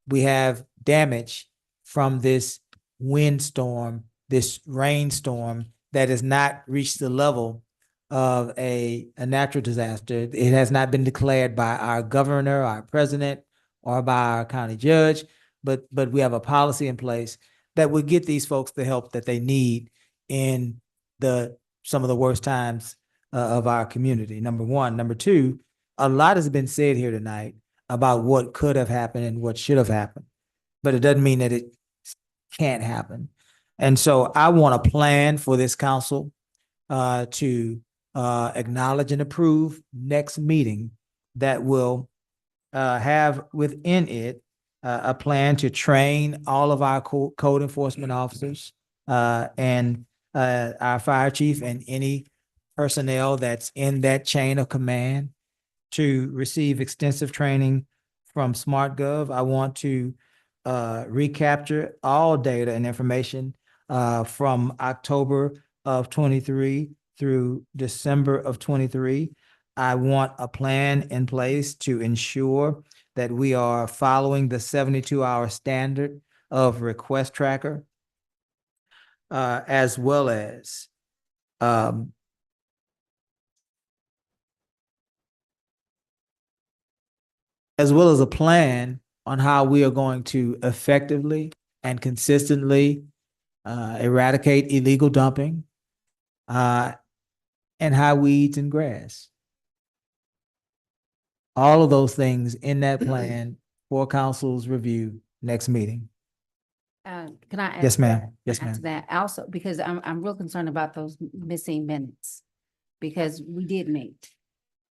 we have damage from this windstorm, this rainstorm that has not reached the level of a natural disaster. It has not been declared by our governor, our president, or by our county judge, but we have a policy in place that would get these folks the help that they need in some of the worst times of our community. Number one. Number two, a lot has been said here tonight about what could have happened and what should have happened, but it doesn't mean that it can't happen. And so I want a plan for this council to acknowledge and approve next meeting that will have within it a plan to train all of our code enforcement officers and our fire chief and any personnel that's in that chain of command to receive extensive training from SmartGov. I want to recapture all data and information from October of 23 through December of 23. I want a plan in place to ensure that we are following the 72-hour standard of request tracker, as well as a plan on how we are going to effectively and consistently eradicate illegal dumping and high weeds and grass. All of those things in that plan for council's review next meeting. Can I add? Yes, ma'am. that- Yes, add to ma'am. That also, because I'm real concerned about those missing minutes, because we did meet.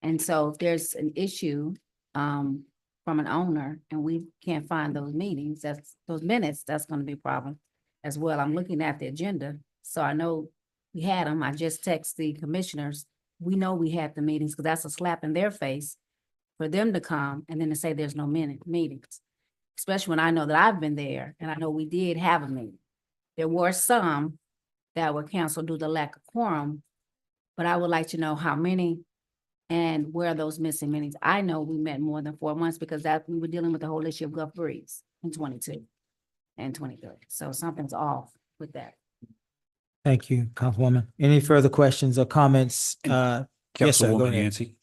And so if there's an issue from an owner and we can't find those meetings, those minutes, that's gonna be a problem as well. I'm looking at the agenda, so I know we had them. I just text the commissioners. We know we had the meetings, because that's a slap in their face for them to come and then to say there's no meetings. Especially when I know that I've been there and I know we did have a meeting. There were some that were canceled due to lack of quorum, but I would like to know how many and where are those missing meetings. I know we met more than 4 months, because we were dealing with the whole issue of Gulf Breeze in 22 and 23. So something's off with that. Thank you, Councilwoman. Any further questions or comments? Yes, sir, go Councilwoman ahead. Yancey,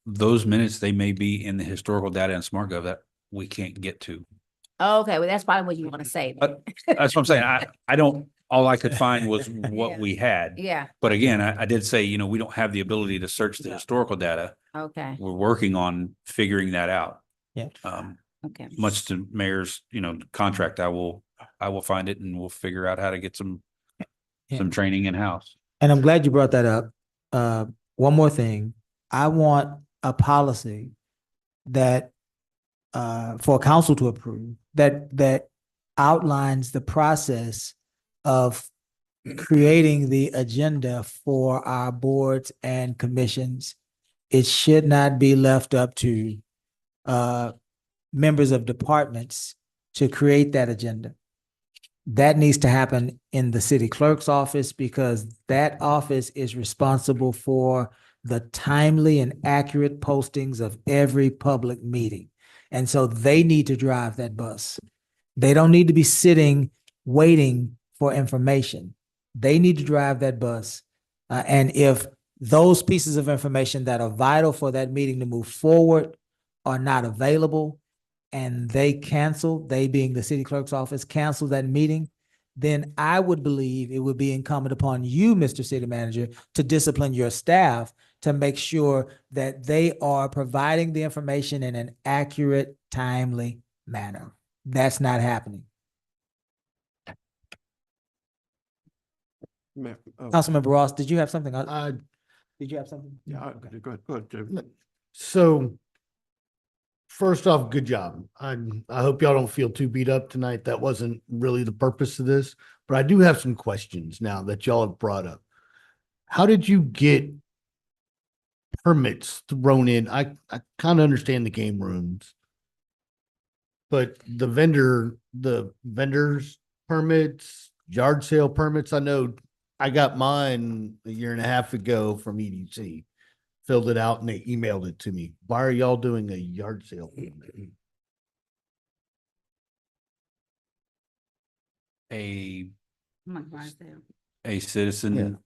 those minutes, they may be in the historical data in SmartGov that we can't get to. Okay, well, that's probably what you want to say. then. That's what I'm saying. I don't, all I could find was what Yeah. we had. Yeah, But again, I did say, we don't have the ability to search the historical data. okay, We're working on figuring that out. Yeah. okay. Much to mayor's, contract, I will find it and we'll figure out how to get some Yeah. training in-house. And I'm glad you brought that up. One more thing. I want a policy that for council to approve that outlines the process of creating the agenda for our boards and commissions. It should not be left up to members of departments to create that agenda. That needs to happen in the city clerk's office because that office is responsible for the timely and accurate postings of every public meeting. And so they need to drive that bus. They don't need to be sitting waiting for information. They need to drive that bus. And if those pieces of information that are vital for that meeting to move forward are not available, and they being the city clerk's office, cancel that meeting, then I would believe it would be incumbent upon you, Mr. City Manager, to discipline your staff to make sure that they are providing the information in an accurate, timely manner. That's not happening. Councilmember Ross, did you have something? Did you have something? Yeah, Okay. go ahead, Jim. So first off, good job. I hope y'all don't feel too beat up tonight. That wasn't really the purpose of this, but I do have some questions now that y'all have brought up. How did you get permits thrown in? I kind of understand the game rooms, but the vendors permits, yard sale permits, I know I got mine a year and a half ago from EDC. Filled it out and they emailed it to me. Why are y'all doing a yard sale? A Oh my God, there. a citizen,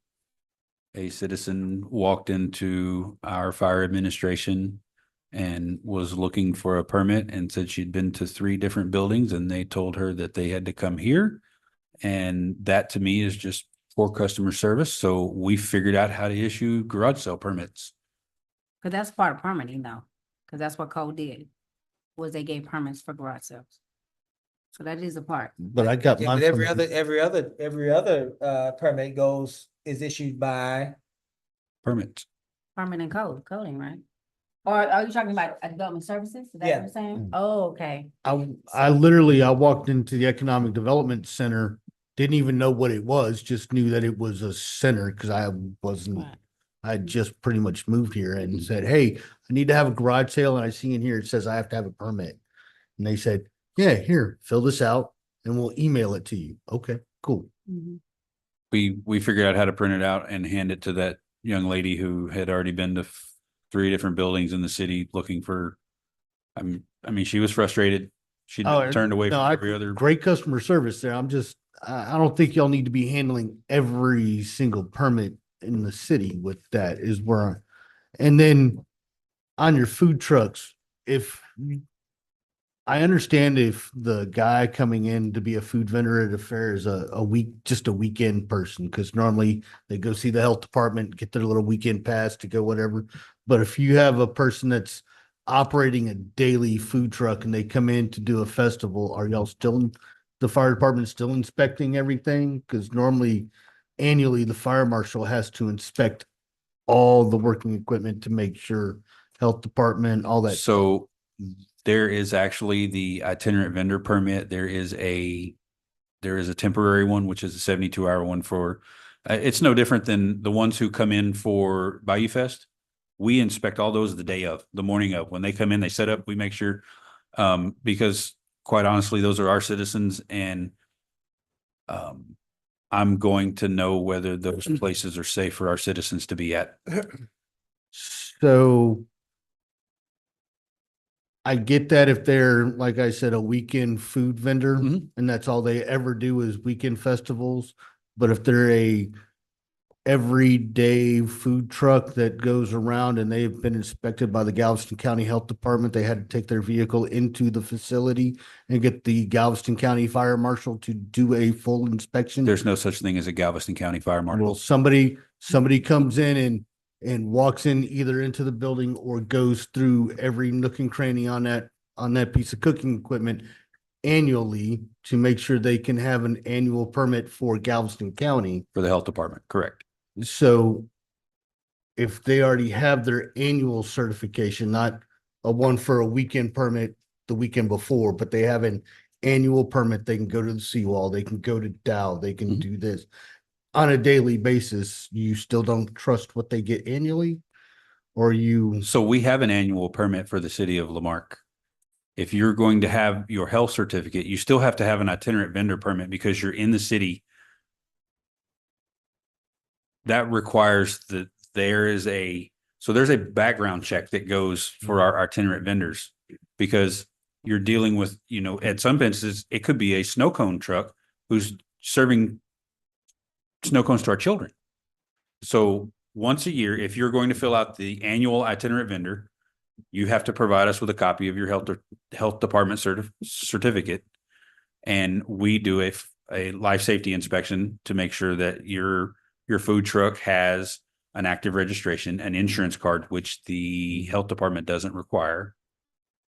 a citizen walked into our fire administration and was looking for a permit and said she'd been to 3 different buildings and they told her that they had to come here. And that to me is just poor customer service. So we figured out how to issue garage sale permits. Cause that's part of permitting though, cause that's what code did, was they gave permits for garage sales. So that is a part. But I got Yeah, mine but every from, other permit is issued by. Permits. Permit and coding, right? Or are you talking about development services? Is that what Yeah. you're saying? Oh, okay. I literally walked into the Economic Development Center, didn't even know what it was, just knew that it was a center because I wasn't, Right. I had just pretty much moved here and said, hey, I need to have a garage sale. And I see in here, it says I have to have a permit. And they said, yeah, here, fill this out and we'll email it to you. Okay, cool. Mhm. We figured out how to print it out and hand it to that young lady who had already been to 3 different buildings in the city looking for, I mean, she was frustrated. She'd been turned away from every other. Great customer service there. I don't think y'all need to be handling every single permit in the city with that is where, and then on your food trucks, I understand if the guy coming in to be a food vendor at a fair is a weekend person, because normally they go see the health department, get their little weekend pass to go whatever. But if you have a person that's operating a daily food truck and they come in to do a festival, are y'all still, the fire department still inspecting everything? Because normally annually, the fire marshal has to inspect all the working equipment to make sure health department, all that. So there is actually the itinerant vendor permit. There is a temporary one, which is a 72-hour one for, it's no different than the ones who come in for Bayou Fest. We inspect all those the morning of. When they come in, they set up, we make sure, because quite honestly, those are our citizens and I'm going to know whether those places are safe for our citizens to be at. So I get that if they're, like I said, a weekend food vendor and that's all they ever do is weekend festivals. But if they're a everyday food truck that goes around, and they've been inspected by the Galveston County Health Department. They had to take their vehicle into the facility and get the Galveston County Fire Marshal to do a full inspection. There's no such thing as a Galveston County Fire Well, Marshal. somebody comes in and walks in either into the building or goes through every nook and cranny on that piece of cooking equipment annually to make sure they can have an annual permit for Galveston County. For the health department, correct. So if they already have their annual certification, not a one for a weekend permit the weekend before, but they have an annual permit, they can go to the seawall, they can go to Dow, they can do this on a daily basis. You still don't trust what they get annually? Or you? So we have an annual permit for the city of Lamarque. If you're going to have your health certificate, you still have to have an itinerant vendor permit because you're in the city. That requires that there's a background check that goes for our itinerant vendors, because you're dealing with, at some instances, it could be a snow cone truck who's serving snow cones to our children. So once a year, if you're going to fill out the annual itinerant vendor, you have to provide us with a copy of your health department certificate. And we do a life safety inspection to make sure that your food truck has an active registration, an insurance card, which the health department doesn't require.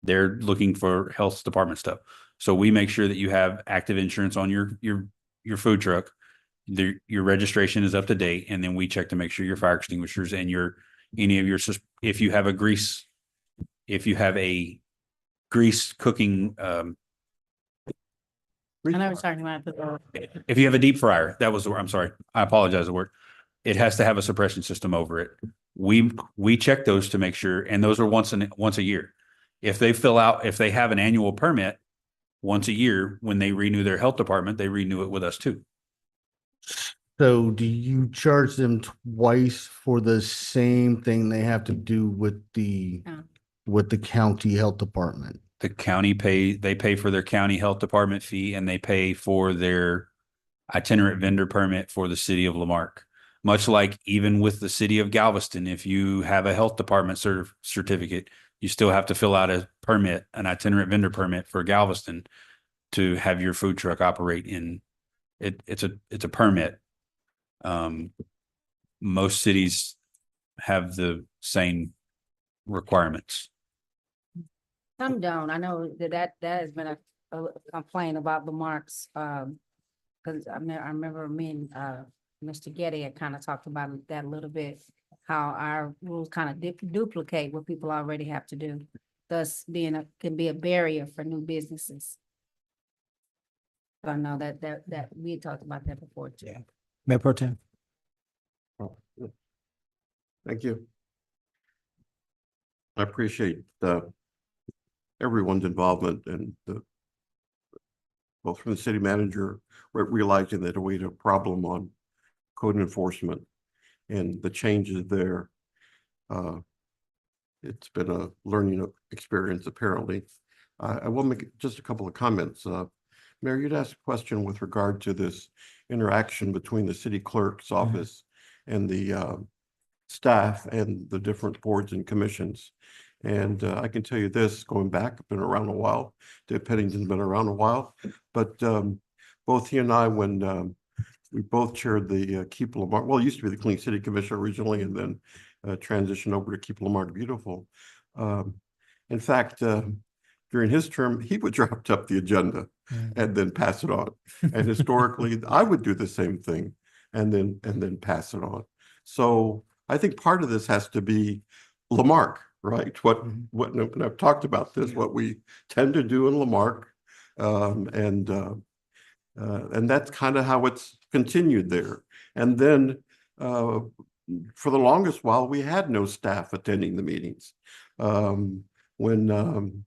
They're looking for health department stuff. So we make sure that you have active insurance on your food truck. Your registration is up to date, and then we check to make sure your fire extinguishers and if you have a grease cooking, I know we're talking about if you have a deep fryer, that was the word, I'm sorry, I apologize, the word. It has to have a suppression system over it. We check those to make sure, and those are once a year. If they have an annual permit once a year, when they renew their health department, they renew it with us too. So do you charge them twice for the same thing they have to do with the county health department? The county they pay for their county health department fee, and they pay for their itinerant vendor permit for the city of Lamarque. Much like even with the city of Galveston, if you have a health department certificate, you still have to fill out an itinerant vendor permit for Galveston to have your food truck operate in it. It's a permit. Most cities have the same requirements. Some don't. I know that has been a complaint about Lamarque's, because I remember me and Mr. Getty had kind of talked about that a little bit, how our rules kind of duplicate what people already have to do, thus can be a barrier for new businesses. I know that we had talked about that before too. Yeah. Mayor Pro Tem. Thank you. I appreciate everyone's involvement and both from the city manager realizing that we had a problem on code enforcement and the changes there. It's been a learning experience, apparently. I will make just a couple of comments. Mayor, you'd asked a question with regard to this interaction between the city clerk's office and the staff and the different boards and commissions. And I can tell you this, going back, I've been around a while. Dave Pennington's been around a while, but both he and I, when we both chaired the Keep Lamarque, well, it used to be the Clean City Commission originally, and then transitioned over to Keep Lamarque Beautiful. In fact, during his term, he would draft up the agenda and then pass it on. And historically, I would do the same thing and then pass it on. So I think part of this has to be Lamarque, right? What and I've talked about this, what we tend to do in Lamarque, and that's kind of how it's continued there. And then for the longest while, we had no staff attending the meetings. When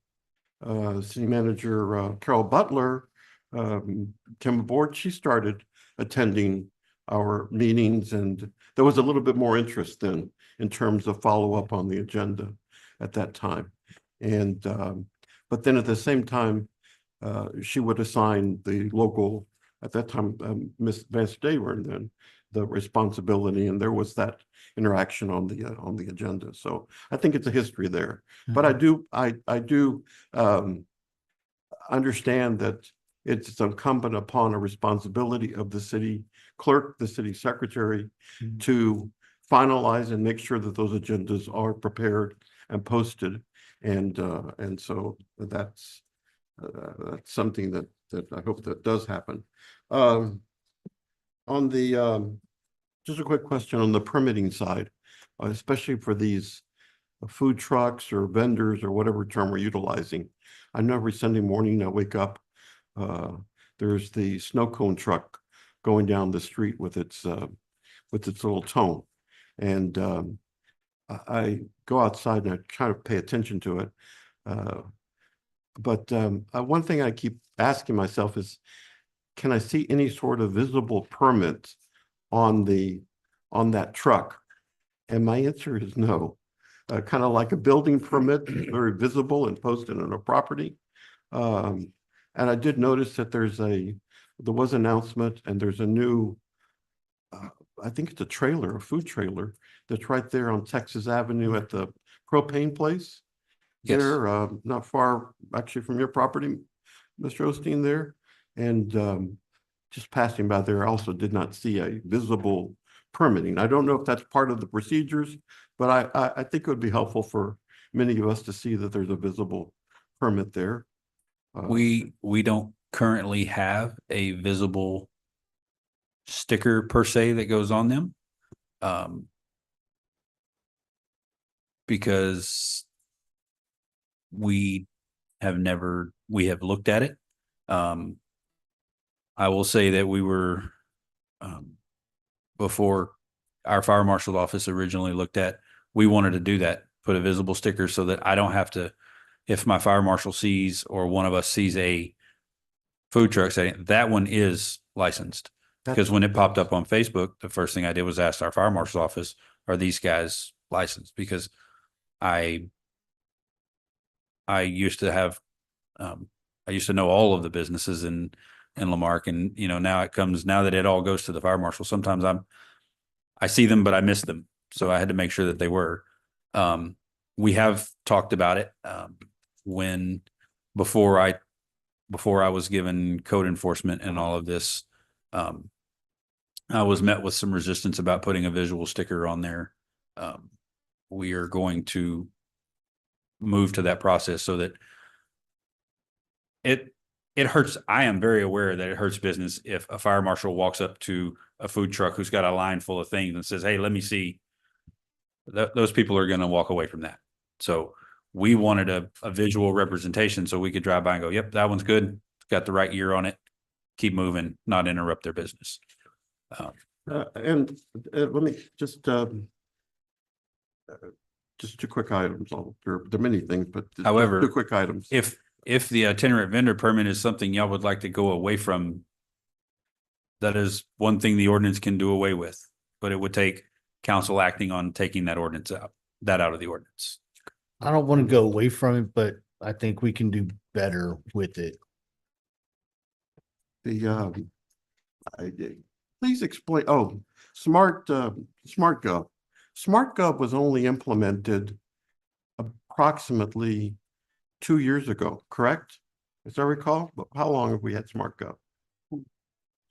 City Manager Carol Butler came aboard, she started attending our meetings, and there was a little bit more interest then in terms of follow-up on the agenda at that time. And but then at the same time, she would assign the local, at that time, Miss Vance Daywern then, the responsibility, and there was that interaction on the agenda. So I think it's a history there. But I do understand that it's incumbent upon a responsibility of the city clerk, the city secretary, to finalize and make sure that those agendas are prepared and posted. And so that's something that I hope that does happen. On the just a quick question on the permitting side, especially for these food trucks or vendors or whatever term we're utilizing. I know every Sunday morning I wake up, there's the snow cone truck going down the street with its little tone. And I go outside and I try to pay attention to it. But one thing I keep asking myself is, can I see any sort of visible permit on that truck? And my answer is no. Kind of like a building permit, very visible and posted on a property. And I did notice that there was an announcement, and there's a new, I think it's a food trailer that's right there on Texas Avenue at the propane place. Yes. There, not far actually from your property, Mr. Osteen there. And just passing by there, I also did not see a visible permitting. I don't know if that's part of the procedures, but I think it would be helpful for many of us to see that there's a visible permit there. We don't currently have a visible sticker per se that goes on them. Because we have looked at it. I will say that we were, before our fire marshal's office originally looked at, we wanted to do that, put a visible sticker so that I don't have to, if my fire marshal sees or one of us sees a food truck saying that one is licensed. Because when it popped up on Facebook, the first thing I did was ask our fire marshal's office, are these guys licensed? Because I used to have, I used to know all of the businesses in Lamarque, and now that it all goes to the fire marshal, sometimes I see them, but I miss them. So I had to make sure that they were. We have talked about it before I was given code enforcement and all of this. I was met with some resistance about putting a visual sticker on there. We are going to move to that process so that it hurts. I am very aware that it hurts business if a fire marshal walks up to a food truck who's got a line full of things and says, hey, let me see. Those people are going to walk away from that. So we wanted a visual representation so we could drive by and go, yep, that one's good. It's got the right year on it. Keep moving, not interrupt their business. And let me just two quick items. There are many things, but just however, 2 quick items. If the itinerant vendor permit is something y'all would like to go away from, that is one thing the ordinance can do away with, but it would take council acting on taking that ordinance out of the ordinance. I don't want to go away from it, but I think we can do better with it. Please explain. Oh, SmartGov. SmartGov was only implemented approximately 2 years ago, correct? As I recall, but how long have we had SmartGov?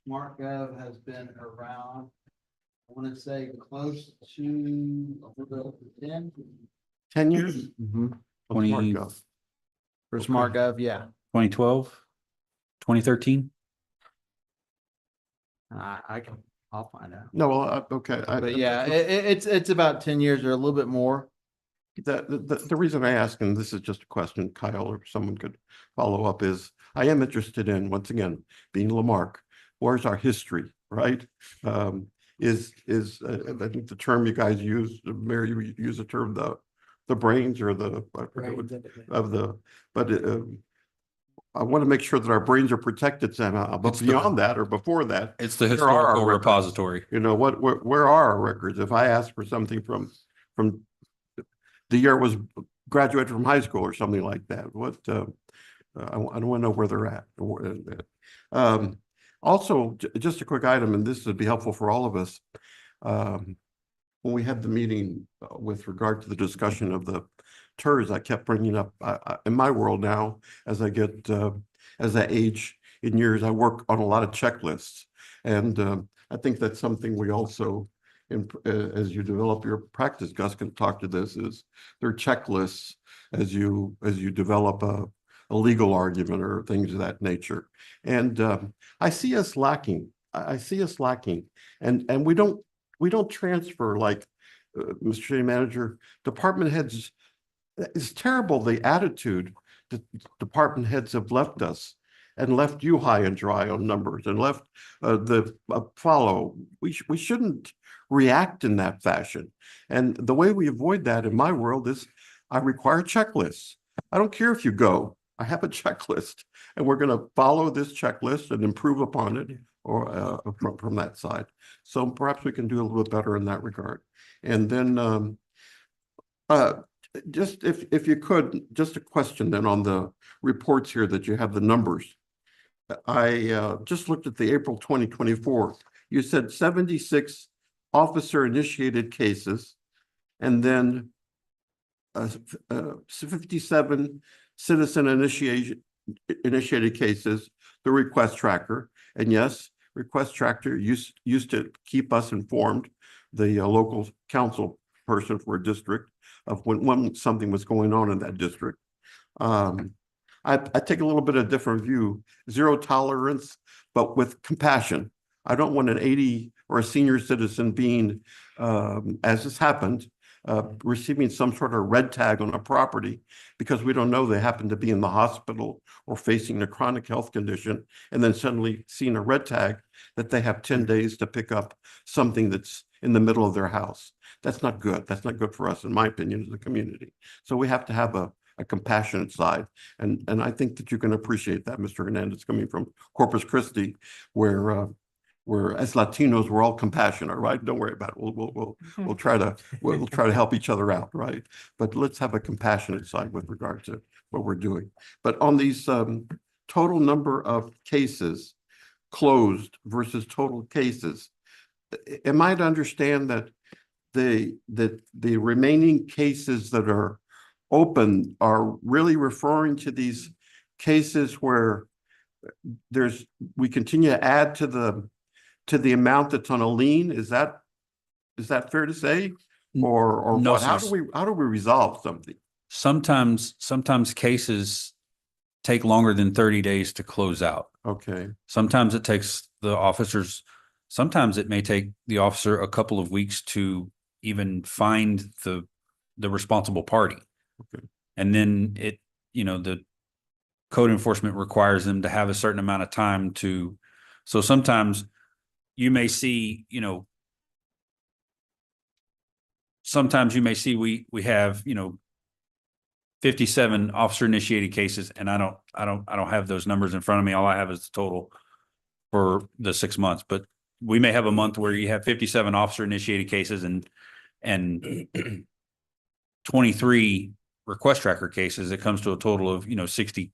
SmartGov has been around, I want to say close to 10 years? Mm-hmm. 20 SmartGov. For SmartGov, yeah. 2012, 2013. I'll find out. No, well, okay. But yeah, it's about 10 years or a little bit more. The reason I ask, and this is just a question, Kyle, or someone could follow up, is I am interested in, once again, being Lamarque, where's our history, right? I think the term you guys use, Mary, you use the term the brains or I want to make sure that our brains are protected somehow, but beyond that or before that, it's the historical repository. Where are our records? If I ask for something from the year was graduated from high school or something like that, I don't want to know where they're at. Also, just a quick item, and this would be helpful for all of us. When we had the meeting with regard to the discussion of the TERS, I kept bringing up, in my world now, as I get, as I age in years, I work on a lot of checklists. And I think that's something we also, as you develop your practice, Gus can talk to this, is there are checklists as you develop a legal argument or things of that nature. And I see us lacking. I see us lacking. And we don't transfer like, Mr. City Manager, department heads, it's terrible the attitude that department heads have left us and left you high and dry on numbers and left the follow. We shouldn't react in that fashion. And the way we avoid that in my world is I require checklists. I don't care if you go, I have a checklist and we're going to follow this checklist and improve upon it or from that side. So perhaps we can do a little bit better in that regard. And then just if you could, just a question then on the reports here that you have the numbers. I just looked at the April 2024. You said 76 officer initiated cases and then 57 citizen initiated cases, the request tracker. And yes, request tracker used to keep us informed, the local council person for a district, of when something was going on in that district. I take a little bit of a different view, zero tolerance, but with compassion. I don't want an 80 or a senior citizen being, as has happened, receiving some sort of red tag on a property because we don't know they happen to be in the hospital or facing a chronic health condition, and then suddenly seeing a red tag that they have 10 days to pick up something that's in the middle of their house. That's not good. That's not good for us, in my opinion, as a community. So we have to have a compassionate side. And I think that you can appreciate that, Mr. Hernandez, coming from Corpus Christi, where as Latinos, we're all compassionate, right? Don't worry about it. We'll try to help each other out, right? But let's have a compassionate side with regard to what we're doing. But on these total number of cases closed versus total cases, am I to understand that the remaining cases that are open are really referring to these cases where we continue to add to the amount that's on a lien? Is that fair to say? Or No, what? How do we resolve something? Sometimes cases take longer than 30 days to close out. Okay. Sometimes it takes the officers, sometimes it may take the officer a couple of weeks to even find the responsible party. Okay. And then the code enforcement requires them to have a certain amount of time to, so sometimes you may see, we have, 57 officer initiated cases, and I don't have those numbers in front of me. All I have is the total for the 6 months, but we may have a month where you have 57 officer initiated cases and 23 request tracker cases. It comes to a total of, 60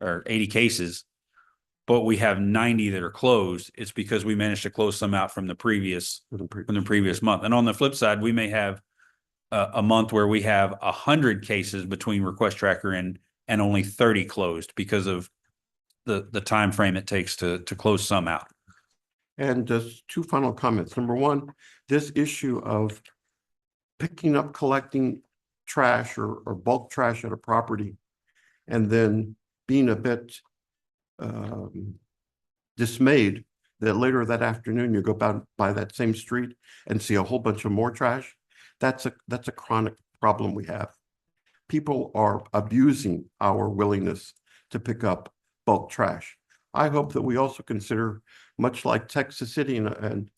or 80 cases, but we have 90 that are closed. It's because we managed to close some out from the previous month. And on the flip side, we may have a month where we have 100 cases between request tracker and only 30 closed because of the time frame it takes to close some out. And just two final comments. Number one, this issue of picking up, collecting trash or bulk trash at a property, and then being a bit dismayed that later that afternoon you go by that same street and see a whole bunch of more trash. That's a chronic problem we have. People are abusing our willingness to pick up bulk trash. I hope that we also consider, much like Texas City and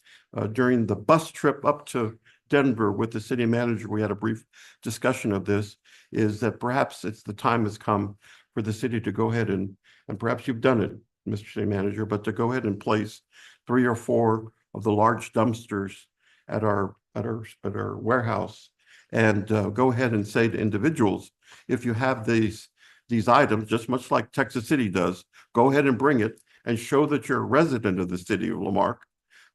during the bus trip up to Denver with the city manager, we had a brief discussion of this, is that perhaps the time has come for the city to go ahead and perhaps you've done it, Mr. City Manager, but to go ahead and place 3 or 4 of the large dumpsters at our warehouse and go ahead and say to individuals, if you have these items, just much like Texas City does, go ahead and bring it, and show that you're a resident of the city of Lamarque.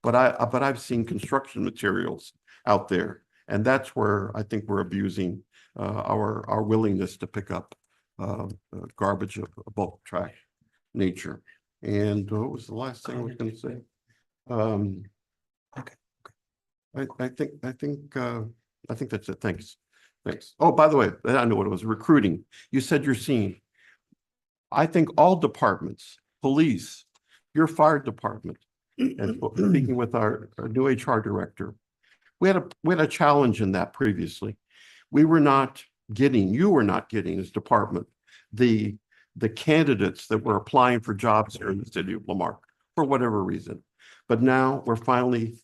But I've seen construction materials out there, and that's where I think we're abusing our willingness to pick up garbage of bulk trash nature. And what was the last thing I was going to say? I think that's it. Thanks. Oh, by the way, I know what it was. Recruiting. You said you're seeing. I think all departments, police, your fire department, and speaking with our new HR director, we had a challenge in that previously. You were not getting as department, the candidates that were applying for jobs here in the city of Lamarque for whatever reason. But now we're finally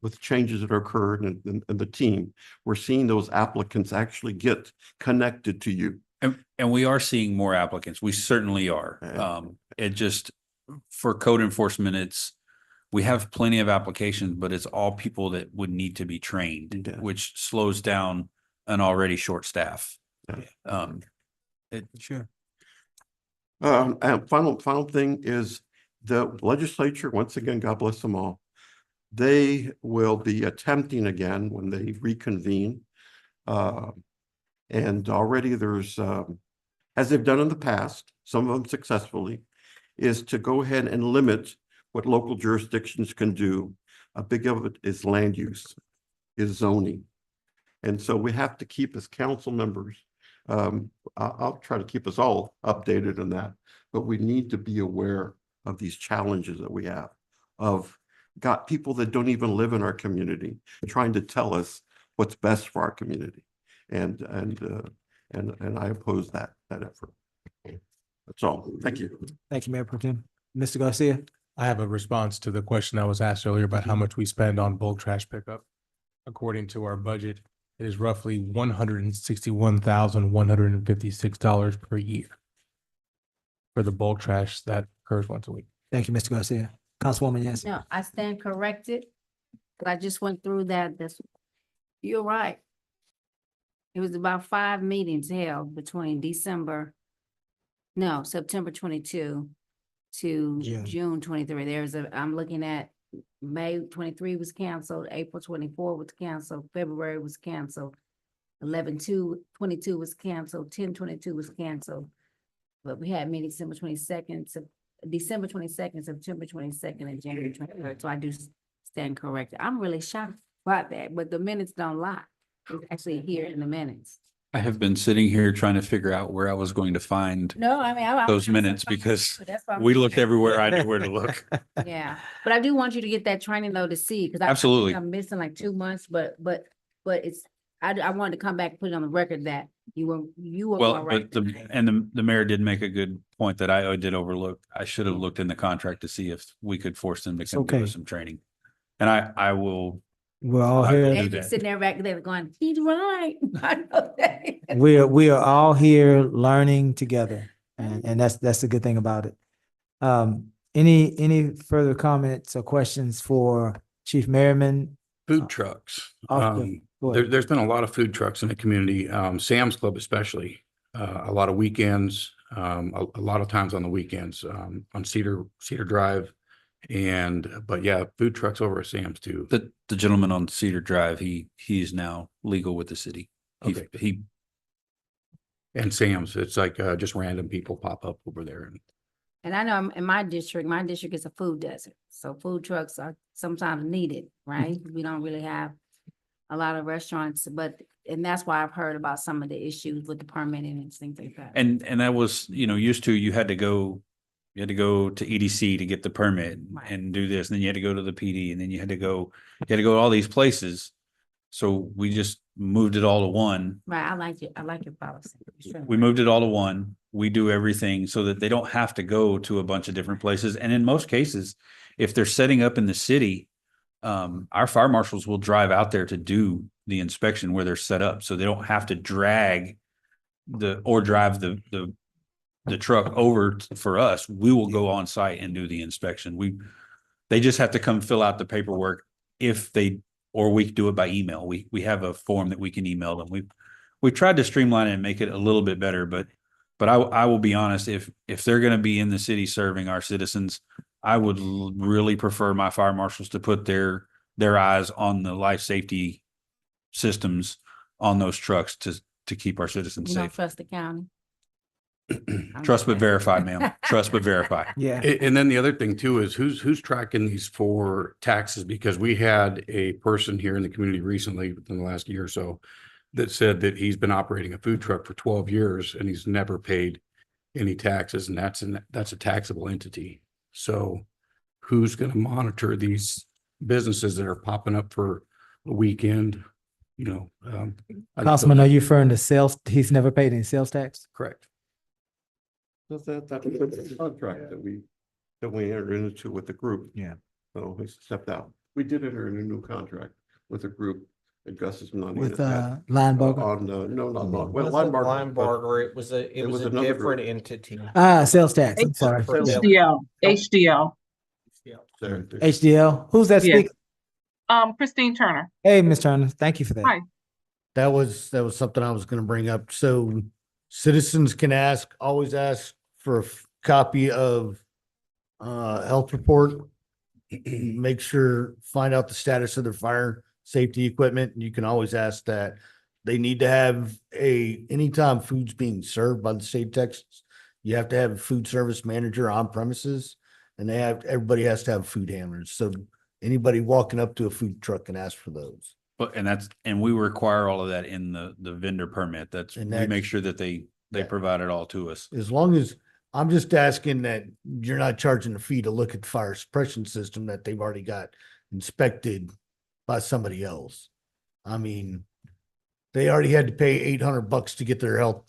with changes that occurred and the team, we're seeing those applicants actually get connected to you. And we are seeing more applicants. We certainly are. It just, for code enforcement, we have plenty of applications, but it's all people that would need to be trained, which slows down an already short staff. Sure. And final thing is the legislature, once again, God bless them all. They will be attempting again when they reconvene. And already there's, as they've done in the past, some of them successfully, is to go ahead and limit what local jurisdictions can do. A big of it is land use, is zoning. And so we have to keep as council members, I'll try to keep us all updated on that, but we need to be aware of these challenges that we have of got people that don't even live in our community trying to tell us what's best for our community. And I oppose that effort. That's all. Thank you. Thank you, Mayor Pro Tem. Mr. Garcia? I have a response to the question that was asked earlier about how much we spend on bulk trash pickup. According to our budget, it is roughly $161,156 per year for the bulk trash that occurs once a week. Thank you, Mr. Garcia. Councilwoman Yancey? No, I stand corrected. But I just went through that. You're right. It was about 5 meetings held between September 22 to June 23. I'm looking at May 23 was canceled, April 24 was canceled, February was canceled, 11/2/22 was canceled, 10/22 was canceled. But we had meetings December 22nd, September 22nd, and January 23rd. So I do stand corrected. I'm really shocked about that, but the minutes don't lie. It's actually here in the minutes. I have been sitting here trying to figure out where I was going to find No, I mean, those minutes because that's why we looked everywhere. I knew where to look. Yeah, but I do want you to get that training though to see, because Absolutely. I'm missing like 2 months, but it's, I wanted to come back and put it on the record that you were Well, all right. but the mayor did make a good point that I did overlook. I should have looked in the contract to see if we could force them to come give okay. us some training. And I will. We're all I will here. do They're that. sitting there back there going, he's right. I know that. We are all here learning together, and that's the good thing about it. Any further comments or questions for Chief Merriman? Food trucks. Go ahead. There's been a lot of food trucks in the community, Sam's Club especially, a lot of weekends, a lot of times on the weekends, on Cedar Drive. But yeah, food trucks over at Sam's too. The gentleman on Cedar Drive, he's now legal with the city. Okay. And Sam's, it's like just random people pop up over there. And I know in my district is a food desert. So food trucks are sometimes needed, right? We don't really have a lot of restaurants, and that's why I've heard about some of the issues with the permitting and things like that. And that was, used to, you had to go to EDC to get the permit and do this. And then you had to go to the PD, and then you had to go to all these places. So we just moved it all to one. Right, I like your policy. Sure. We moved it all to one. We do everything so that they don't have to go to a bunch of different places. And in most cases, if they're setting up in the city, our fire marshals will drive out there to do the inspection where they're set up. So they don't have to drive the truck over for us. We will go on site and do the inspection. They just have to come fill out the paperwork or we do it by email. We have a form that we can email them. We tried to streamline it and make it a little bit better, but But I will be honest, if they're gonna be in the city serving our citizens, I would really prefer my fire marshals to put their eyes on the life safety systems on those trucks to keep our citizens You don't safe. trust the county. Trust but verify, ma'am. Trust but verify. Yeah. And then the other thing too is who's tracking these for taxes? Because we had a person here in the community recently within the last year or so that said that he's been operating a food truck for 12 years and he's never paid any taxes, and that's a taxable entity. So who's going to monitor these businesses that are popping up for a weekend? You know, I just Councilman, don't- are you referring to sales? He's never paid any sales tax? Correct. That's the contract that we entered into with the group. Yeah. So he stepped out. We did enter in a new contract with a group that Gus is not in. With, at that. Lineberger? On, no, not, It well, wasn't Lineberger, but Lineberger, it was a another different group. entity. Sales tax, I'm sorry. Sales- Yeah. HDL. There. HDL, who's that Yes. speaking? Christine Turner. Hey, Ms. Turner, thank you for that. Hi. That was something I was gonna bring up. So citizens can always ask for a copy of health report. Make sure, find out the status of their fire safety equipment. And you can always ask that. They need to have anytime food's being served by the state of Texas, you have to have a food service manager on premises, and everybody has to have food handlers. So anybody walking up to a food truck can ask for those. But, and we require all of that in the vendor permit. We make sure that they provide it all to us. As long as, I'm just asking that you're not charging a fee to look at the fire suppression system that they've already got inspected by somebody else. I mean, they already had to pay $800 to get their health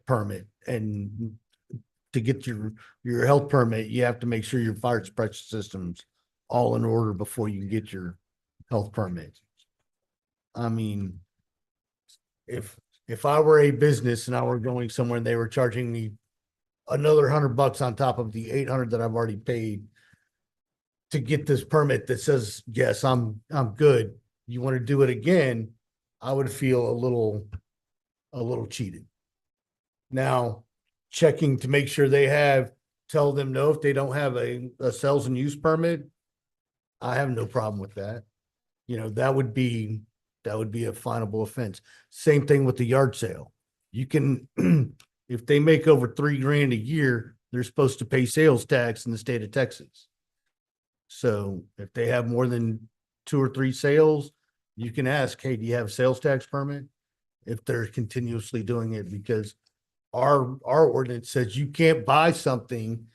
permit. And to get your health permit, you have to make sure your fire suppression system's all in order before you can get your health permit. I mean, if I were a business and I were going somewhere and they were charging me another $100 on top of the 800 that I've already paid to get this permit that says, yes, I'm good. You want to do it again, I would feel a little cheated. Now, checking to make sure tell them no if they don't have a sales and use permit. I have no problem with that. You know, that would be a finable offense. Same thing with the yard sale. You can, if they make over $3,000 a year, they're supposed to pay sales tax in the state of Texas. So if they have more than 2 or 3 sales, you can ask, hey, do you have a sales tax permit? If they're continuously doing it, because our ordinance says you can't buy something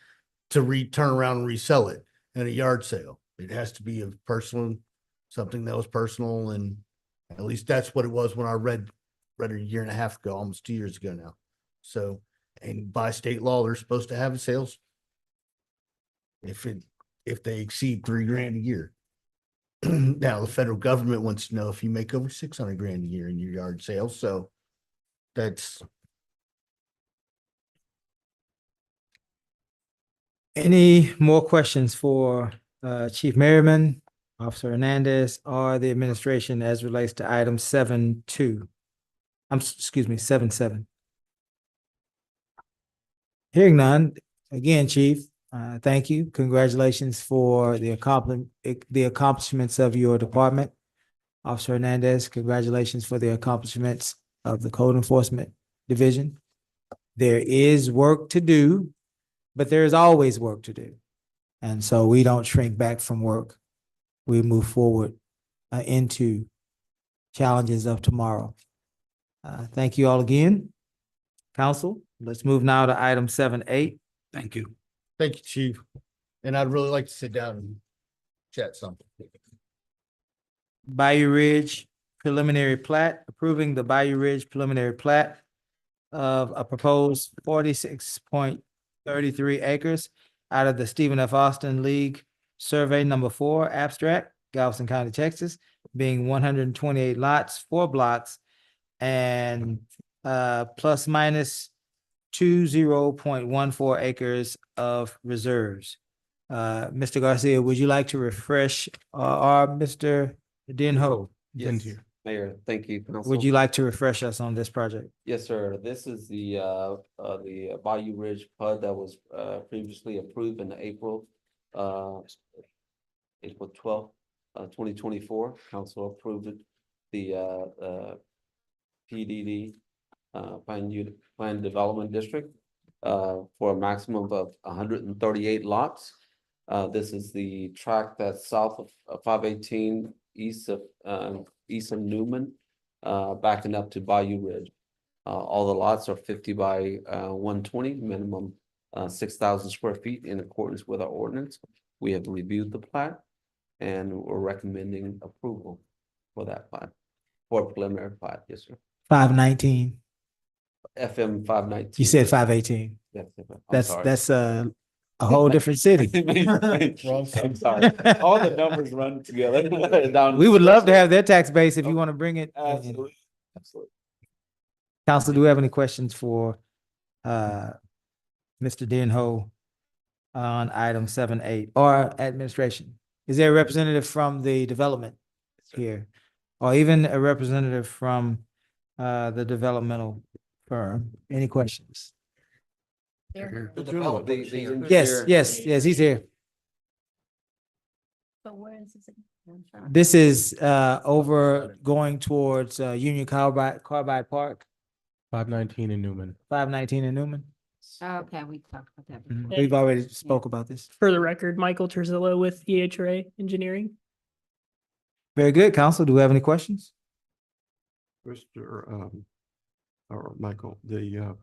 to turn around and resell it at a yard sale. It has to be something that was personal, and at least that's what it was when I read a year and a half ago, almost 2 years ago now. So, and by state law, they're supposed to have a sales if they exceed $3,000 a year. Now, the federal government wants to know if you make over $600,000 a year in your yard sales. So that's. Any more questions for Chief Merriman, Officer Hernandez, or the administration as relates to item 7.2? Excuse me, 7.7. Hearing none, again, Chief, thank you. Congratulations for the accomplishments of your department. Officer Hernandez, congratulations for the accomplishments of the Code Enforcement Division. There is work to do, but there is always work to do. And so we don't shrink back from work. We move forward into challenges of tomorrow. Thank you all again. Council, let's move now to item 7.8. Thank you. Thank you, Chief. And I'd really like to sit down and chat something. Bayou Ridge preliminary plat, approving the Bayou Ridge preliminary plat of a proposed 46.33 acres out of the Stephen F. Austin League Survey Number 4 abstract, Galveston County, Texas, being 128 lots, 4 blocks, and plus minus 20.14 acres of reserves. Mr. Garcia, would you like to refresh or Mr. Denho? Yes. Mayor, thank you. Council. Would you like to refresh us on this project? Yes, sir. This is the Bayou Ridge PUD that was previously approved in April, April 12th, 2024. Council approved it. The PDD, Plan Development District, for a maximum of 138 lots. This is the tract that's south of 518 east of Newman, backing up to Bayou Ridge. All the lots are 50 by 120, minimum 6,000 square feet in accordance with our ordinance. We have reviewed the plat and we're recommending approval for that plat, for preliminary plat. Yes, sir. 519. FM 519. You said 518. Yes, I'm sorry. That's a whole different city. I'm sorry. All the numbers run together. We would love to have their tax base if you want to bring it. Absolutely. Absolutely. Council, do we have any questions for Mr. Denho on item 7-8 or administration? Is there a representative from the development here? Or even a representative from the developmental firm? Any questions? Yes, he's here. So where is this? This is over going towards Union Carbide Park, 519 in Newman. 519 in Newman. Okay, we talked about that before. We've already spoke about this. For the record, Michael Terzillo with EHRA Engineering. Very good. Council, do we have any questions? Mr. Or Michael, the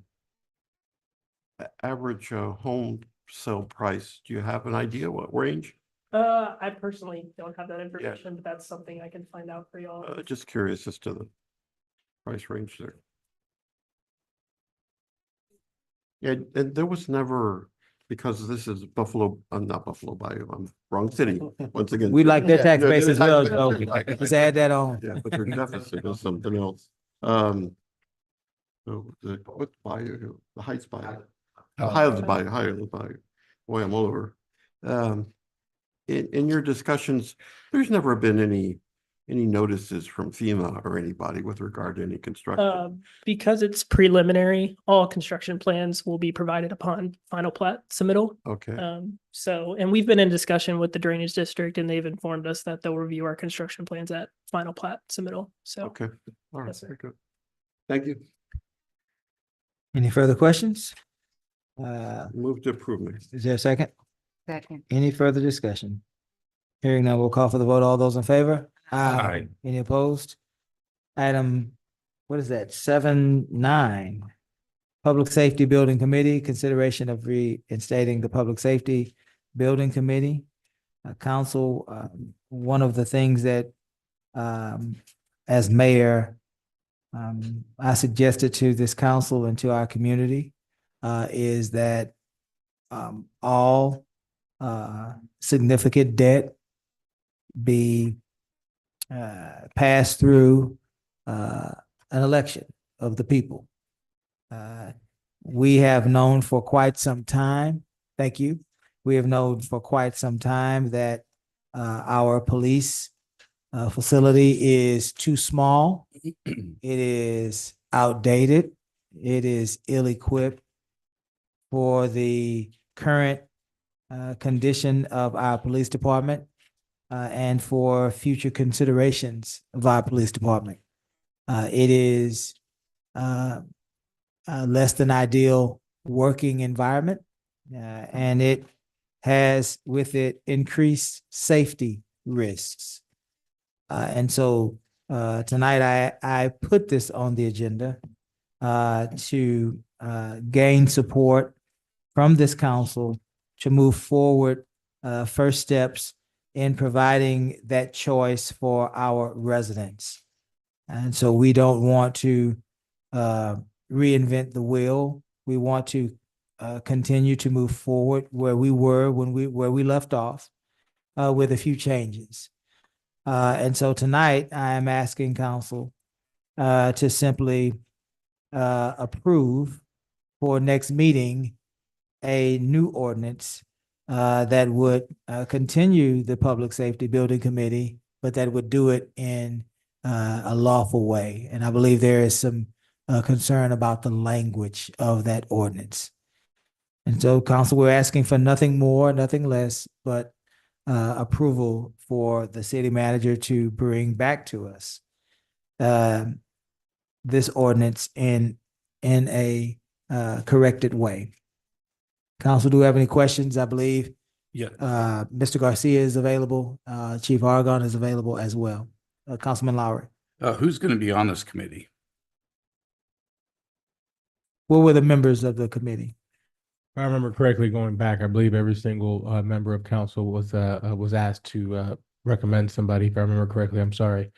average home sale price, do you have an idea what range? I personally don't have that information, but that's something I can find out for y'all. Just curious as to the price range there. Yeah, and there was never, because this is Buffalo, not Buffalo Bayou, I'm wrong city, once again. We like their tax Yeah, base as well, tax so base. let's add that on. Yeah, but their deficit is something else. So what's Bayou, the Heights Bayou? Higher the Bayou, higher the Bayou. Boy, I'm all over. In your discussions, there's never been any notices from FEMA or anybody with regard to any construction? Because it's preliminary, all construction plans will be provided upon final plat submittal. Okay. And we've been in discussion with the drainage district and they've informed us that they'll review our construction plans at final plat submittal. So. Okay, all right, Yes, sir. very good. Thank you. Any further questions? Move to approve. Is there a second? Second. Any further discussion? Hearing none, we'll call for the vote. All those in favor? Aye. Any opposed? Item, what is that? 7-9. Public Safety Building Committee, consideration of reinstating the Public Safety Building Committee. Council, one of the things that, as mayor, I suggested to this council and to our community, is that all significant debt be passed through an election of the people. We have known for quite some time, thank you. We have known for quite some time that our police facility is too small. It is outdated. It is ill-equipped for the current condition of our police department and for future considerations of our police department. It is less than ideal working environment, and it has with it increased safety risks. And so tonight I put this on the agenda to gain support from this council to move forward first steps in providing that choice for our residents. And so we don't want to reinvent the wheel. We want to continue to move forward where we were where we left off with a few changes. And so tonight I am asking council to simply approve for next meeting a new ordinance that would continue the Public Safety Building Committee, but that would do it in a lawful way. And I believe there is some concern about the language of that ordinance. And so, council, we're asking for nothing more, nothing less, but approval for the city manager to bring back to us this ordinance in a corrected way. Council, do we have any questions? I believe Yeah. Mr. Garcia is available. Chief Argon is available as well. Councilman Lowry. Who's going to be on this committee? What were the members of the committee? If I remember correctly, going back, I believe every single member of council was asked to recommend somebody. If I remember correctly, I'm sorry.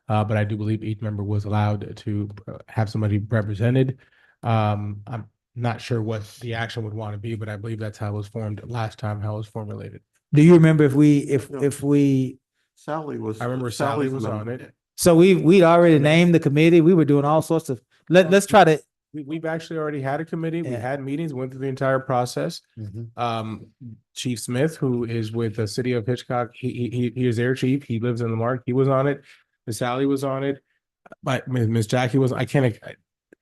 But I do believe each member was allowed to have somebody represented. I'm not sure what the action would want to be, but I believe that's how it was formed last time, how it was formulated. Do you remember if we Sally was. I remember Sally was on it. so we'd already named the committee. We were doing all sorts of let's try to. We've actually already had a committee. We Yeah. had meetings, went through the entire process. Chief Smith, who is with the city of Hitchcock, he is their chief. He lives in Marque. He was on it. Miss Sally was on it. But Miss Jackie was. I can't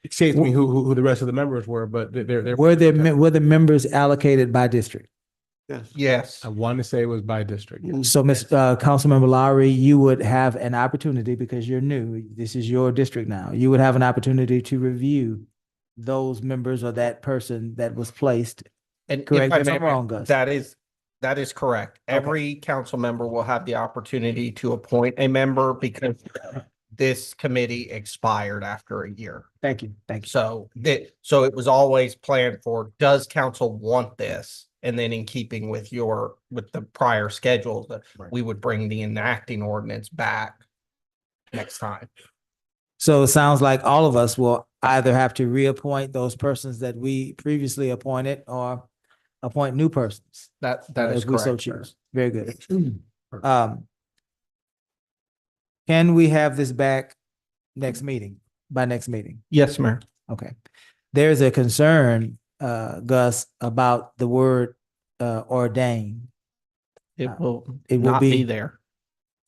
escape me who the rest of the members were, but they're Were the members allocated by district? Yes. Yes. I want to say it was by district. So, Councilmember Lowry, you would have an opportunity because you're new. This is your district now. You would have an opportunity to review those members or that person that was placed. And Correct me if if I I'm may, wrong, Gus. that is correct. Every council member will have the opportunity to appoint a member because this committee expired after a year. Thank you. Thank you. So it was always planned for, does council want this? And then in keeping with the prior schedules, that we would bring the enacting ordinance back next time. So it sounds like all of us will either have to reappoint those persons that we previously appointed or appoint new persons. That is if we so correct, sir. choose. Very good. Can we have this back next meeting, by next meeting? Yes, Mayor. Okay. There's a concern, Gus, about the word ordain. It will It will not be- be there.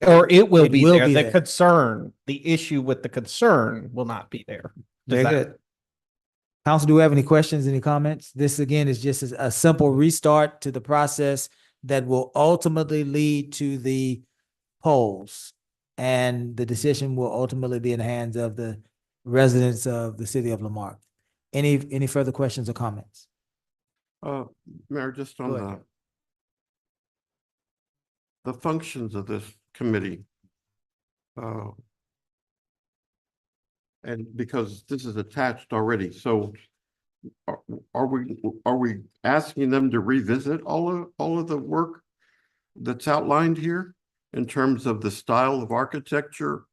Or it will It be will there. be The there. concern, the issue with the concern will not be there. Does Very that- good. Council, do we have any questions, any comments? This again is just a simple restart to the process that will ultimately lead to the polls. And the decision will ultimately be in the hands of the residents of the city of Lamarck. Any further questions or comments? Mayor, just on Go ahead. the functions of this committee. And because this is attached already, so are we asking them to revisit all of the work that's outlined here in terms of the style of architecture?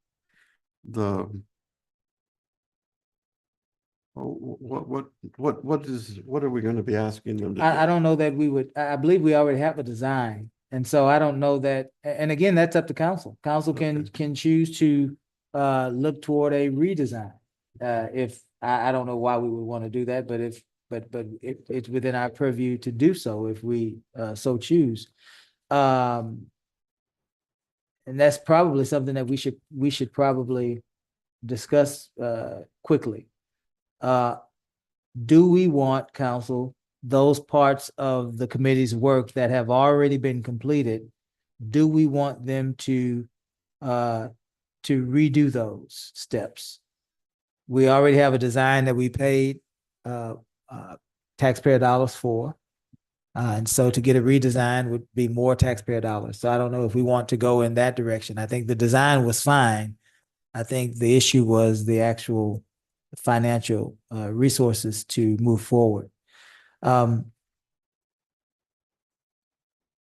What are we going to be asking them to do? I don't know that we would, I believe we already have a design. And so I don't know that, and again, that's up to council. Council can choose to look toward a redesign. I don't know why we would want to do that, but it's within our purview to do so if we so choose. And that's probably something that we should probably discuss quickly. Do we want, council, those parts of the committee's work that have already been completed? Do we want them to redo those steps? We already have a design that we paid taxpayer dollars for. And so to get a redesign would be more taxpayer dollars. So I don't know if we want to go in that direction. I think the design was fine. I think the issue was the actual financial resources to move forward.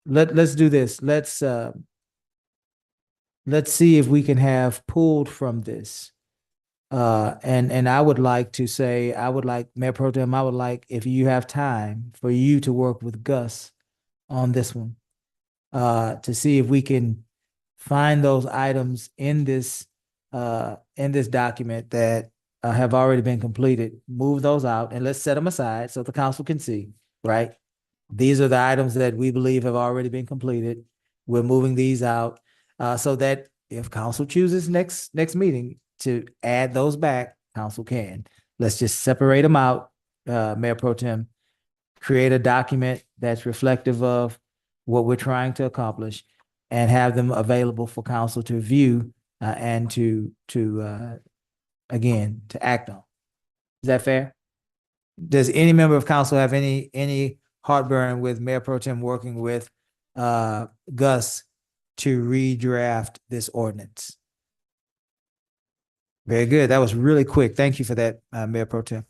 Let's do this. Let's see if we can have pulled from this. And I would like to say, Mayor Pro Tem, I would like, if you have time, for you to work with Gus on this one. To see if we can find those items in this document that have already been completed, move those out, and let's set them aside so the council can see, right? These are the items that we believe have already been completed. We're moving these out so that if council chooses next meeting to add those back, council can. Let's just separate them out, Mayor Pro Tem. Create a document that's reflective of what we're trying to accomplish and have them available for council to view and to again, to act on. Is that fair? Does any member of council have any heartburn with Mayor Pro Tem working with Gus to redraft this ordinance? Very good. That was really quick. Thank you for that, Mayor Pro Tem.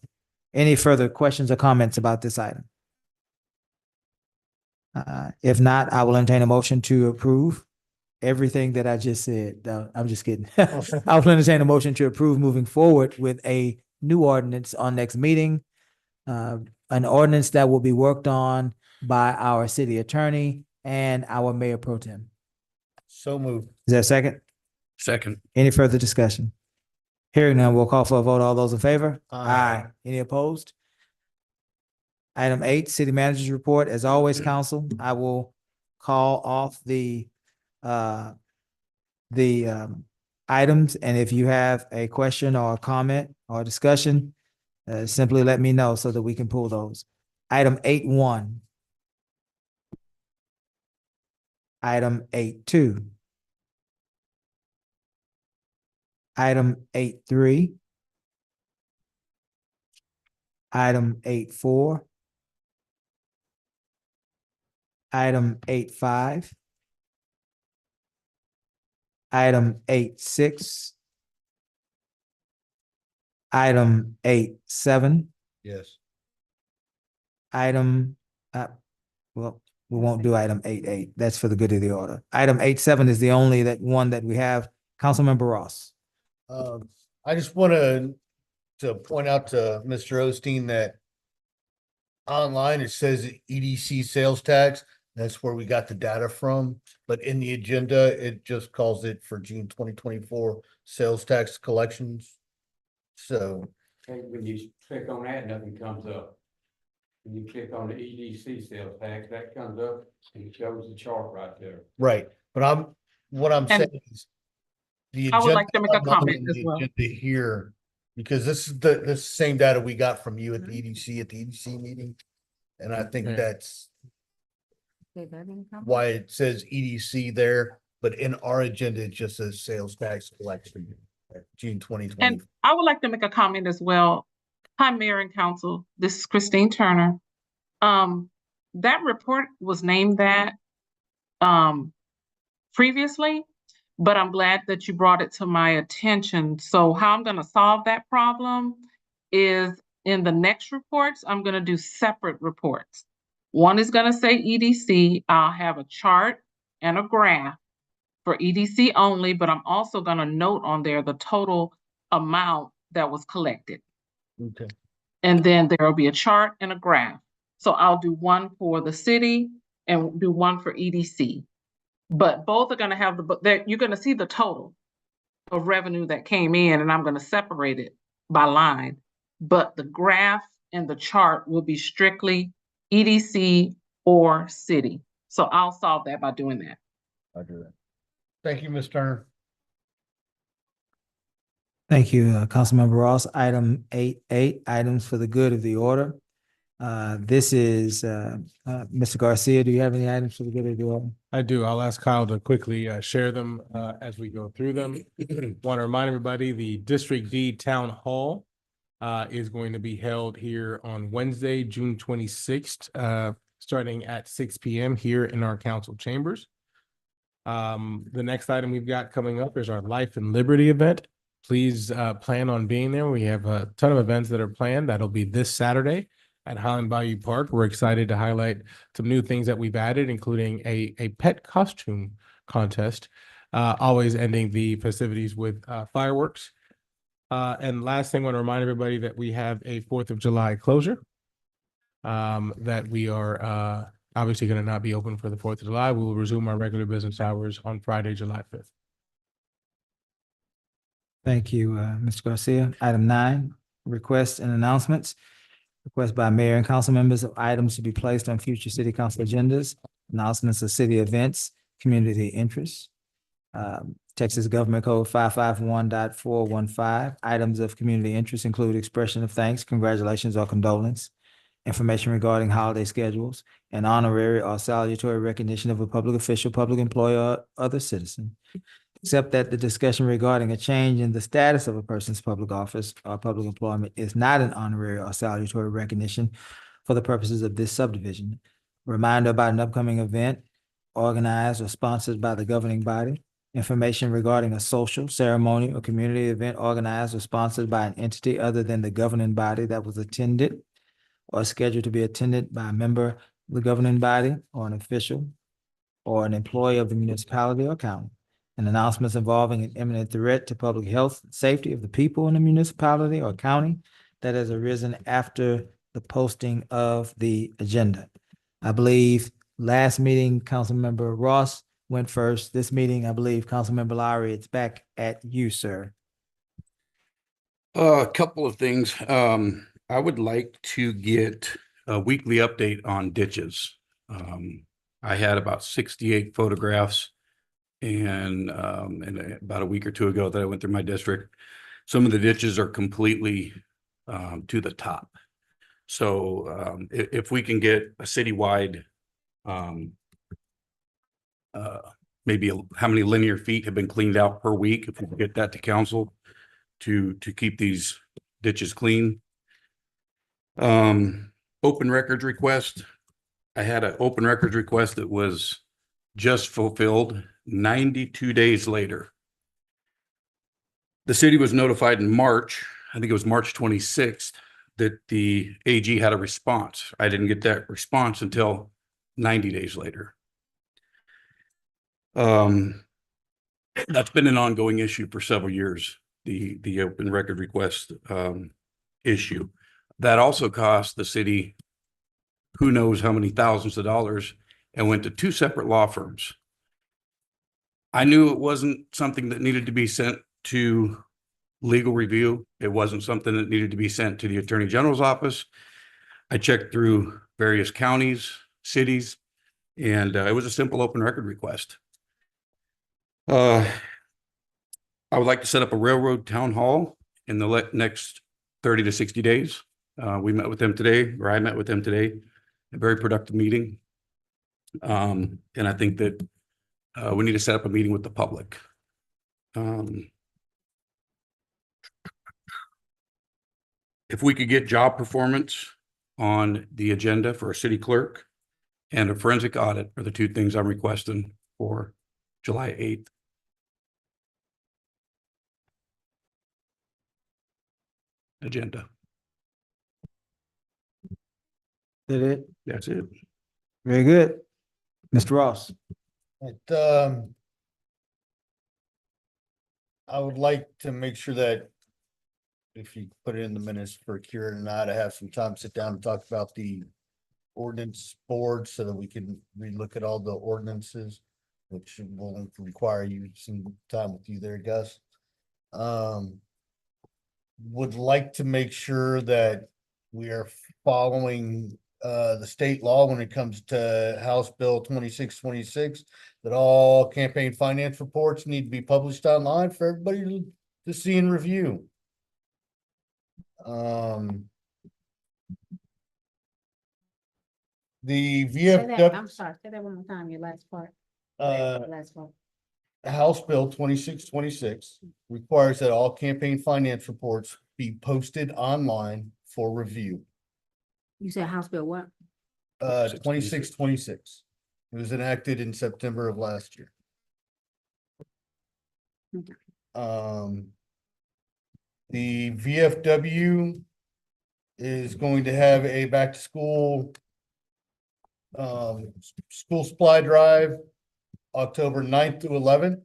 Any further questions or comments about this item? If not, I will entertain a motion to approve everything that I just said. No, I'm just kidding. I will entertain a motion to approve moving forward with a new ordinance on next meeting. An ordinance that will be worked on by our city attorney and our Mayor Pro Tem. So moved. Is there a second? Second. Any further discussion? Hearing none, we'll call for a vote. All those in favor? Aye. Any opposed? Item 8, city manager's report. As always, council, I will call off the items, and if you have a question or a comment or a discussion, simply let me know so that we can pull those. Item 8.1. Item 8.2. Item 8.3. Item 8.4. Item 8.5. Item 8.6. Item 8.7. Yes. Item, well, we won't do item 8.8. That's for the good of the order. Item 8.7 is the only one that we have. Councilmember Ross. I just want to point out to Mr. Osteen that online it says EDC sales tax. That's where we got the data from, but in the agenda, it just calls it for June 2024 sales tax collections. So When you click on that, nothing comes up. When you click on the EDC sales tax, that comes up and it shows the chart right there. right, but what I'm And saying is the I would agenda like to make a online comment and as the well. agenda here, because this is the same data we got from you at the EDC meeting. And I think that's why it says EDC there, but in our agenda, it just says sales tax collection, June 2020. And I would like to make a comment as well. Hi, Mayor and Council. This is Christine Turner. That report was named that previously, but I'm glad that you brought it to my attention. So how I'm gonna solve that problem is in the next reports, I'm gonna do separate reports. One is gonna say EDC. I'll have a chart and a graph for EDC only, but I'm also gonna note on there the total amount that was collected. Okay. And then there will be a chart and a graph. So I'll do one for the city and do one for EDC. But both are gonna have you're gonna see the total of revenue that came in, and I'm gonna separate it by line. But the graph and the chart will be strictly EDC or city. So I'll solve that by doing that. I'll do that. Thank you, Ms. Turner. Thank you, Councilmember Ross. Item 8.8, items for the good of the order. This is Mr. Garcia. Do you have any items for the good of the order? I do. I'll ask Kyle to quickly share them as we go through them. Want to remind everybody, the District D Town Hall is going to be held here on Wednesday, June 26th, starting at 6 p.m. here in our council chambers. The next item we've got coming up is our Life and Liberty event. Please plan on being there. We have a ton of events that are planned. That'll be this Saturday at Highland Bayou Park. We're excited to highlight some new things that we've added, including a pet costume contest, always ending the festivities with fireworks. And last thing, I want to remind everybody that we have a 4th of July closure, that we are obviously going to not be open for the 4th of July. We will resume our regular business hours on Friday, July 5th. Thank you, Mr. Garcia. Item 9, requests and announcements. Request by mayor and council members of items to be placed on future city council agendas, announcements of city events, community interests. Texas Government Code 551.415. Items of community interest include expression of thanks, congratulations, or condolence, information regarding holiday schedules, and honorary or salutary recognition of a public official, public employee, or other citizen. Except that the discussion regarding a change in the status of a person's public office or public employment is not an honorary or salutary recognition for the purposes of this subdivision. Reminder about an upcoming event organized or sponsored by the governing body. Information regarding a social, ceremony, or community event organized or sponsored by an entity other than the governing body that was attended or scheduled to be attended by a member of the governing body or an official or an employee of the municipality or county. And announcements involving an imminent threat to public health and safety of the people in the municipality or county that has arisen after the posting of the agenda. I believe last meeting, Councilmember Ross went first. This meeting, I believe, Councilmember Lowry, it's back at you, sir. A couple of things. I would like to get a weekly update on ditches. I had about 68 photographs and about a week or two ago that I went through my district. Some of the ditches are completely to the top. So if we can get a citywide, maybe how many linear feet have been cleaned out per week, if we can get that to council to keep these ditches clean. Open records request. I had an open records request that was just fulfilled 92 days later. The city was notified in March, I think it was March 26th, that the AG had a response. I didn't get that response until 90 days later. That's been an ongoing issue for several years, the open record request issue. That also cost the city who knows how many thousands of dollars and went to two separate law firms. I knew it wasn't something that needed to be sent to legal review. It wasn't something that needed to be sent to the Attorney General's office. I checked through various counties, cities, and it was a simple open record request. I would like to set up a railroad town hall in the next 30 to 60 days. We met with them today, or I met with them today, a very productive meeting. And I think that we need to set up a meeting with the public. If we could get job performance on the agenda for a city clerk and a forensic audit are the two things I'm requesting for July 8th. Agenda. That it? That's it. Very good. Mr. Ross. I would like to make sure that if you put it in the minutes for Kieran and I to have some time, sit down and talk about the ordinance board so that we can relook at all the ordinances, which will require you some time with you there, Gus. Would like to make sure that we are following the state law when it comes to House Bill 2626, that all campaign finance reports need to be published online for everybody to see and review. The VFW. I'm sorry, say that one more time, your last part. Last part. House Bill 2626 requires that all campaign finance reports be posted online for review. You said House Bill what? 2626. It was enacted in September of last year. Okay. The VFW is going to have a back to school school supply drive October 9th to 11th,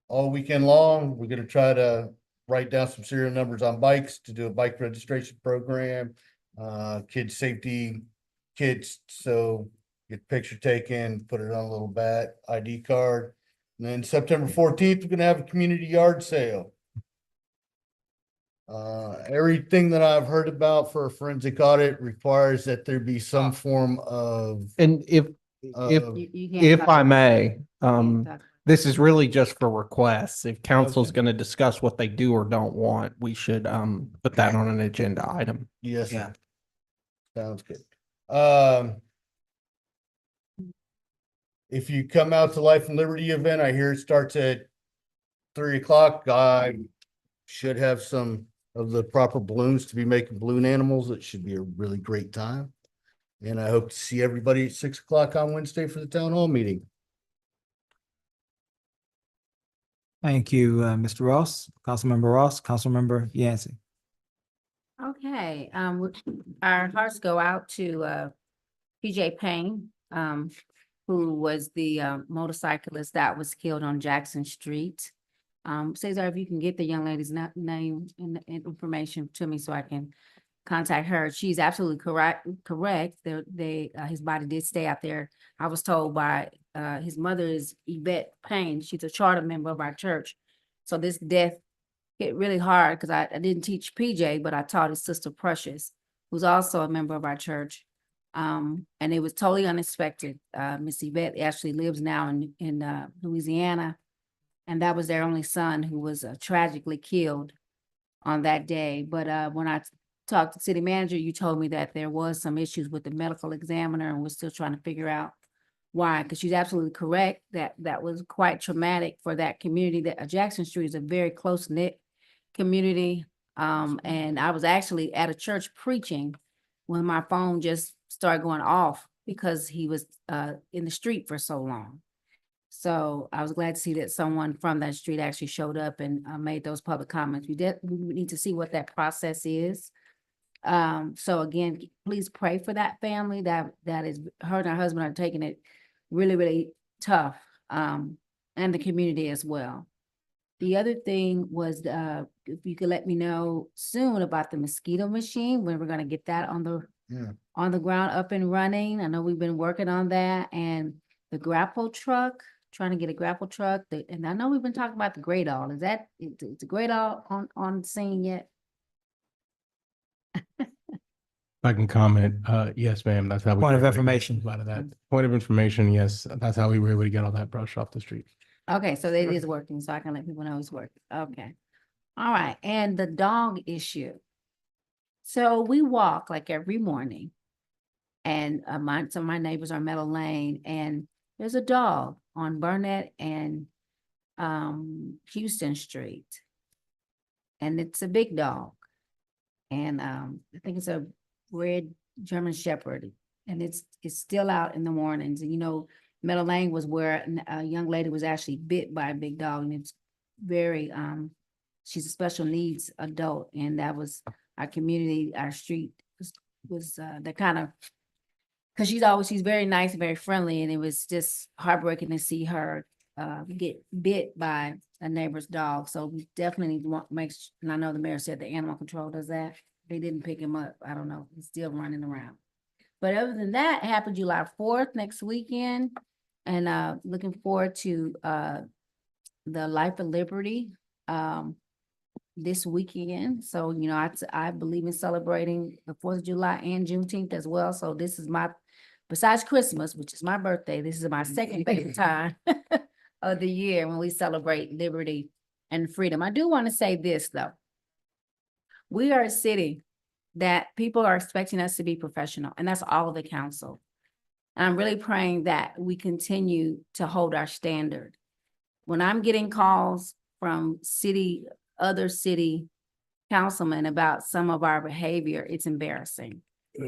all weekend long. We're gonna try to write down some serial numbers on bikes to do a bike registration program, kid safety kits, so get picture taken, put it on a little bat, ID card. And then September 14th, we're gonna have a community yard sale. Everything that I've heard about for a forensic audit requires that there be some form of And if You I may, This is really just for requests. If council's gonna discuss what they do or don't want, we should put that on an agenda item. Yes, Yeah. sir. Sounds good. If you come out to Life and Liberty event, I hear it starts at 3 o'clock. I should have some of the proper balloons to be making balloon animals. It should be a really great time. And I hope to see everybody at 6 o'clock on Wednesday for the town hall meeting. Thank you, Mr. Ross, Councilmember Ross, Councilmember Yancey. Okay, our hearts go out to PJ Payne, who was the motorcyclist that was killed on Jackson Street. Cesar, if you can get the young lady's name and information to me so I can contact her. She's absolutely correct. His body did stay out there. I was told by his mother is Yvette Payne. She's a charter member of our church. So this death hit really hard because I didn't teach PJ, but I taught his sister Precious, who's also a member of our church. And it was totally unexpected. Miss Yvette actually lives now in Louisiana, and that was their only son who was tragically killed on that day. But when I talked to city manager, you told me that there was some issues with the medical examiner, and we're still trying to figure out why, because she's absolutely correct that that was quite traumatic for that community. That Jackson Street is a very close-knit community. And I was actually at a church preaching when my phone just started going off because he was in the street for so long. So I was glad to see that someone from that street actually showed up and made those public comments. We need to see what that process is. So again, please pray for that family. That is, her and her husband are taking it really, really tough, and the community as well. The other thing was, if you could let me know soon about the mosquito machine, when we're gonna get that on the ground up and running. I know we've been working on that, and the grapple truck, trying to get a grapple truck. And I know we've been talking about the Great All. Is the Great All on scene yet? If I can comment, yes, ma'am, that's how. Point of information. Out of that. Point of information, yes, that's how we were able to get all that brush off the street. Okay, so it is working, so I can let people know it's working. Okay. All right, and the dog issue. So we walk like every morning, and some of my neighbors are Meadow Lane, and there's a dog on Burnett and Houston Street. And it's a big dog. And I think it's a red German Shepherd, and it's still out in the mornings. And you know, Meadow Lane was where a young lady was actually bit by a big dog, and it's very she's a special needs adult, and that was our community, our street was the kind of, because she's very nice and very friendly, and it was just heartbreaking to see her get bit by a neighbor's dog. So we definitely want to make, and I know the mayor said the animal control does that. They didn't pick him up. I don't know. He's still running around. But other than that, it happened July 4th next weekend. And looking forward to the Life of Liberty this weekend. So, you know, I believe in celebrating the 4th of July and Juneteenth as well. So this is besides Christmas, which is my birthday, this is my second favorite time of the year when we celebrate liberty and freedom. I do want to say this, though. We are a city that people are expecting us to be professional, and that's all of the council. And I'm really praying that we continue to hold our standard. When I'm getting calls from other city councilmen about some of our behavior, it's embarrassing.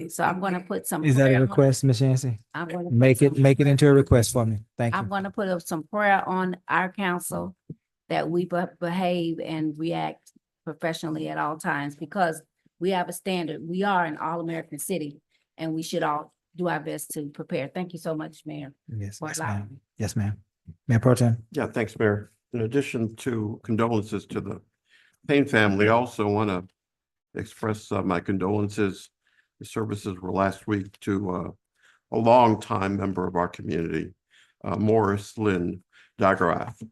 So I'm going to put some. Is that a request, Ms. Yancey? I'm going to Make it into a request for me. Thank you. I'm going to put up some prayer on our council that we behave and react professionally at all times, because we have a standard. We are an all-American city, and we should all do our best to prepare. Thank you so much, Mayor. Yes, for yes, allowing ma'am. me. Yes, ma'am. Mayor Pro Tem. Yeah, thanks, Mayor. In addition to condolences to the Payne family, I also want to express my condolences. The services were last week to a longtime member of our community, Morris Lynn Dagrath.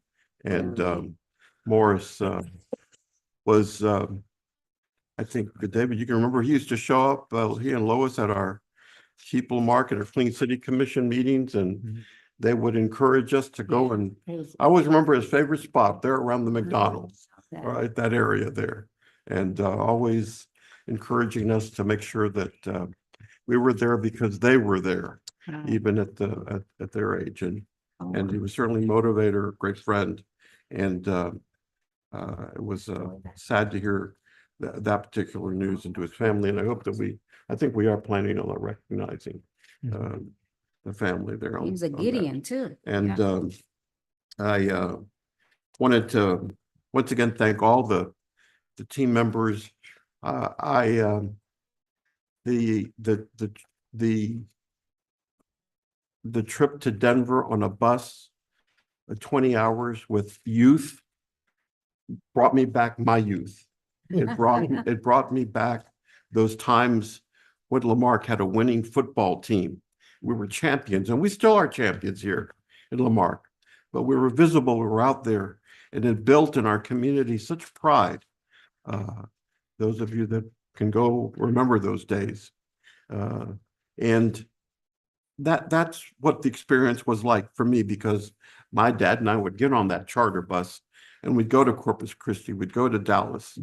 And Morris was, I think, David, you can remember, he used to show up, he and Lois at our Marque and our Clean City Commission meetings, and they would encourage us to go, and I always remember his favorite spot there around the McDonald's, right, that area there. And always encouraging us to make sure that we were there because they were there, even at their age. And he was certainly a motivator, great friend. And it was sad to hear that particular news, and to his family. And I hope that I think we are planning on recognizing the family there. He was a on that. Gideon too. And Yeah. I wanted to once again thank all the team members. The trip to Denver on a bus, 20 hours with youth, brought me back my youth. It brought me back those times when Lamarque had a winning football team. We were champions, and we still are champions here in Lamarque, but we were visible, we were out there, and it built in our community such pride. Those of you that can go remember those days. And that's what the experience was like for me, because my dad and I would get on that charter bus and we'd go to Corpus Christi, we'd go to Dallas,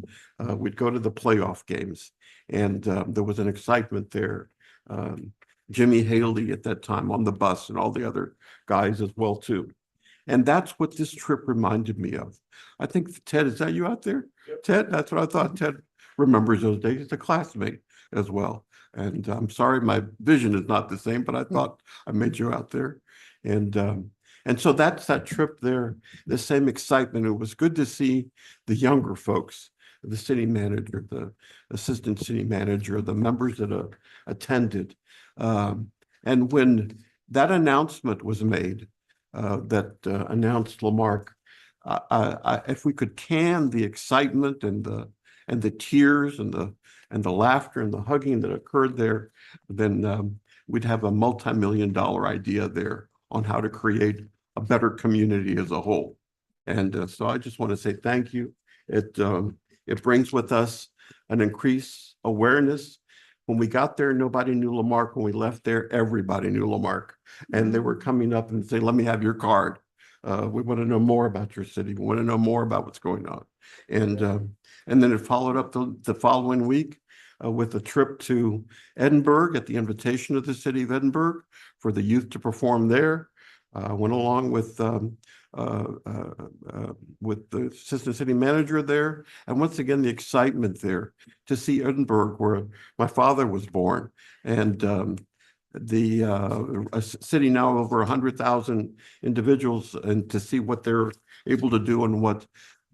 we'd go to the playoff games, and there was an excitement there. Jimmy Haley at that time on the bus, and all the other guys as well too. And that's what this trip reminded me of. I think, Ted, is that you out there? Yep. Ted, that's what I thought. Ted remembers those days. He's a classmate as well. And I'm sorry, my vision is not the same, but I thought I made you out there. And so that's that trip there, the same excitement. It was good to see the younger folks, the city manager, the assistant city manager, the members that attended. And when that announcement was made, that announced Lamarque, if we could can the excitement and the tears and the laughter and the hugging that occurred there, then we'd have a multi-million-dollar idea there on how to create a better community as a whole. And so I just want to say thank you. It brings with us an increased awareness. When we got there, nobody knew Lamarque. When we left there, everybody knew Lamarque. And they were coming up and saying, let me have your card. We want to know more about your city. We want to know more about what's going on. And then it followed up the following week with a trip to Edinburgh at the invitation of the city of Edinburgh for the youth to perform there. Went along with the assistant city manager there. And once again, the excitement there to see Edinburgh, where my father was born. And a city now over 100,000 individuals, and to see what they're able to do, and what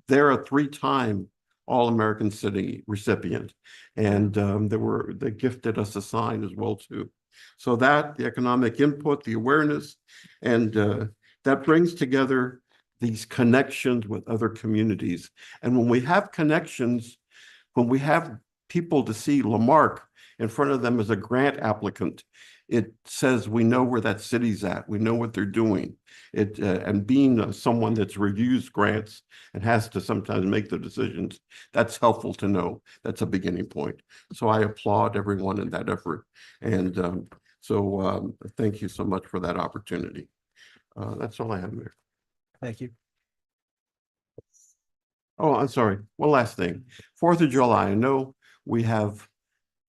they're a 3-time All-American City recipient. And they gifted us a sign as well too. So that, the economic input, the awareness, and that brings together these connections with other communities. And when we have connections, when we have people to see Lamarque in front of them as a grant applicant, it says we know where that city's at. We know what they're doing. And being someone that's reviews grants and has to sometimes make the decisions, that's helpful to know. That's a beginning point. So I applaud everyone in that effort. And so thank you so much for that opportunity. That's all I have, Mayor. Thank you. Oh, I'm sorry. One last thing. 4th of July, I know we have,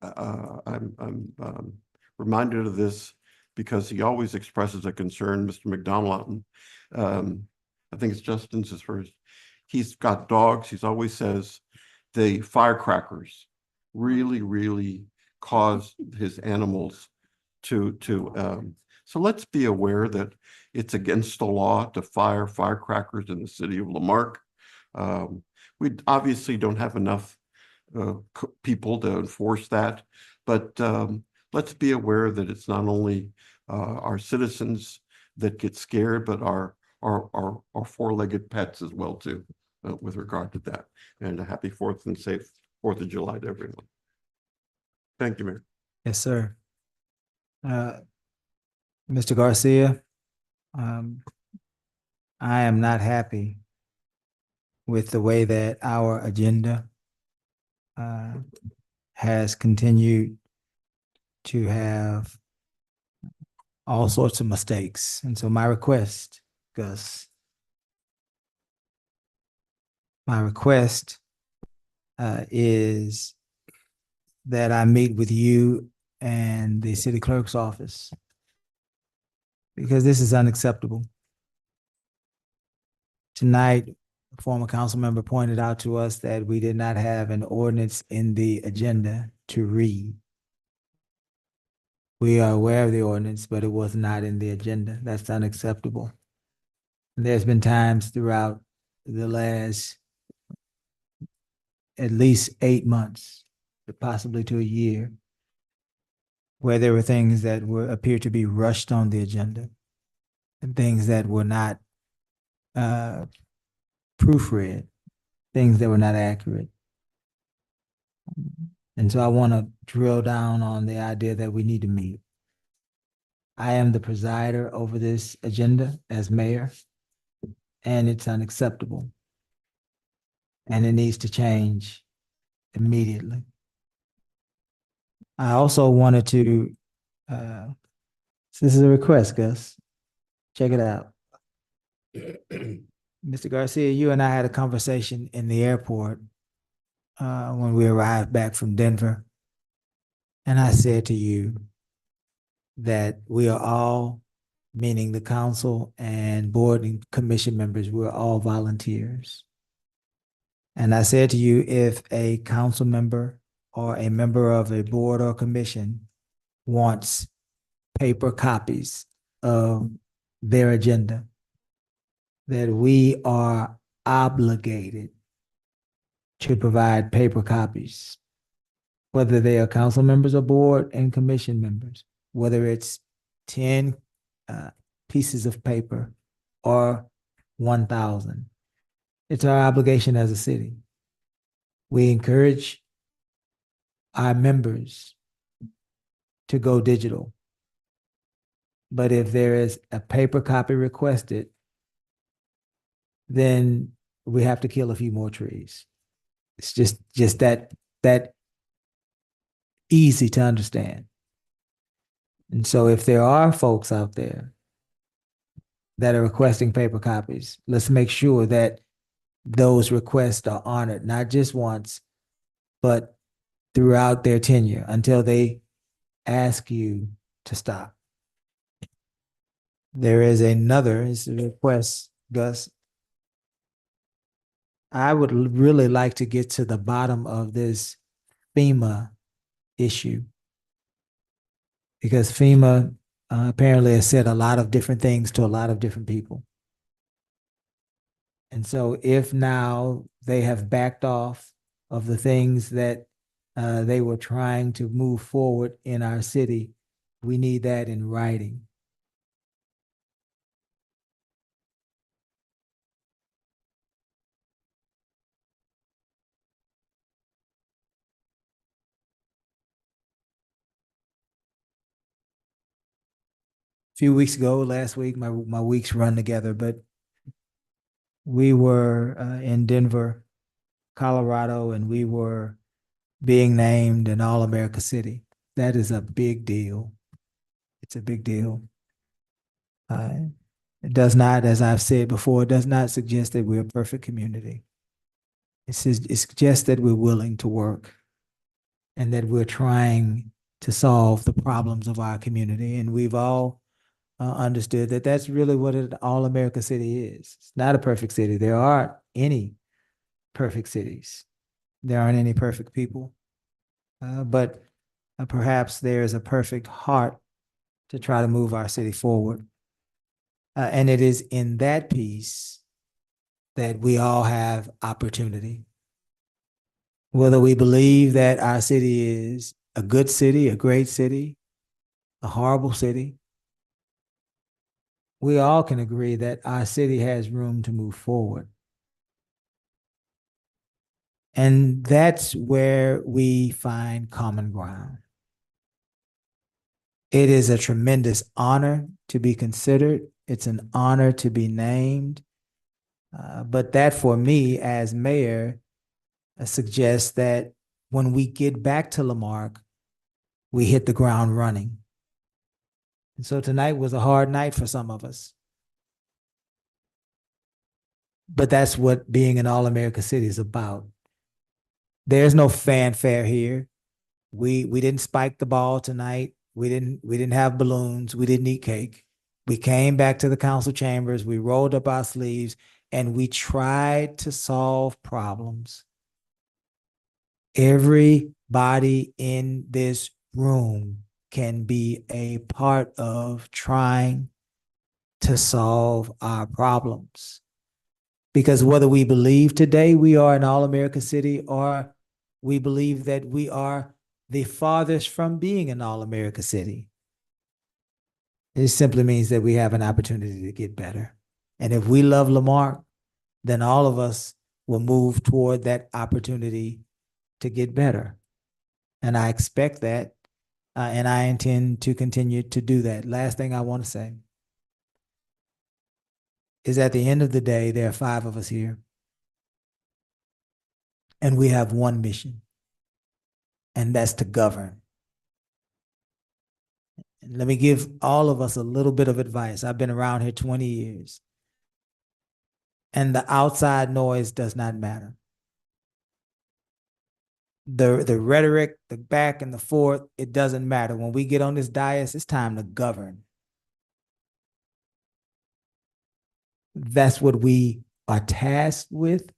I'm reminded of this because he always expresses a concern, Mr. McDonald. I think it's Justin's his first. He's got dogs. He's always says the firecrackers really, really cause his animals to so let's be aware that it's against the law to fire firecrackers in the city of Lamarque. We obviously don't have enough people to enforce that, but let's be aware that it's not only our citizens that get scared, but our 4-legged pets as well too, with regard to that. And a happy 4th and safe 4th of July to everyone. Thank you, Mayor. Yes, sir. Mr. Garcia, I am not happy with the way that our agenda has continued to have all sorts of mistakes. And so my request, Gus, is that I meet with you and the city clerk's office, because this is unacceptable. Tonight, a former council member pointed out to us that we did not have an ordinance in the agenda to read. We are aware of the ordinance, but it was not in the agenda. That's unacceptable. And there's been times throughout the last at least 8 months, possibly to a year, where there were things that appeared to be rushed on the agenda and things that were not proofread, things that were not accurate. And so I want to drill down on the idea that we need to meet. I am the presider over this agenda as mayor, and it's unacceptable. And it needs to change immediately. I also wanted to, this is a request, Gus. Check it out. Mr. Garcia, you and I had a conversation in the airport when we arrived back from Denver. And I said to you that we are all, meaning the council and board and commission members, we're all volunteers. And I said to you, if a council member or a member of a board or commission wants paper copies of their agenda, that we are obligated to provide paper copies, whether they are council members or board and commission members, whether it's 10 pieces of paper or 1,000. It's our obligation as a city. We encourage our members to go digital. But if there is a paper copy requested, then we have to kill a few more trees. It's just that easy to understand. And so if there are folks out there that are requesting paper copies, let's make sure that those requests are honored, not just once, but throughout their tenure until they ask you to stop. There is another request, Gus. I would really like to get to the bottom of this FEMA issue, because FEMA apparently has said a lot of different things to a lot of different people. And so if now they have backed off of the things that they were trying to move forward in our city, we need that in writing. Few weeks ago, last week, my weeks run together, but we were in Denver, Colorado, and we were being named an All-America City. That is a big deal. It's a big deal. It does not, as I've said before, it does not suggest that we're a perfect community. It suggests that we're willing to work and that we're trying to solve the problems of our community. And we've all understood that that's really what an all-America city is. It's not a perfect city. There aren't any perfect cities. There aren't any perfect people. But perhaps there's a perfect heart to try to move our city forward. And it is in that piece that we all have opportunity. Whether we believe that our city is a good city, a great city, a horrible city, we all can agree that our city has room to move forward. And that's where we find common ground. It is a tremendous honor to be considered. It's an honor to be named. But that for me as mayor suggests that when we get back to Lamarque, we hit the ground running. And so tonight was a hard night for some of us. But that's what being an All-America City is about. There's no fanfare here. We didn't spike the ball tonight. We didn't have balloons. We didn't eat cake. We came back to the council chambers. We rolled up our sleeves and we tried to solve problems. Everybody in this room can be a part of trying to solve our problems. Because whether we believe today we are an all-America city or we believe that we are the farthest from being an all-America city, it simply means that we have an opportunity to get better. And if we love Lamarque, then all of us will move toward that opportunity to get better. And I expect that, and I intend to continue to do that. Last thing I want to say is at the end of the day, there are 5 of us here. And we have one mission, and that's to govern. And let me give all of us a little bit of advice. I've been around here 20 years, and the outside noise does not matter. The rhetoric, the back and the forth, it doesn't matter. When we get on this dais, it's time to govern. That's what we are tasked with.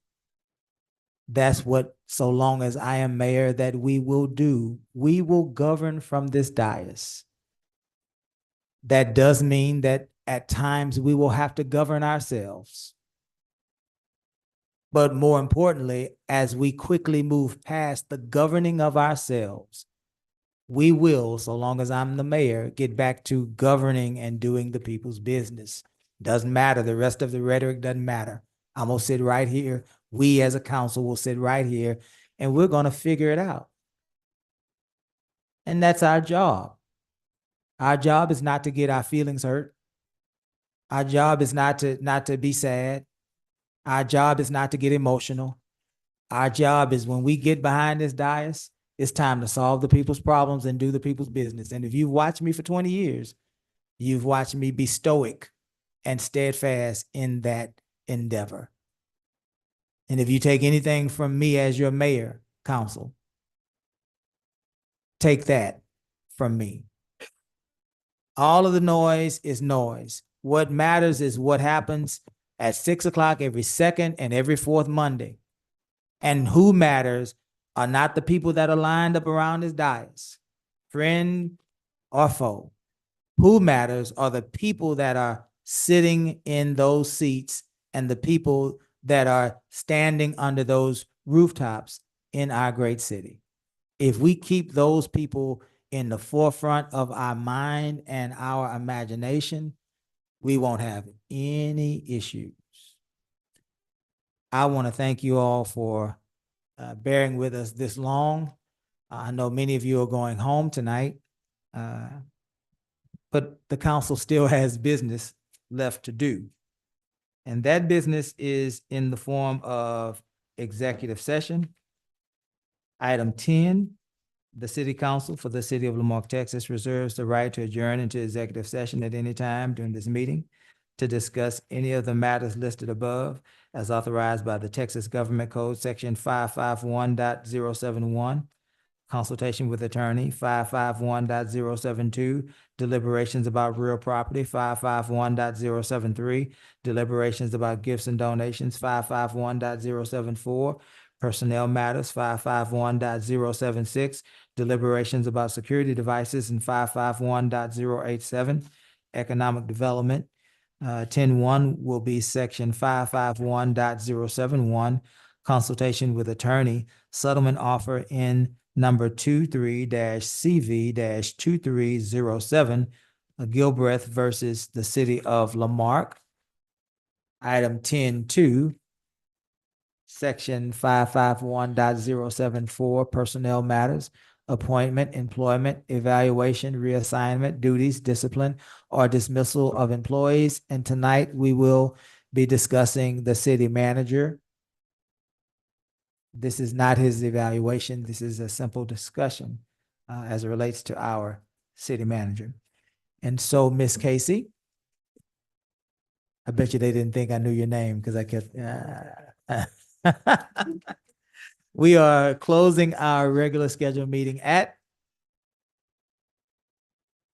That's what, so long as I am mayor, that we will do. We will govern from this dais. That does mean that at times we will have to govern ourselves. But more importantly, as we quickly move past the governing of ourselves, we will, so long as I'm the mayor, get back to governing and doing the people's business. Doesn't matter. The rest of the rhetoric doesn't matter. I'm going to sit right here. We as a council will sit right here and we're going to figure it out. And that's our job. Our job is not to get our feelings hurt. Our job is not to be sad. Our job is not to get emotional. Our job is when we get behind this dais, it's time to solve the people's problems and do the people's business. And if you've watched me for 20 years, you've watched me be stoic and steadfast in that endeavor. And if you take anything from me as your mayor, council, take that from me. All of the noise is noise. What matters is what happens at 6 o'clock every second and every fourth Monday. And who matters are not the people that are lined up around this dais, friend or foe. Who matters are the people that are sitting in those seats and the people that are standing under those rooftops in our great city. If we keep those people in the forefront of our mind and our imagination, we won't have any issues. I want to thank you all for bearing with us this long. I know many of you are going home tonight, but the council still has business left to do. And that business is in the form of executive session. Item 10, the city council for the city of Lamarque, Texas reserves the right to adjourn into executive session at any time during this meeting to discuss any of the matters listed above as authorized by the Texas Government Code, section 551.071. Consultation with attorney, 551.072. Deliberations about real property, 551.073. Deliberations about gifts and donations, 551.074. Personnel matters, 551.076. Deliberations about security devices in 551.087. Economic development, 10.1 will be section 551.071. Consultation with attorney, settlement offer in number 23-CV-2307, Gilbreth versus the city of Lamarque. Item 10.2, section 551.074, personnel matters, appointment, employment, evaluation, reassignment, duties, discipline, or dismissal of employees. And tonight we will be discussing the city manager. This is not his evaluation. This is a simple discussion as it relates to our city manager. And so, Miss Casey, I bet you they didn't think I knew your name because I kept. We are closing our regular scheduled meeting at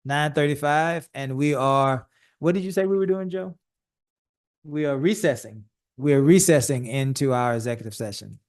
9:35, and we are, what did you say we were doing, Joe? We are recessing. We are recessing into our executive session.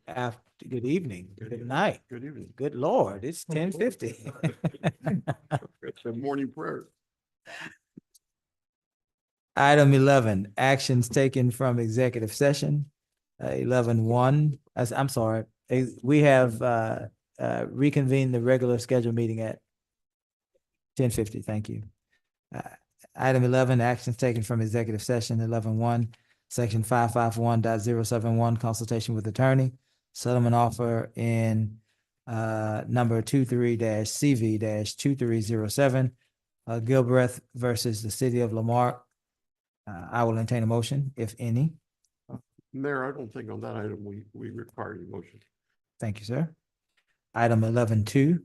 good evening, good night, Good evening. good Lord, it's 10:50. It's a morning prayer. Item 11, actions taken from executive session. 11:1, I'm sorry, we have reconvened the regular scheduled meeting at 10:50, thank you. Item 11, actions taken from executive session. 11:1, section 551.071, consultation with attorney, settlement offer in number 23-CV-2307, Gilbreth versus the city of Lamarque. I will entertain a motion, if any. Mayor, I don't think on that item we require a motion. Thank you, sir. Item 11:2,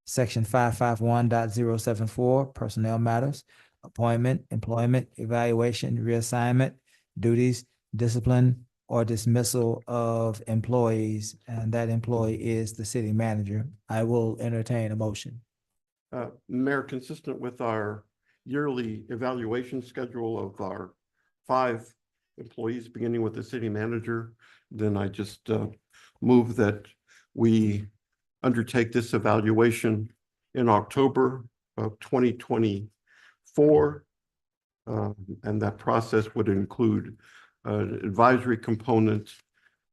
section 551.074, personnel matters, appointment, employment, evaluation, reassignment, duties, discipline, or dismissal of employees, and that employee is the city manager. I will entertain a motion. Mayor, consistent with our yearly evaluation schedule of our 5 employees, beginning with the city manager, then I just move that we undertake this evaluation in October of 2024. And that process would include an advisory component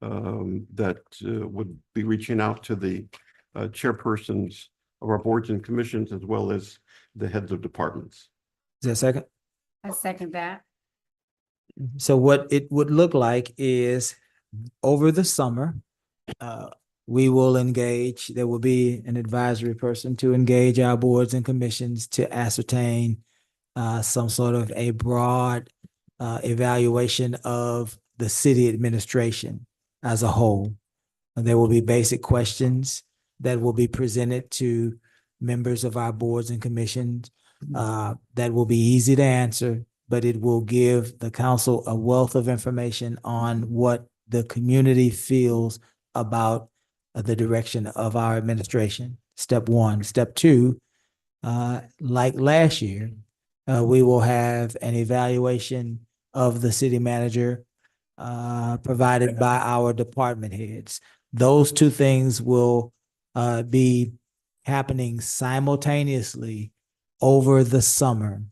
that would be reaching out to the chairpersons of our boards and commissions, as well as the heads of departments. Is there a second? I second that. So what it would look like is over the summer, we will engage, there will be an advisory person to engage our boards and commissions to ascertain some sort of a broad evaluation of the city administration as a whole. And there will be basic questions that will be presented to members of our boards and commissions that will be easy to answer, but it will give the council a wealth of information on what the community feels about the direction of our administration. Step 1. Step 2, like last year, we will have an evaluation of the city manager provided by our department heads. Those 2 things will be happening simultaneously over the summer,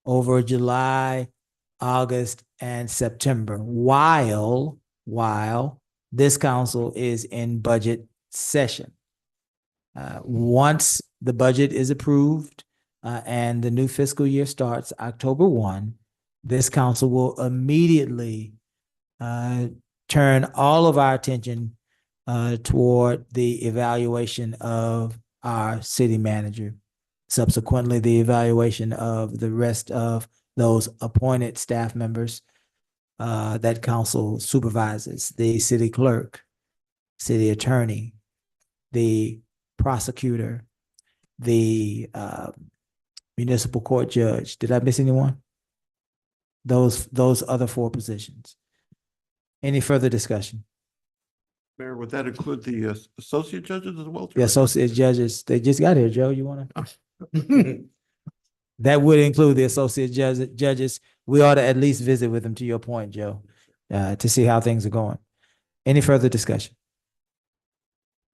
over July, August, and September, while this council is in budget session. Once the budget is approved and the new fiscal year starts October 1, this council will immediately turn all of our attention toward the evaluation of our city manager. Subsequently, the evaluation of the rest of those appointed staff members that council supervises, the city clerk, city attorney, the prosecutor, the municipal court judge. Did I miss anyone? Those other 4 positions. Any further discussion? Mayor, would that include the associate judges as well? The associate judges, they just got here, Joe. You want to? That would include the associate judges. We ought to at least visit with them, to your point, Joe, to see how things are going. Any further discussion?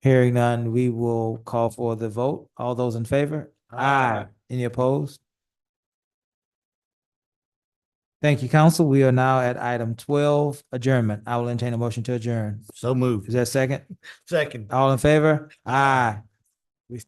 Hearing none, we will call for the vote. All those in favor? Aye. Any opposed? Thank you, council. We are now at item 12, adjournment. I will entertain a motion to adjourn. So moved. Is that second? Second. All in favor? Aye. We